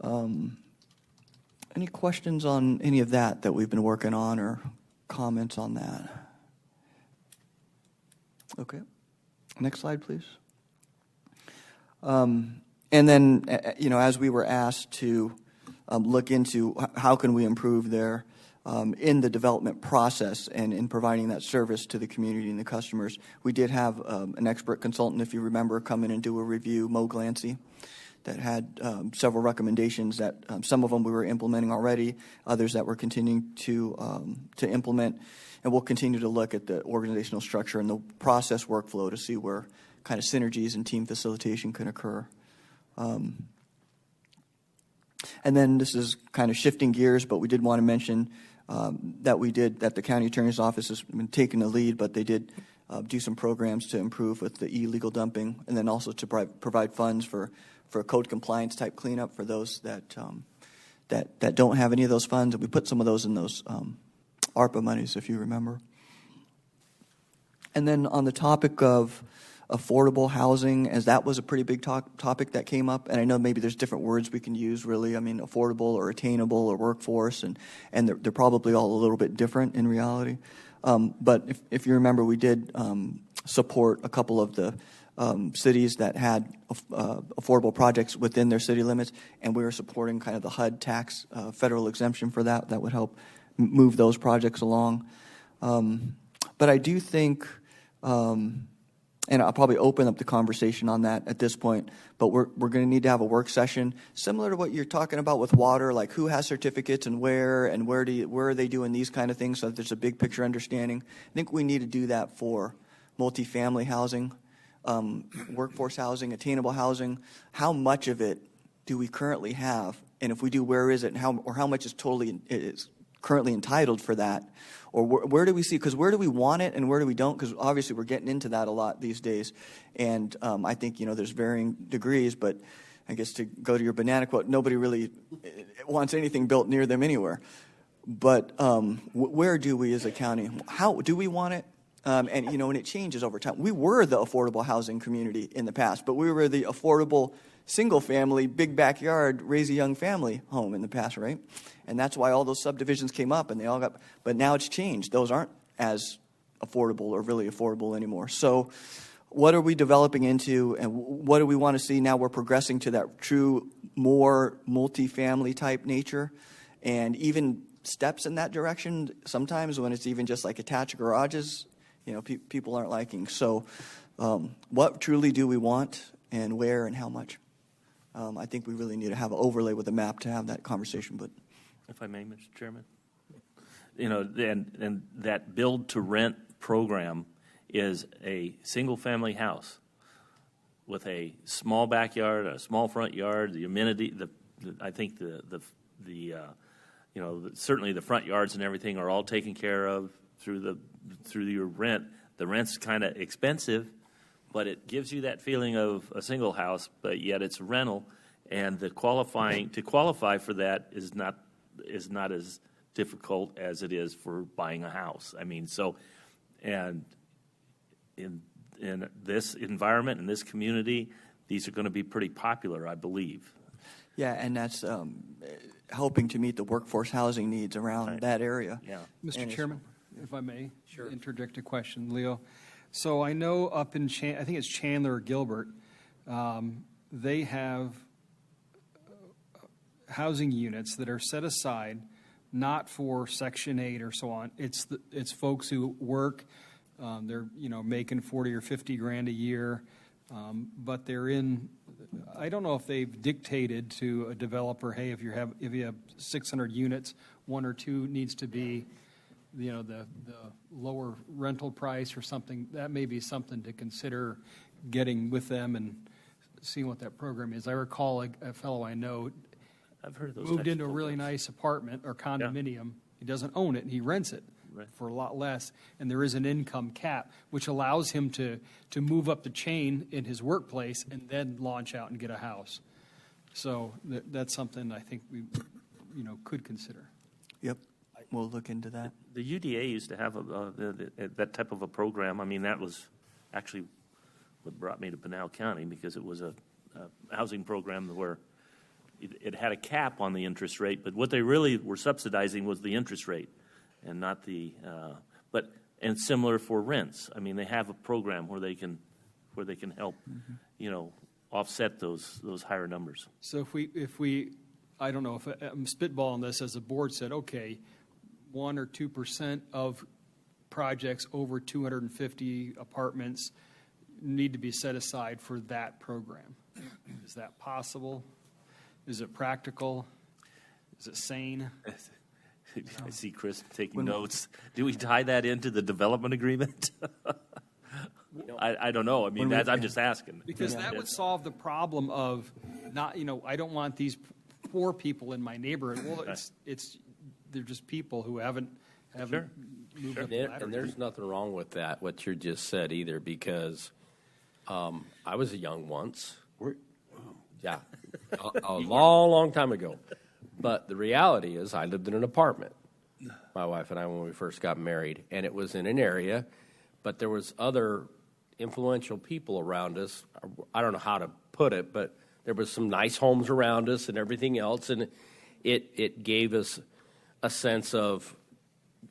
Any questions on any of that we've been working on, or comments on that? Okay. Next slide, please. And then, as we were asked to look into how can we improve there in the development process and in providing that service to the community and the customers, we did have an expert consultant, if you remember, come in and do a review, Mo Glancy, that had several recommendations that some of them we were implementing already, others that we're continuing to implement, and we'll continue to look at the organizational structure and the process workflow to see where kind of synergies and team facilitation can occur. And then this is kind of shifting gears, but we did want to mention that the county attorney's office has been taking the lead, but they did do some programs to improve with the illegal dumping, and then also to provide funds for code compliance type cleanup for those that don't have any of those funds. And we put some of those in those ARPA monies, if you remember. And then on the topic of affordable housing, as that was a pretty big topic that came up, and I know maybe there's different words we can use, really. I mean, affordable or attainable or workforce, and they're probably all a little bit different in reality. But if you remember, we did support a couple of the cities that had affordable projects within their city limits, and we were supporting kind of the HUD tax federal exemption for that. That would help move those projects along. But I do think, and I'll probably open up the conversation on that at this point, but we're going to need to have a work session similar to what you're talking about with water, like who has certificates and where are they doing these kind of things, so that there's a big picture understanding. I think we need to do that for multifamily housing, workforce housing, attainable housing. How much of it do we currently have, and if we do, where is it, and how much is currently entitled for that? Or where do we see, because where do we want it and where do we don't? Because obviously we're getting into that a lot these days. And I think, there's varying degrees, but I guess to go to your banana quote, nobody really wants anything built near them anywhere. But where do we as a county, how do we want it? And it changes over time. We were the affordable housing community in the past, but we were the affordable single-family, big backyard, raise a young family home in the past, right? And that's why all those subdivisions came up, and they all got. But now it's changed. Those aren't as affordable or really affordable anymore. So, what are we developing into, and what do we want to see now? We're progressing to that true, more multifamily type nature, and even steps in that direction. Sometimes when it's even just like attached garages, people aren't liking. So, what truly do we want, and where, and how much? I think we really need to have an overlay with a map to have that conversation. But if I may, Mr. Chairman, and that build to rent program is a single family house with a small backyard, a small front yard, the amenity. I think certainly the front yards and everything are all taken care of through your rent. The rent's kind of expensive, but it gives you that feeling of a single house, but yet it's rental, and to qualify for that is not as difficult as it is for buying a house. I mean, so, and in this environment, in this community, these are going to be pretty popular, I believe. Yeah, and that's helping to meet the workforce housing needs around Right. that area. Yeah. Mr. And it's- Chairman, if I may interject a question, Leo. So I know up in, I think it's Chandler or Gilbert, they have housing units that are set aside not for Section 8 or so on. It's folks who work, they're, making 40 or 50 grand a year, but they're in, I don't know if they've dictated to a developer, hey, if you have 600 units, one or two needs to be, the lower rental price or something. That may be something to consider getting with them and seeing what that program is. I recall a fellow I know I've heard of those moved types of into a really programs. nice apartment or condominium. He doesn't own it, and he rents it Right. for a lot less. And there is an income cap, which allows him to move up the chain in his workplace and then launch out and get a house. So that's something I think we, could consider. Yep, we'll look into that. The UDA used to have that type of a program. I mean, that was actually what brought me to Pinal County, because it was a housing program where it had a cap on the interest rate, but what they really were subsidizing was the interest rate and not the, and similar for rents. I mean, they have a program where they can help, offset those higher numbers. So if we, I don't know, if I'm spitballing this, as the board said, okay, 1 or 2% of projects over 250 apartments need to be set aside for that program. Is that possible? Is it practical? Is it sane? I see Chris taking notes. Do we tie that into the development agreement? I don't know. I mean, I'm just asking. Because that would solve the problem of not, I don't want these poor people in my neighborhood. Well, they're just people who haven't Sure. moved up the ladder. And there's nothing wrong with that, what you just said either, because I was young once. Yeah, a long, long time ago. But the reality is I lived in an apartment, my wife and I, when we first got married, and it was in an area, but there was other influential people around us. I don't know how to put it, but there was some nice homes around us and everything else, and it gave us a sense of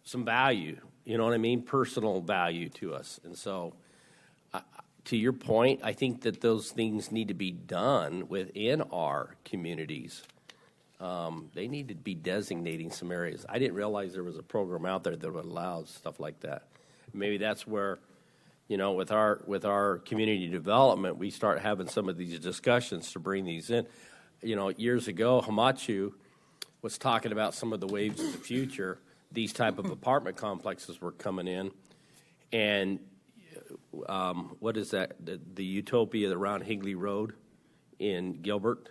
some value, you know what I mean, personal value to us. And so to your point, I think that those things need to be done within our communities. They need to be designating some areas. I didn't realize there was a program out there that would allow stuff like that. Maybe that's where, with our community development, we start having some of these discussions to bring these in. Years ago, Hamachu was talking about some of the waves of the future. These type of apartment complexes were coming in, and what is that? The Utopia around Higley Road in Gilbert,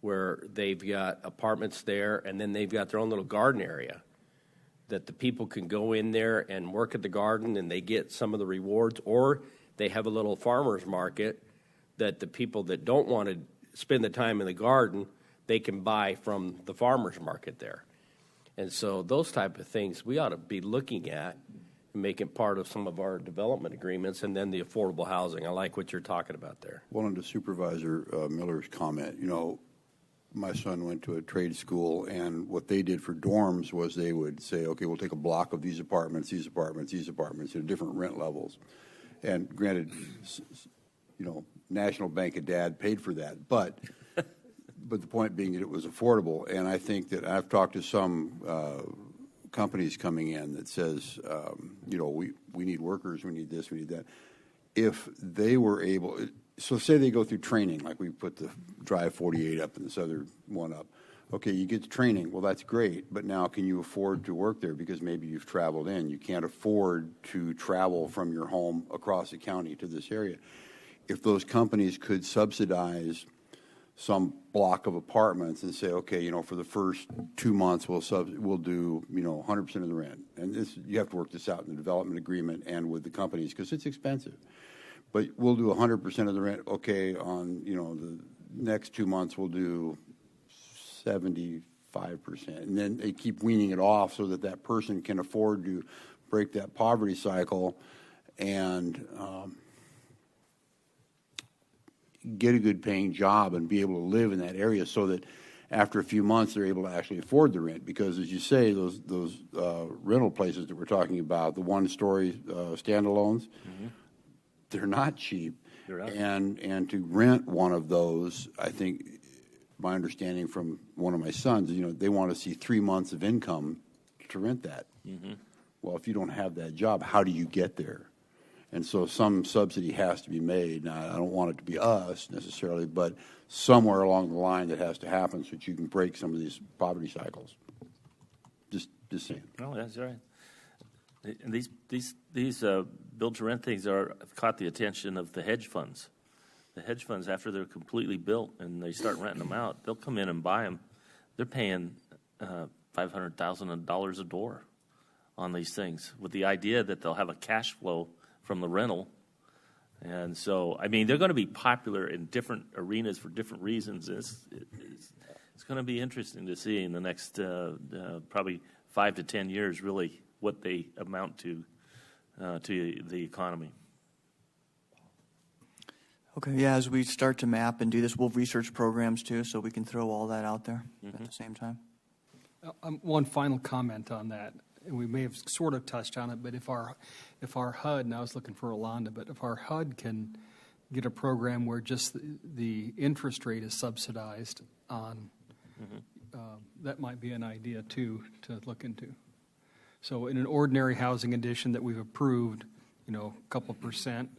where they've got apartments there, and then they've got their own little garden area that the people can go in there and work at the garden, and they get some of the rewards, or they have a little farmer's market that the people that don't want to spend the time in the garden, they can buy from the farmer's market there. And so those type of things we ought to be looking at and making part of some of our development agreements, and then the affordable housing. I like what you're talking about there. Well, and to Supervisor Miller's comment, my son went to a trade school, and what they did for dorms was they would say, okay, we'll take a block of these apartments, these apartments, these apartments at different rent levels. And granted, National Bank of Dad paid for that, but the point being that it was affordable. And I think that I've talked to some companies coming in that says, we need workers, we need this, we need that. If they were able, so say they go through training, like we put the Drive 48 up and this other one up. Okay, you get the training. Well, that's great, but now can you afford to work there? Because maybe you've traveled in. You can't afford to travel from your home across the county to this area. If those companies could subsidize some block of apartments and say, okay, for the first 2 months we'll do 100% of the rent, and you have to work this out in the development agreement and with the companies because it's expensive. But we'll do 100% of the rent. Okay, on the next 2 months we'll do 75%, and then they keep weaning it off so that person can afford to break that poverty cycle and get a good paying job and be able to live in that area, so that after a few months they're able to actually afford the rent. Because as you say, those rental places that we're talking about, the one-story standalones, they're not cheap. They're not. And to rent one of those, I think my understanding from one of my sons, they want to see 3 months of income to rent that. Well, if you don't have that job, how do you get there? And so some subsidy has to be made. Now, I don't want it to be us necessarily, but somewhere along the line that has to happen so that you can break some of these poverty cycles. Just saying. No, that's right. And these build-to-rent things have caught the attention of the hedge funds. The hedge funds, after they're completely built and they start renting them out, they'll come in and buy them. They're paying $500,000 a door on these things, with the idea that they'll have a cash flow from the rental. And so, I mean, they're going to be popular in different arenas for different reasons. It's going to be interesting to see in the next probably 5 to 10 years, really, what they amount to the economy. Okay, yeah, as we start to map and do this, we'll research programs too, so we can throw all that out there at the same time. One final comment on that, and we may have sort of touched on it, but if our HUD, and I was looking for Rolanda, but if our HUD can get a program where just the interest rate is subsidized on, that might be an idea too to look into. So in an ordinary housing addition that we've approved, a couple percent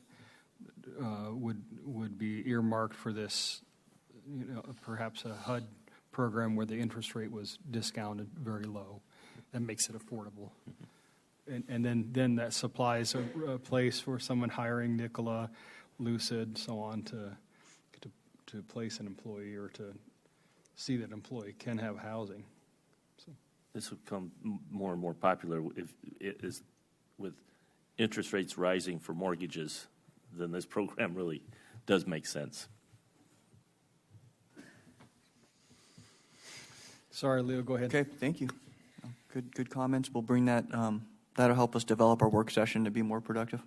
would be earmarked for this, perhaps a HUD program where the interest rate was discounted very low. That makes it affordable. And then that supplies a place for someone hiring Nikola, Lucid, so on, to place an employee or to see that employee can have housing. So. This will become more and more popular if it is with interest rates rising for mortgages. Then this program really does make sense. Sorry, Leo, go ahead. Okay, thank you. Good comments. We'll bring that. That'll help us develop our work session to be more productive.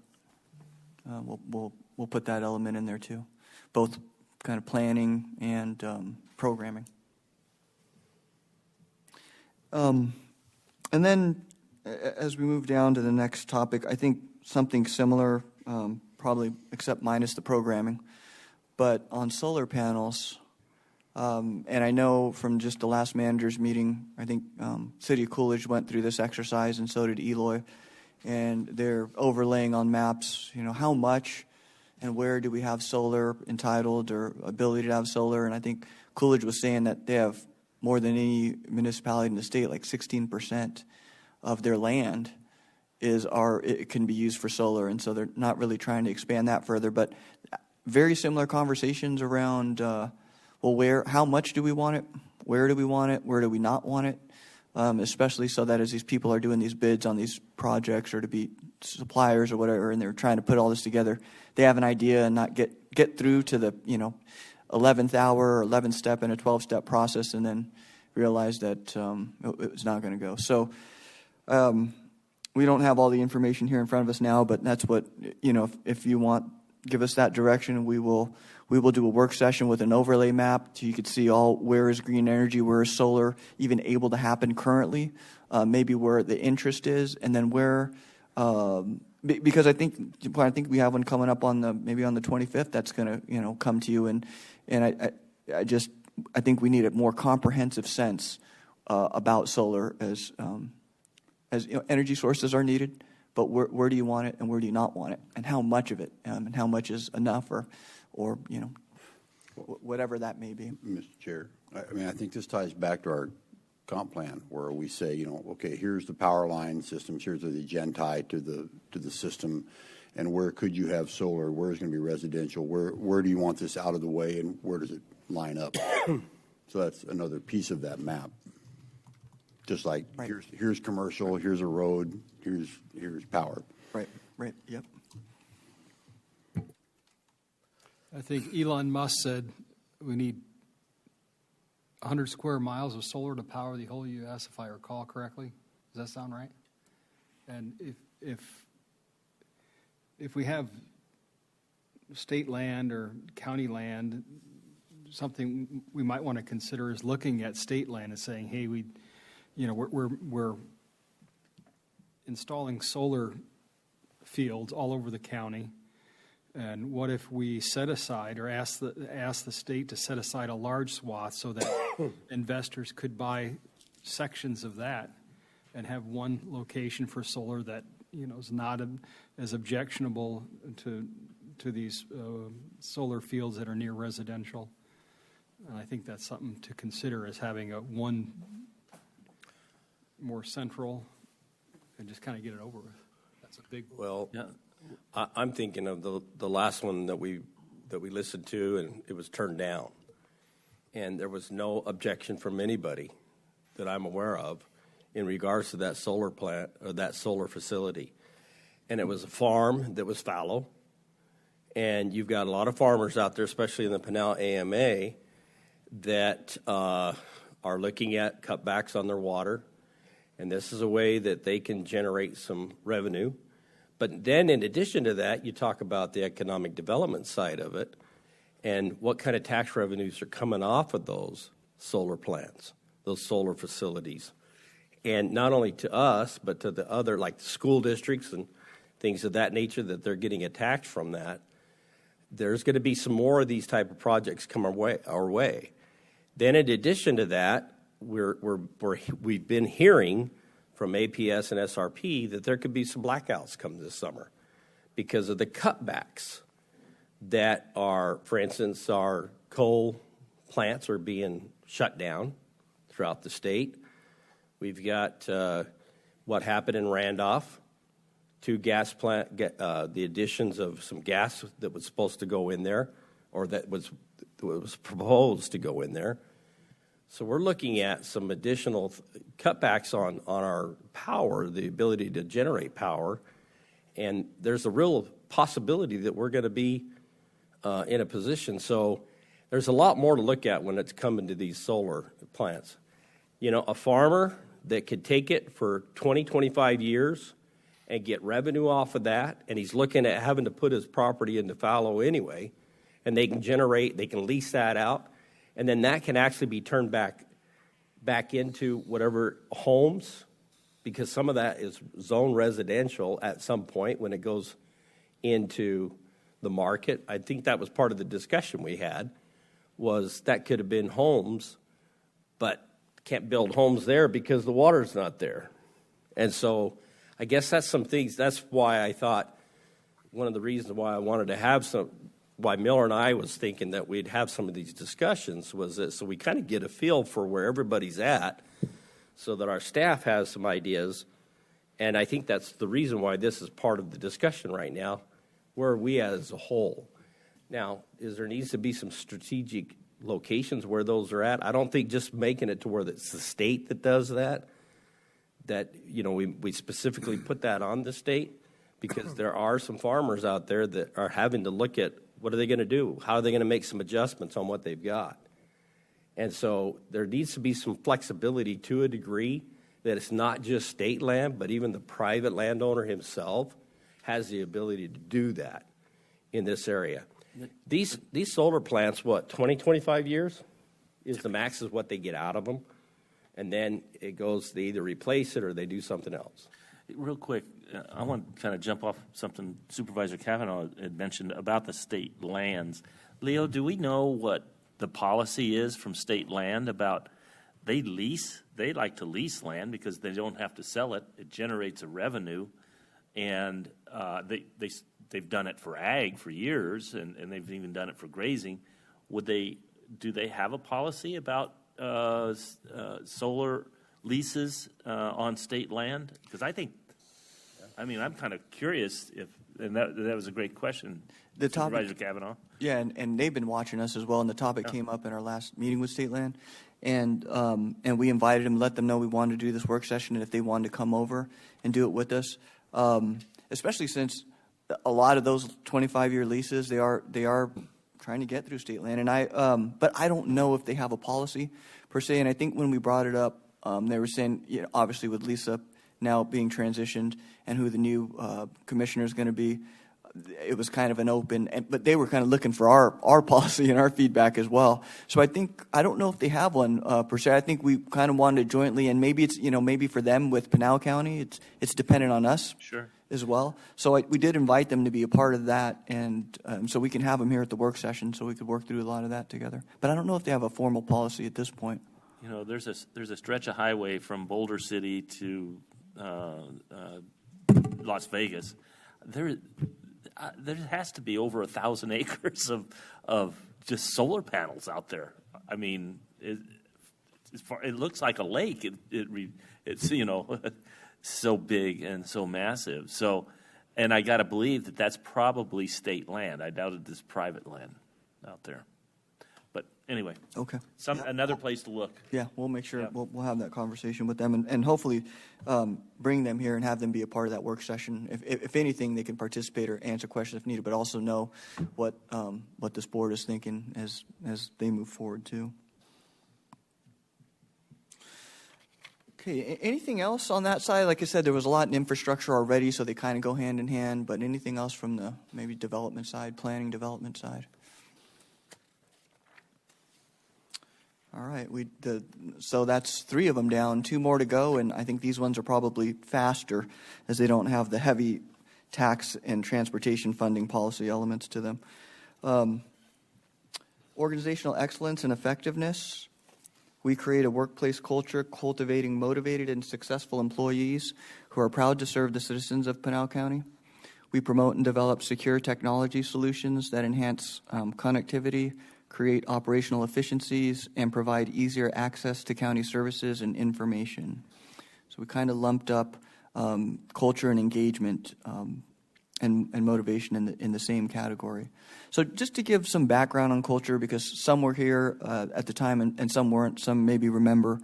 We'll put that element in there too, both kind of planning and programming. And then, as we move down to the next topic, I think something similar, probably except minus the programming, but on solar panels. And I know from just the last managers meeting, I think City of Coolidge went through this exercise, and so did Eloy, and they're overlaying on maps, how much and where do we have solar entitled or ability to have solar. And I think Coolidge was saying that they have more than any municipality in the state, like 16% of their land it can be used for solar, and so they're not really trying to expand that further. But very similar conversations around. How much do we want it? Where do we want it? Where do we not want it? Especially so that as these people are doing these bids on these projects or to be suppliers or whatever, and they're trying to put all this together, they have an idea and not get through to the 11th hour or 11th step in a 12-step process and then realize that it's not going to go. So we don't have all the information here in front of us now, but that's what, if you want, give us that direction. We will do a work session with an overlay map so you could see where is green energy, where is solar even able to happen currently, maybe where the interest is, and then where, because I think we have one coming up maybe on the 25th that's going to come to you, and I think we need a more comprehensive sense about solar as energy sources are needed. But where do you want it and where do you not want it, and how much of it, and how much is enough, or whatever that may be. Mr. Chair, I think this ties back to our comp plan, where we say, okay, here's the power line systems, here's the gen tie to the system, and where could you have solar? Where is going to be residential? Where do you want this out of the way, and where does it line up? So that's another piece of that map. Just like right. Here's commercial, here's a road, here's power. Right, yep. I think Elon Musk said we need 100 square miles of solar to power the whole U.S., if I recall correctly. Does that sound right? And if we have state land or county land, something we might want to consider is looking at state land and saying, hey, we're installing solar fields all over the county. And what if we set aside or ask the state to set aside a large swath so that investors could buy sections of that and have one location for solar that is not as objectionable to these solar fields that are near residential. And I think that's something to consider, as having one more central and just kind of get it over with. That's a big. Well, Yeah. I'm thinking of the last one that we listened to, and it was turned down. And there was no objection from anybody that I'm aware of in regards to that solar plant or that solar facility. And it was a farm that was fallow. And you've got a lot of farmers out there, especially in the Pinal AMA, that are looking at cutbacks on their water. And this is a way that they can generate some revenue. But then in addition to that, you talk about the economic development side of it and what kind of tax revenues are coming off of those solar plants, those solar facilities. And not only to us, but to the other, like the school districts and things of that nature, that they're getting a tax from that. There's going to be some more of these type of projects come our way. Then in addition to that, we've been hearing from APS and SRP that there could be some blackouts come this summer because of the cutbacks that are, for instance, our coal plants are being shut down throughout the state. We've got what happened in Randolph, two gas plant, the additions of some gas that was supposed to go in there, or that was proposed to go in there. So we're looking at some additional cutbacks on our power, the ability to generate power, and there's a real possibility that we're going to be in a position. So there's a lot more to look at when it's coming to these solar plants. A farmer that could take it for 20, 25 years and get revenue off of that, and he's looking at having to put his property into fallow anyway, and they can lease that out. And then that can actually be turned back into whatever homes, because some of that is zone residential at some point when it goes into the market. I think that was part of the discussion we had, was that could have been homes, but can't build homes there because the water's not there. And so I guess that's some things. That's why I thought one of the reasons why I wanted to have why Miller and I was thinking that we'd have some of these discussions was that so we kind of get a feel for where everybody's at so that our staff has some ideas. And I think that's the reason why this is part of the discussion right now. Where are we as a whole? Now, there needs to be some strategic locations where those are at. I don't think just making it to where it's the state that does that we specifically put that on the state, because there are some farmers out there that are having to look at what are they going to do? How are they going to make some adjustments on what they've got? And so there needs to be some flexibility to a degree that it's not just state land, but even the private landowner himself has the ability to do that in this area. These solar plants, 20, 25 years is the max is what they get out of them. And then it goes, they either replace it or they do something else. Real quick, I want to kind of jump off something Supervisor Kavanaugh had mentioned about the state lands. Leo, do we know what the policy is from state land about they like to lease land because they don't have to sell it. It generates a revenue, and they've done it for ag for years, and they've even done it for grazing. Do they have a policy about solar leases on state land? Because I'm kind of curious and that was a great question, Supervisor Kavanaugh. Yeah, and they've been watching us as well, and the topic came up in our last meeting with state land, and we invited them, let them know we wanted to do this work session, and if they wanted to come over and do it with us, especially since a lot of those 25-year leases, they are trying to get through state land, and but I don't know if they have a policy per se. And I think when we brought it up, they were saying, obviously with Lisa now being transitioned and who the new commissioner is going to be, it was kind of an open, but they were kind of looking for our policy and our feedback as well. So I don't know if they have one per se. I think we kind of wanted to jointly, and maybe it's, maybe for them with Pinal County, it's dependent on us. Sure. As well. So we did invite them to be a part of that, and so we can have them here at the work session so we could work through a lot of that together. But I don't know if they have a formal policy at this point. There's a stretch of highway from Boulder City to Las Vegas. There has to be over 1,000 acres of just solar panels out there. I mean, it looks like a lake. It's so big and so massive. So, and I got to believe that that's probably state land. I doubt it's private land out there. But anyway, Okay. Another place to look. Yeah, we'll make sure Yeah. we'll have that conversation with them, and hopefully bring them here and have them be a part of that work session. If anything, they can participate or answer questions if needed, but also know what this board is thinking as they move forward too. Okay, anything else on that side? Like I said, there was a lot in infrastructure already, so they kind of go hand in hand, but anything else from the maybe development side, planning development side? All right, so that's 3 of them down, 2 more to go, and I think these ones are probably faster as they don't have the heavy tax and transportation funding policy elements to them. Organizational excellence and effectiveness. We create a workplace culture cultivating motivated and successful employees who are proud to serve the citizens of Pinal County. We promote and develop secure technology solutions that enhance connectivity, create operational efficiencies, and provide easier access to county services and information. So we kind of lumped up culture and engagement and motivation in the same category. So just to give some background on culture, because some were here at the time and some weren't, some maybe remember,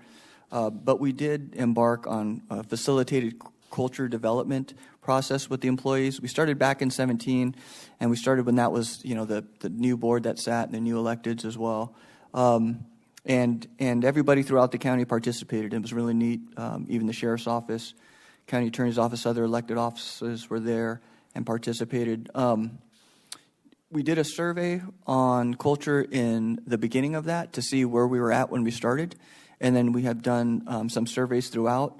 but we did embark on a facilitated culture development process with the employees. We started back in 2017, and we started when that was, the new board that sat and the new electeds as well. And everybody throughout the county participated. It was really neat. Even the sheriff's office, county attorney's office, other elected offices were there and participated. We did a survey on culture in the beginning of that to see where we were at when we started, and then we have done some surveys throughout.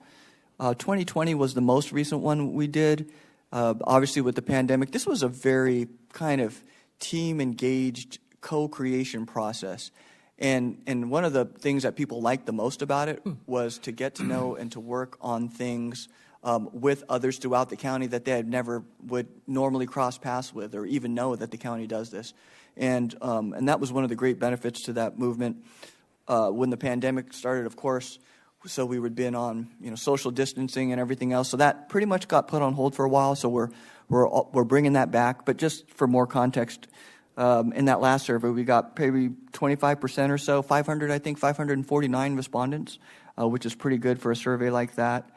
2020 was the most recent one we did. Obviously, with the pandemic, this was a very kind of team-engaged co-creation process. And one of the things that people liked the most about it was to get to know and to work on things with others throughout the county that they had never would normally cross paths with or even know that the county does this. And that was one of the great benefits to that movement. When the pandemic started, of course, so we would been on social distancing and everything else. So that pretty much got put on hold for a while. So we're bringing that back. But just for more context, in that last survey, we got maybe 25% or so, 549 respondents, which is pretty good for a survey like that.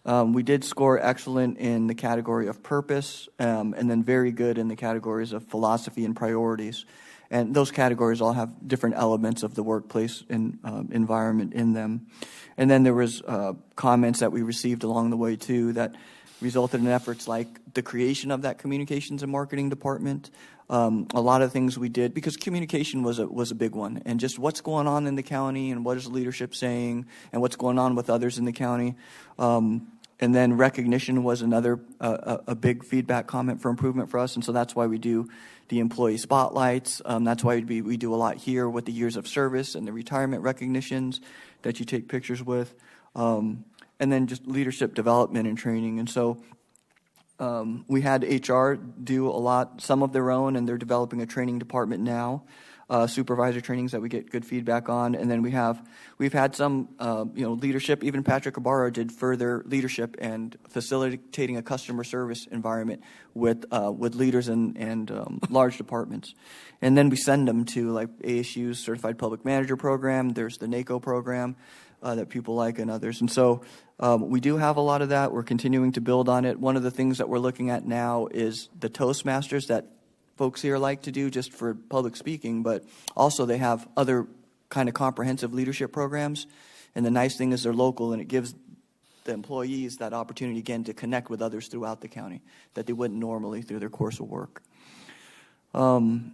We did score excellent in the category of purpose, and then very good in the categories of philosophy and priorities. And those categories all have different elements of the workplace environment in them. And then there was comments that we received along the way, too, that resulted in efforts like the creation of that communications and marketing department. A lot of things we did, because communication was a big one, and just what's going on in the county and what is leadership saying and what's going on with others in the county. And then recognition was another a big feedback comment for improvement for us, and so that's why we do the employee spotlights. That's why we do a lot here with the years of service and the retirement recognitions that you take pictures with, and then just leadership development and training. And so we had HR do a lot, some of their own, and they're developing a training department now. Supervisor trainings that we get good feedback on, and then we've had some leadership. Even Patrick Ibarra did further leadership and facilitating a customer service environment with leaders and large departments, and then we send them to like ASU's Certified Public Manager program. There's the NACO program that people like and others, and so we do have a lot of that. We're continuing to build on it. One of the things that we're looking at now is the Toastmasters that folks here like to do just for public speaking, but also they have other kind of comprehensive leadership programs. And the nice thing is they're local, and it gives the employees that opportunity again to connect with others throughout the county that they wouldn't normally through their course of work. And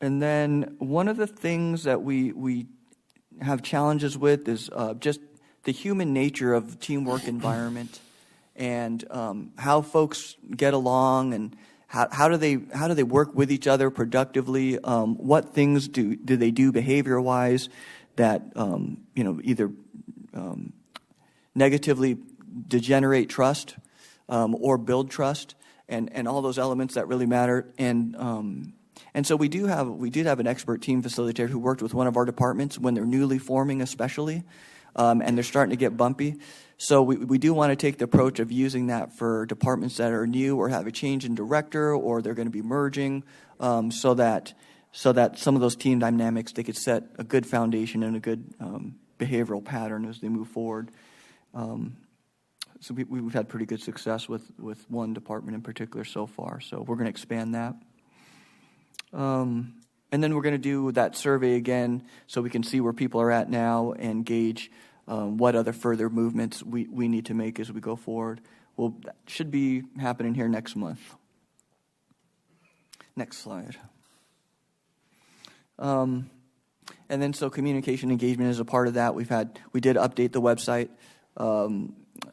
then one of the things that we have challenges with is just the human nature of teamwork environment and how folks get along and how do they work with each other productively? What things do they do behavior-wise that either negatively degenerate trust or build trust, and all those elements that really matter. And so we did have an expert team facilitator who worked with one of our departments when they're newly forming, especially, and they're starting to get bumpy. So we do want to take the approach of using that for departments that are new or have a change in director or they're going to be merging, so that some of those team dynamics, they could set a good foundation and a good behavioral pattern as they move forward. So we've had pretty good success with one department in particular so far. So we're going to expand that. And then we're going to do that survey again so we can see where people are at now and gauge what other further movements we need to make as we go forward. Well, that should be happening here next month. Next slide. And then so communication engagement is a part of that. We did update the website.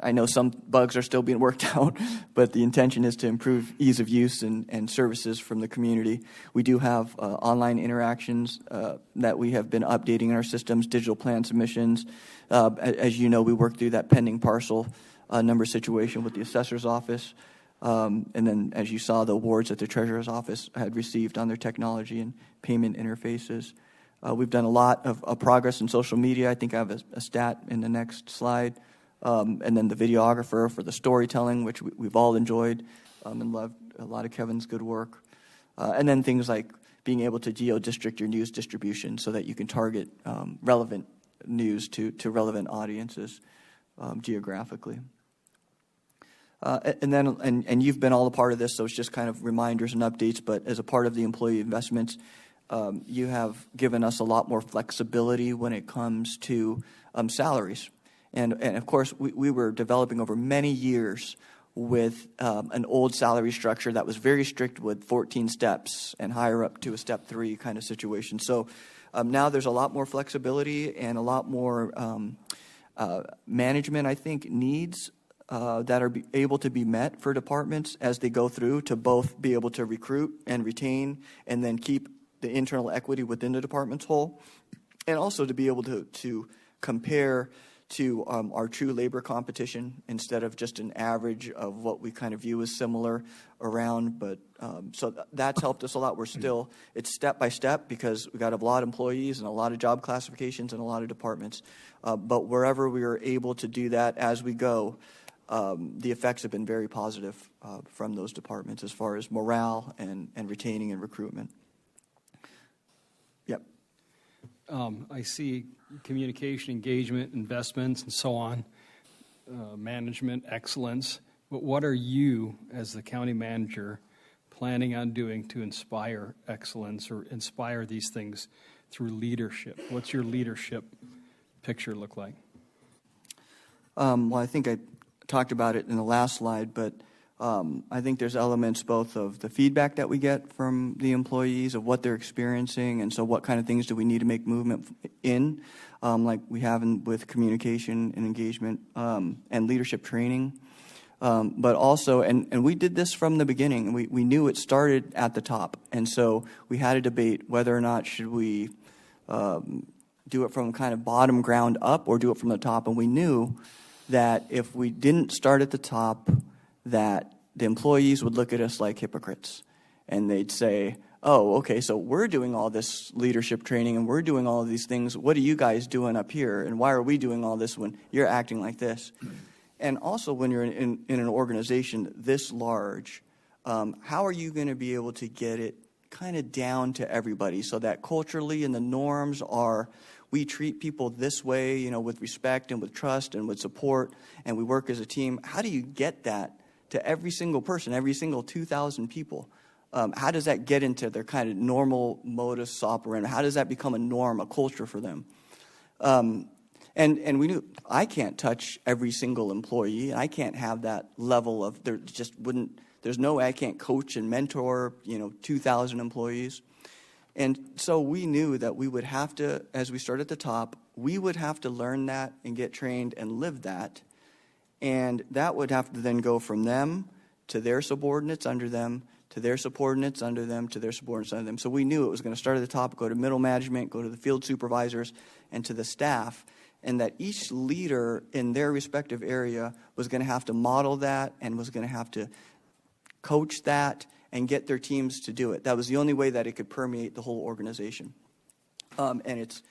I know some bugs are still being worked out, but the intention is to improve ease of use and services from the community. We do have online interactions that we have been updating in our systems, digital plan submissions. As you know, we worked through that pending parcel number situation with the assessor's office. And then, as you saw, the awards that the treasurer's office had received on their technology and payment interfaces. We've done a lot of progress in social media. I think I have a stat in the next slide. And then the videographer for the storytelling, which we've all enjoyed and loved a lot of Kevin's good work. And then things like being able to geo-district your news distribution so that you can target relevant news to relevant audiences geographically. And you've been all a part of this, so it's just kind of reminders and updates, but as a part of the employee investments, you have given us a lot more flexibility when it comes to salaries. And of course, we were developing over many years with an old salary structure that was very strict with 14 steps and higher up to a step 3 kind of situation. So now there's a lot more flexibility and a lot more management, I think, needs that are able to be met for departments as they go through to both be able to recruit and retain and then keep the internal equity within the department's whole, and also to be able to compare to our true labor competition instead of just an average of what we kind of view as similar around. But so that's helped us a lot. It's step by step because we've got a lot of employees and a lot of job classifications and a lot of departments. But wherever we are able to do that as we go, the effects have been very positive from those departments as far as morale and retaining and recruitment. Yep. I see communication, engagement, investments, and so on, management, excellence. But what are you, as the county manager, planning on doing to inspire excellence or inspire these things through leadership? What's your leadership picture look like? Well, I think I talked about it in the last slide, but I think there's elements both of the feedback that we get from the employees of what they're experiencing, and so what kind of things do we need to make movement in, like we have with communication and engagement and leadership training. But also, and we did this from the beginning, we knew it started at the top, and so we had a debate whether or not should we do it from kind of bottom ground up or do it from the top, and we knew that if we didn't start at the top, that the employees would look at us like hypocrites. And they'd say, oh, okay, so we're doing all this leadership training and we're doing all of these things. What are you guys doing up here? And why are we doing all this when you're acting like this? And also when you're in an organization this large, how are you going to be able to get it kind of down to everybody so that culturally and the norms are we treat people this way, with respect and with trust and with support, and we work as a team? How do you get that to every single person, every single 2,000 people? How does that get into their kind of normal modus operandi? How does that become a norm, a culture for them? And And we knew I can't touch every single employee. I can't have that level of, there just wouldn't, there's no way I can't coach and mentor, 2,000 employees. And so we knew that we would have to, as we start at the top, we would have to learn that and get trained and live that. And that would have to then go from them to their subordinates under them, to their subordinates under them, to their subordinates under them. So we knew it was going to start at the top, go to middle management, go to the field supervisors, and to the staff, and that each leader in their respective area was going to have to model that and was going to have to coach that and get their teams to do it. That was the only way that it could permeate the whole organization. And it's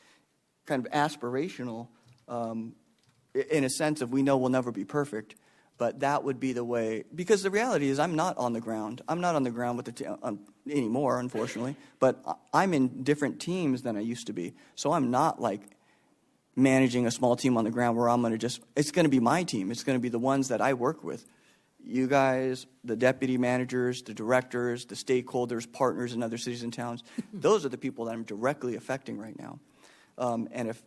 kind of aspirational in a sense of we know we'll never be perfect, but that would be the way. Because the reality is I'm not on the ground. I'm not on the ground with the team anymore, unfortunately, but I'm in different teams than I used to be. So I'm not like managing a small team on the ground where I'm going to just, it's going to be my team. It's going to be the ones that I work with. You guys, the deputy managers, the directors, the stakeholders, partners in other cities and towns, those are the people that I'm directly affecting right now. And if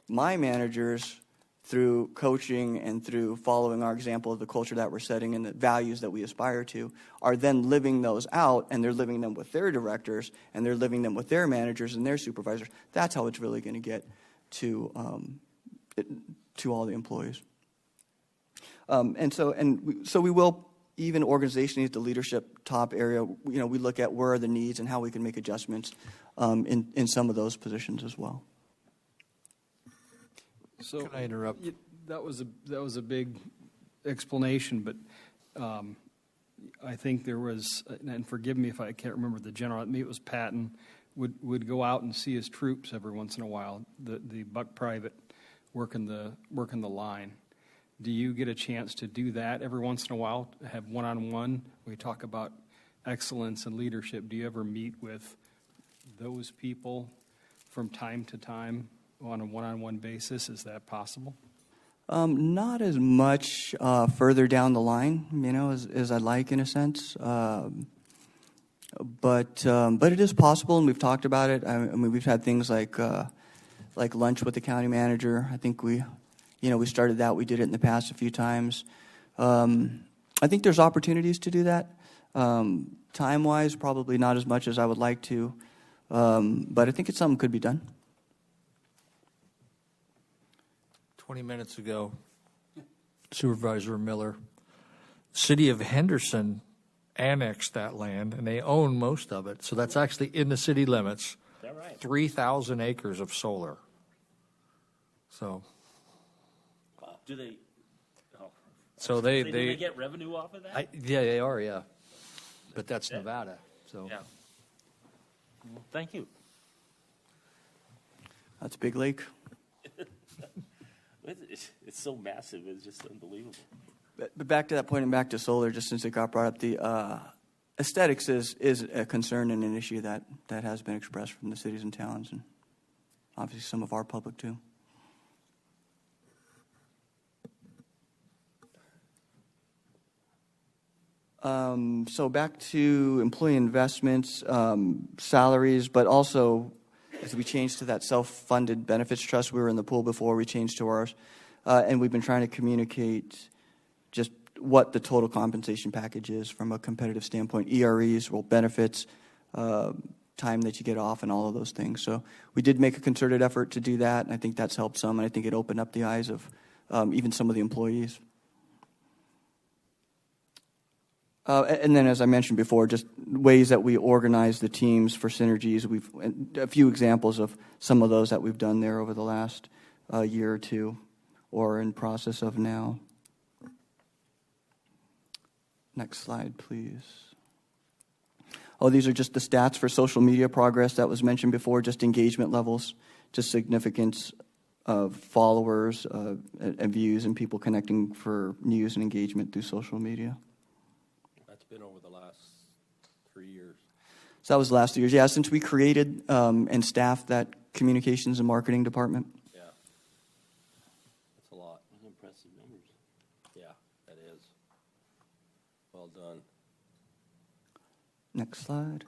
my managers, through coaching and through following our example of the culture that we're setting and the values that we aspire to, are then living those out, and they're living them with their directors, and they're living them with their managers and their supervisors, that's how it's really going to get to all the employees. So we will, even organizationally at the leadership top area, we look at where are the needs and how we can make adjustments in some of those positions as well. So Can I interrupt? That was a big explanation, but I think there was, and forgive me if I can't remember the general. Maybe it was Patton would go out and see his troops every once in a while. The buck private working the line. Do you get a chance to do that every once in a while? Have one-on-one? We talk about excellence and leadership. Do you ever meet with those people from time to time on a one-on-one basis? Is that possible? Not as much further down the line, as I'd like in a sense. But it is possible, and we've talked about it. I mean, we've had things like lunch with the county manager. I think we started that. We did it in the past a few times. I think there's opportunities to do that. Time-wise, probably not as much as I would like to, but I think it's something that could be done. 20 minutes ago, Supervisor Miller, City of Henderson annexed that land, and they own most of it. So that's actually in the city limits. Is that right? 3,000 acres of solar. So, Do they? Oh. so Do they get revenue off of that? yeah, they are, yeah. But that's Nevada. So, Yeah. Well, thank you. That's Big Lake. It's so massive. It's just unbelievable. But back to that point and back to solar, just since it got brought up, the aesthetics is a concern and an issue that has been expressed from the cities and towns, and obviously some of our public too. So back to employee investments, salaries, but also as we changed to that self-funded benefits trust, we were in the pool before, we changed to ours, and we've been trying to communicate just what the total compensation package is from a competitive standpoint, EREs, well, benefits, time that you get off, and all of those things. So we did make a concerted effort to do that, and I think that's helped some, and I think it opened up the eyes of even some of the employees. And then, as I mentioned before, just ways that we organize the teams for synergies. We've a few examples of some of those that we've done there over the last year or two, or in process of now. Next slide, please. Oh, these are just the stats for social media progress that was mentioned before, just engagement levels, just significance of followers and views and people connecting for news and engagement through social media. Been over the last 3 years. So that was the last 2 years. Yeah, since we created and staffed that communications and marketing department. Yeah. That's a lot. Those are impressive numbers. Yeah, that is. Well done. Next slide.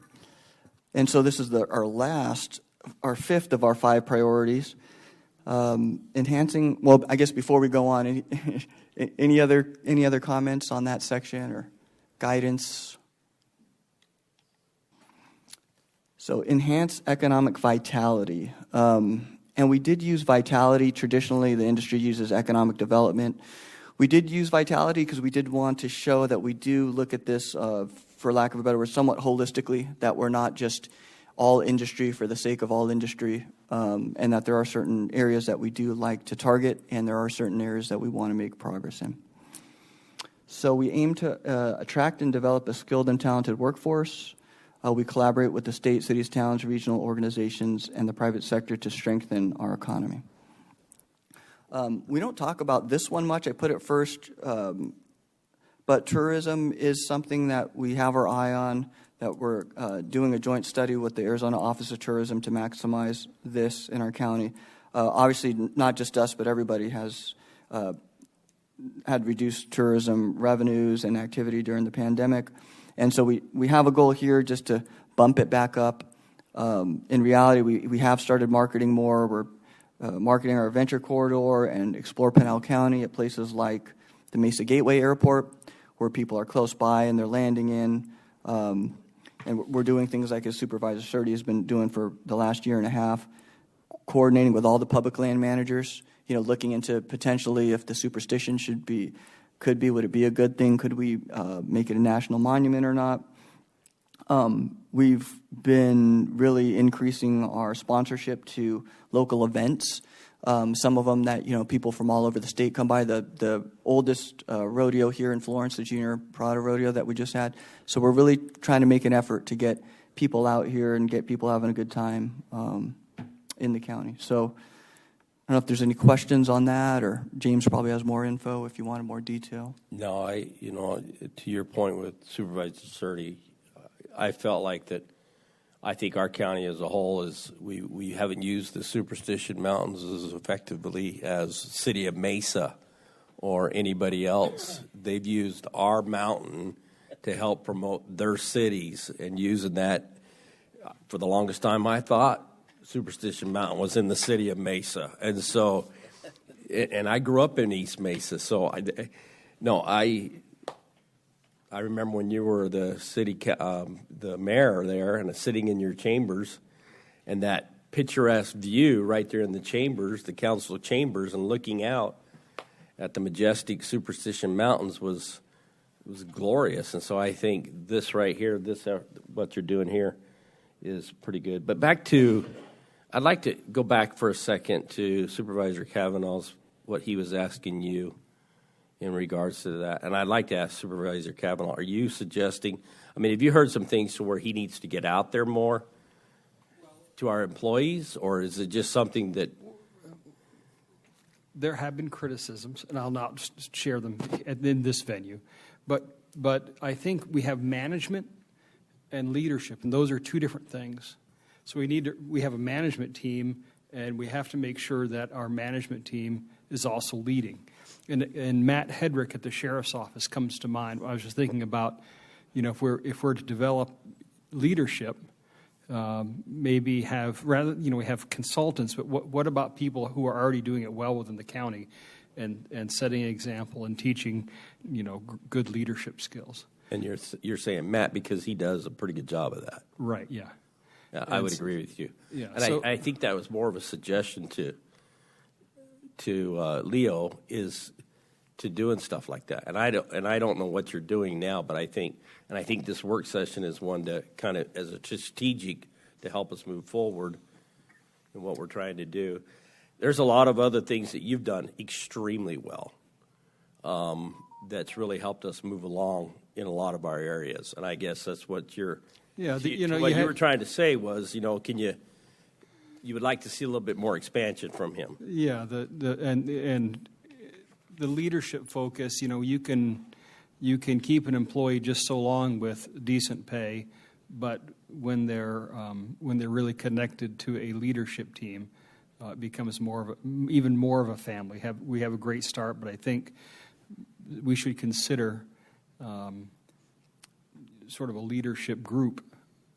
And so this is our fifth of our 5 priorities. Enhancing, well, I guess before we go on, any other comments on that section or guidance? So enhance economic vitality. And we did use vitality. Traditionally, the industry uses economic development. We did use vitality because we did want to show that we do look at this, for lack of a better word, somewhat holistically, that we're not just all industry for the sake of all industry, and that there are certain areas that we do like to target, and there are certain areas that we want to make progress in. So we aim to attract and develop a skilled and talented workforce. We collaborate with the state, cities, towns, regional organizations, and the private sector to strengthen our economy. We don't talk about this one much. I put it first, but tourism is something that we have our eye on, that we're doing a joint study with the Arizona Office of Tourism to maximize this in our county. Obviously, not just us, but everybody has had reduced tourism revenues and activity during the pandemic. And so we have a goal here just to bump it back up. In reality, we have started marketing more. We're marketing our adventure corridor and explore Pinal County at places like the Mesa Gateway Airport, where people are close by and they're landing in. And we're doing things like as Supervisor Surdy has been doing for the last year and a half, coordinating with all the public land managers, looking into potentially if the superstition would it be a good thing? Could we make it a national monument or not? We've been really increasing our sponsorship to local events. Some of them that, people from all over the state come by. The oldest rodeo here in Florence, the Junior Prado Rodeo that we just had. So we're really trying to make an effort to get people out here and get people having a good time in the county. So I don't know if there's any questions on that, or James probably has more info if you wanted more detail. No, to your point with Supervisor Surdy, I felt like that. I think our county as a whole is we haven't used the Superstition Mountains as effectively as City of Mesa or anybody else. They've used our mountain to help promote their cities, and using that for the longest time, I thought Superstition Mountain was in the City of Mesa, and so, and I grew up in East Mesa, so I remember when you were the the mayor there, and sitting in your chambers, and that picturesque view right there in the chambers, the council chambers, and looking out at the majestic Superstition Mountains was glorious. And so I think this right here, what you're doing here, is pretty good. But I'd like to go back for a second to Supervisor Kavanaugh's, what he was asking you in regards to that. And I'd like to ask Supervisor Kavanaugh, are you suggesting, have you heard some things to where he needs to get out there more to our employees, or is it just something that... There have been criticisms, and I'll not share them in this venue, but I think we have management and leadership, and those are two different things. So we have a management team, and we have to make sure that our management team is also leading. And Matt Hedrick at the sheriff's office comes to mind. I was just thinking about, if we're to develop leadership, maybe we have consultants, but what about people who are already doing it well within the county, and setting an example and teaching, good leadership skills. And you're saying Matt because he does a pretty good job of that. Right. Yeah. I would agree with you. Yeah. And I think that was more of a suggestion to Leo, is to doing stuff like that. And I don't know what you're doing now, but I think this work session is one to kind of as a strategic to help us move forward in what we're trying to do. There's a lot of other things that you've done extremely well. That's really helped us move along in a lot of our areas, and I guess that's what you were trying to say was, you would like to see a little bit more expansion from him. Yeah, and the leadership focus. You can keep an employee just so long with decent pay, but when they're really connected to a leadership team, it becomes even more of a family. We have a great start, but I think we should consider sort of a leadership group,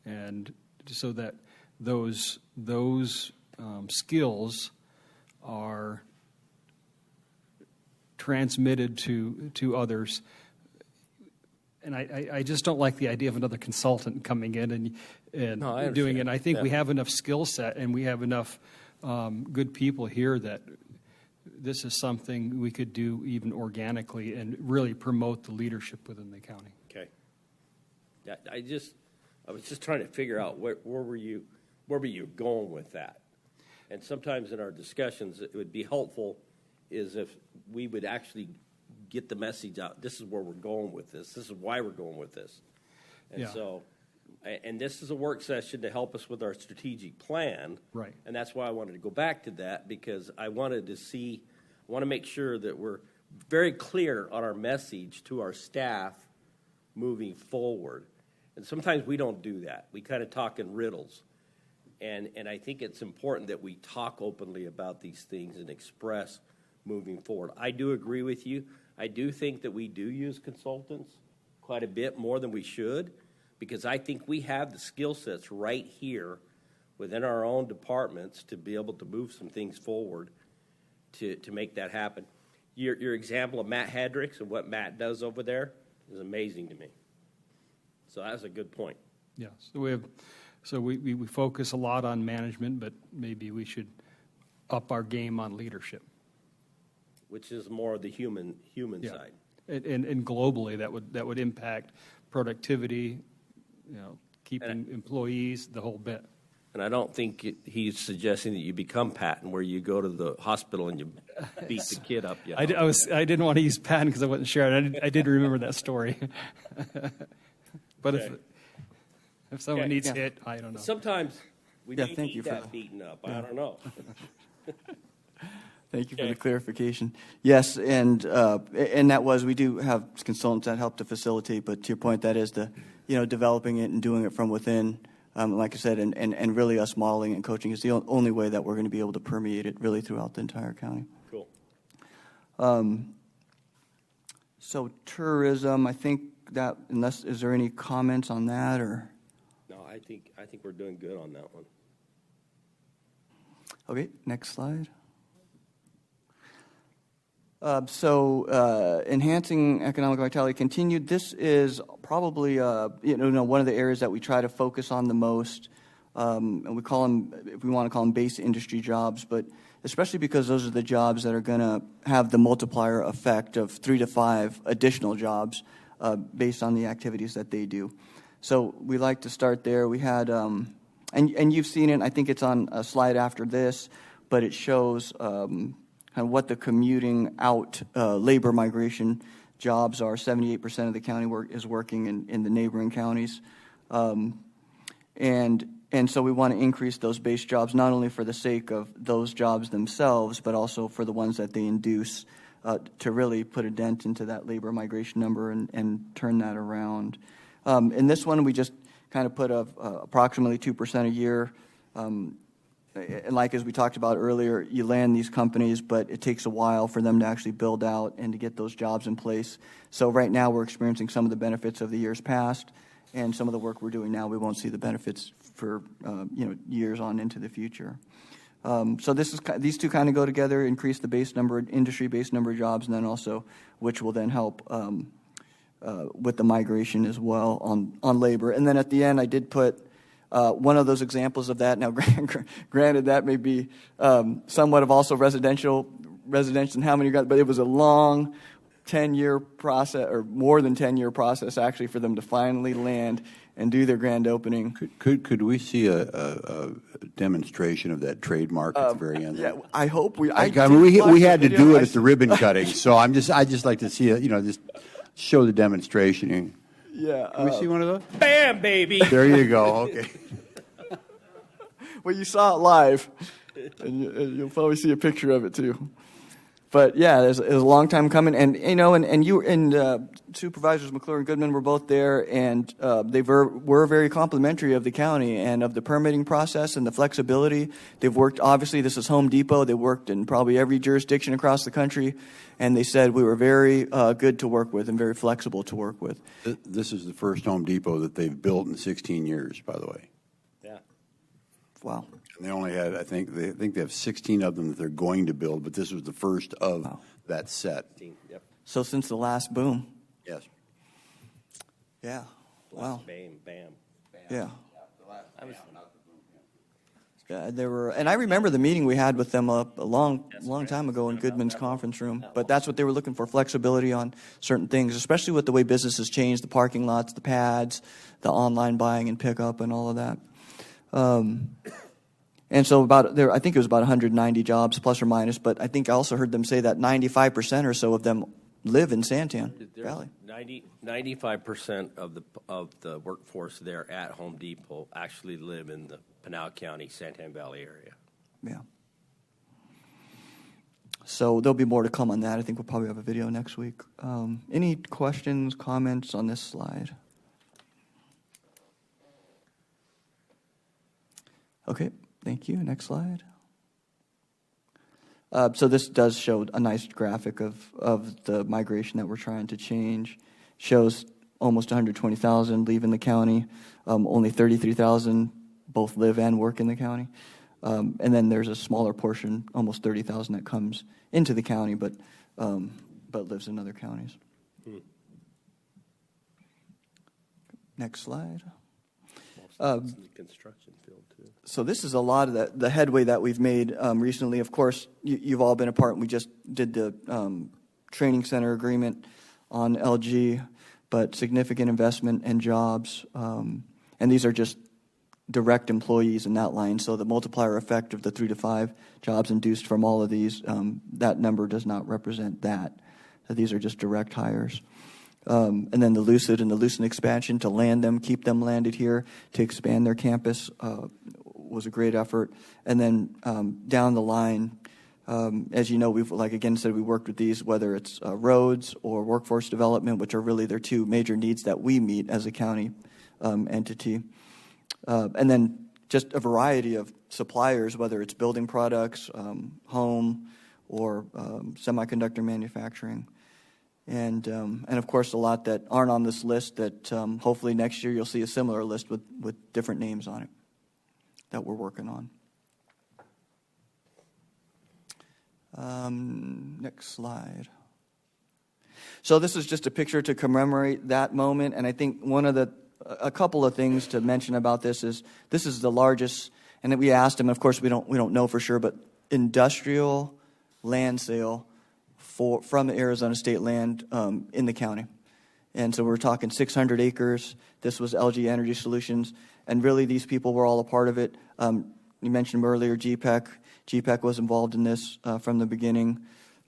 and so that those skills are transmitted to others. And I just don't like the idea of another consultant coming in and No, I doing it. And I think we Yeah. have enough skill set and we have enough good people here that this is something we could do even organically and really promote the leadership within the county. Okay. Yeah, I was just trying to figure out where were you going with that? And sometimes in our discussions, it would be helpful is if we would actually get the message out. This is where we're going with this. This is why we're going with this. And Yeah. so, and this is a work session to help us with our strategic plan. Right. And that's why I wanted to go back to that, because I want to make sure that we're very clear on our message to our staff moving forward. And sometimes we don't do that. We kind of talk in riddles. And I think it's important that we talk openly about these things and express moving forward. I do agree with you. I do think that we do use consultants quite a bit more than we should, because I think we have the skill sets right here within our own departments to be able to move some things forward to make that happen. Your example of Matt Hedricks and what Matt does over there is amazing to me. So that's a good point. Yeah, so we focus a lot on management, but maybe we should up our game on leadership. Which is more of the human Yeah. side. And globally, that would impact productivity, keeping employees, the whole bit. And I don't think he's suggesting that you become Patton, where you go to the hospital and you beat the kid up. I didn't want to use Patton because I wasn't sure. I did remember that story. But Okay. if someone Okay. needs Yeah. hit, I don't know. Sometimes we Yeah, may thank you need for that that. beaten up. I don't know. Thank you for Okay. the clarification. Yes, and that was, we do have consultants that help to facilitate, but to your point, that is developing it and doing it from within, like I said, and really us modeling and coaching is the only way that we're going to be able to permeate it really throughout the entire county. Cool. So tourism, I think that, is there any comments on that, or? No, I think we're doing good on that one. Okay, next slide. So enhancing economic vitality continued. This is probably one of the areas that we try to focus on the most. And we call them, if we want to call them, base industry jobs, but especially because those are the jobs that are going to have the multiplier effect of 3 to 5 additional jobs based on the activities that they do. So we like to start there. We had, and you've seen it. I think it's on a slide after this, but it shows kind of what the commuting out labor migration jobs are. 78% of the county is working in the neighboring counties. And so we want to increase those base jobs, not only for the sake of those jobs themselves, but also for the ones that they induce to really put a dent into that labor migration number and turn that around. In this one, we just kind of put approximately 2% a year. And like as we talked about earlier, you land these companies, but it takes a while for them to actually build out and to get those jobs in place. So right now we're experiencing some of the benefits of the years past, and some of the work we're doing now, we won't see the benefits for years on into the future. So these two kind of go together, increase the industry-based number of jobs, and then also, which will then help with the migration as well on labor. And then at the end, I did put one of those examples of that. Now, granted, that may be somewhat of also residential and how many you got, but it was a long 10-year process, or more than 10-year process, actually, for them to finally land and do their grand opening. Could we see a demonstration of that trademark at the very end? Yeah, I hope we. I mean, we had to do it at the ribbon cutting, so I just like to see just show the demonstration. Yeah. Can we see one of those? Bam, baby. There you go. Okay. Well, you saw it live, and you'll probably see a picture of it too. But yeah, it was a long time coming, and you and Supervisors McClure and Goodman were both there, and they were very complimentary of the county and of the permitting process and the flexibility. They've worked, obviously, this is Home Depot. They worked in probably every jurisdiction across the country, and they said we were very good to work with and very flexible to work with. This is the first Home Depot that they've built in 16 years, by the way. Yeah. Wow. And they only had, I think they have 16 of them that they're going to build, but this was the first of that set. Yep. So since the last boom. Yes. Yeah. Wow. Bam, bam. Yeah. Yeah, there were, and I remember the meeting we had with them a long time ago in Goodman's conference room. But that's what they were looking for: flexibility on certain things, especially with the way business has changed, the parking lots, the pads, the online buying and pickup, and all of that. And so I think it was about 190 jobs plus or minus. But I think I also heard them say that 95% or so of them live in Santan Valley. 95% of the workforce there at Home Depot actually live in the Pinal County, Santan Valley area. Yeah. So there'll be more to come on that. I think we'll probably have a video next week. Any questions, comments on this slide? Okay, thank you. Next slide. So this does show a nice graphic of the migration that we're trying to change. Shows almost 120,000 leave in the county. Only 33,000 both live and work in the county. And then there's a smaller portion, almost 30,000, that comes into the county but lives in other counties. Next slide. In the construction field too. So this is a lot of the headway that we've made recently. Of course, you've all been a part. We just did the training center agreement on LG, but significant investment and jobs. And these are just direct employees in that line. So the multiplier effect of the 3 to 5 jobs induced from all of these, that number does not represent that. These are just direct hires. And then the Lucid and the Lucent expansion to land them, keep them landed here, to expand their campus was a great effort. And then down the line, as you know, we've, like again said, we worked with these, whether it's roads or workforce development, which are really their two major needs that we meet as a county entity. And then just a variety of suppliers, whether it's building products, home, or semiconductor manufacturing. And of course, a lot that aren't on this list that hopefully next year you'll see a similar list with different names on it that we're working on. Next slide. So this is just a picture to commemorate that moment, and I think a couple of things to mention about this is the largest, and we asked him, of course we don't know for sure, but industrial land sale from the Arizona state land in the county. And so we're talking 600 acres. This was LG Energy Solutions, and really these people were all a part of it. You mentioned earlier GPEC. GPEC was involved in this from the beginning,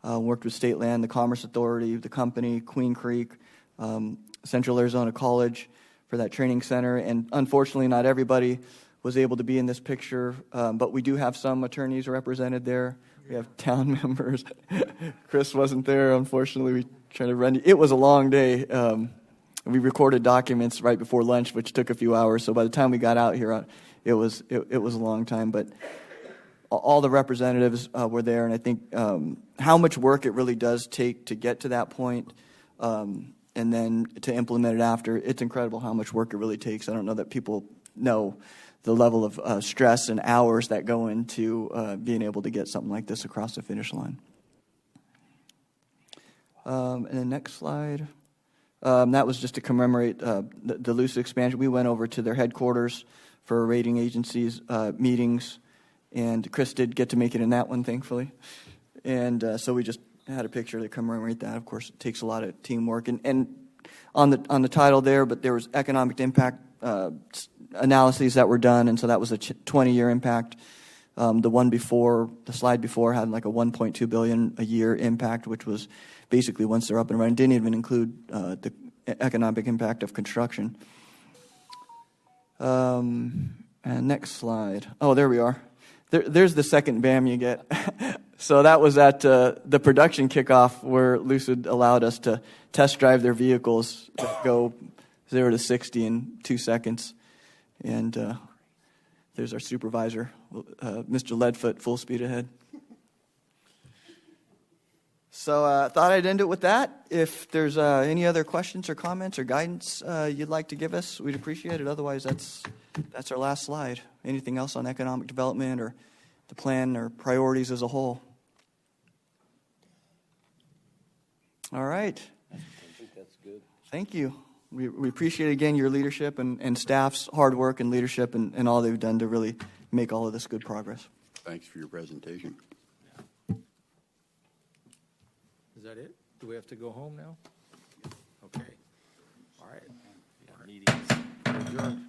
worked with state land, the Commerce Authority, the company, Queen Creek, Central Arizona College for that training center. And unfortunately, not everybody was able to be in this picture, but we do have some attorneys represented there. We have town members. Chris wasn't there, unfortunately. We tried to run. It was a long day. We recorded documents right before lunch, which took a few hours. So by the time we got out here, it was a long time. But all the representatives were there, and I think how much work it really does take to get to that point, and then to implement it after. It's incredible how much work it really takes. I don't know that people know the level of stress and hours that go into being able to get something like this across the finish line. And the next slide. That was just to commemorate the Lucid expansion. We went over to their headquarters for rating agencies meetings, and Chris did get to make it in that one, thankfully. And so we just had a picture to commemorate that. Of course, it takes a lot of teamwork. And on the title there, but there was economic impact analyses that were done, and so that was a 20-year impact. The slide before had like a $1.2 billion a year impact, which was basically once they're up and running. Didn't even include the economic impact of construction. And next slide. Oh, there we are. There's the second BAM you get. So that was at the production kickoff where Lucid allowed us to test drive their vehicles that go 0 to 60 in 2 seconds. And there's our supervisor, Mr. Leadfoot, full speed ahead. So I thought I'd end it with that. If there's any other questions or comments or guidance you'd like to give us, we'd appreciate it. Otherwise, that's our last slide. Anything else on economic development or the plan or priorities as a whole? All right. I think that's good. Thank you. We appreciate, again, your leadership and staff's hard work and leadership and all they've done to really make all of this good progress. Thanks for your presentation. Is that it? Do we have to go home now? Okay. All right. Meetings. Adjourned.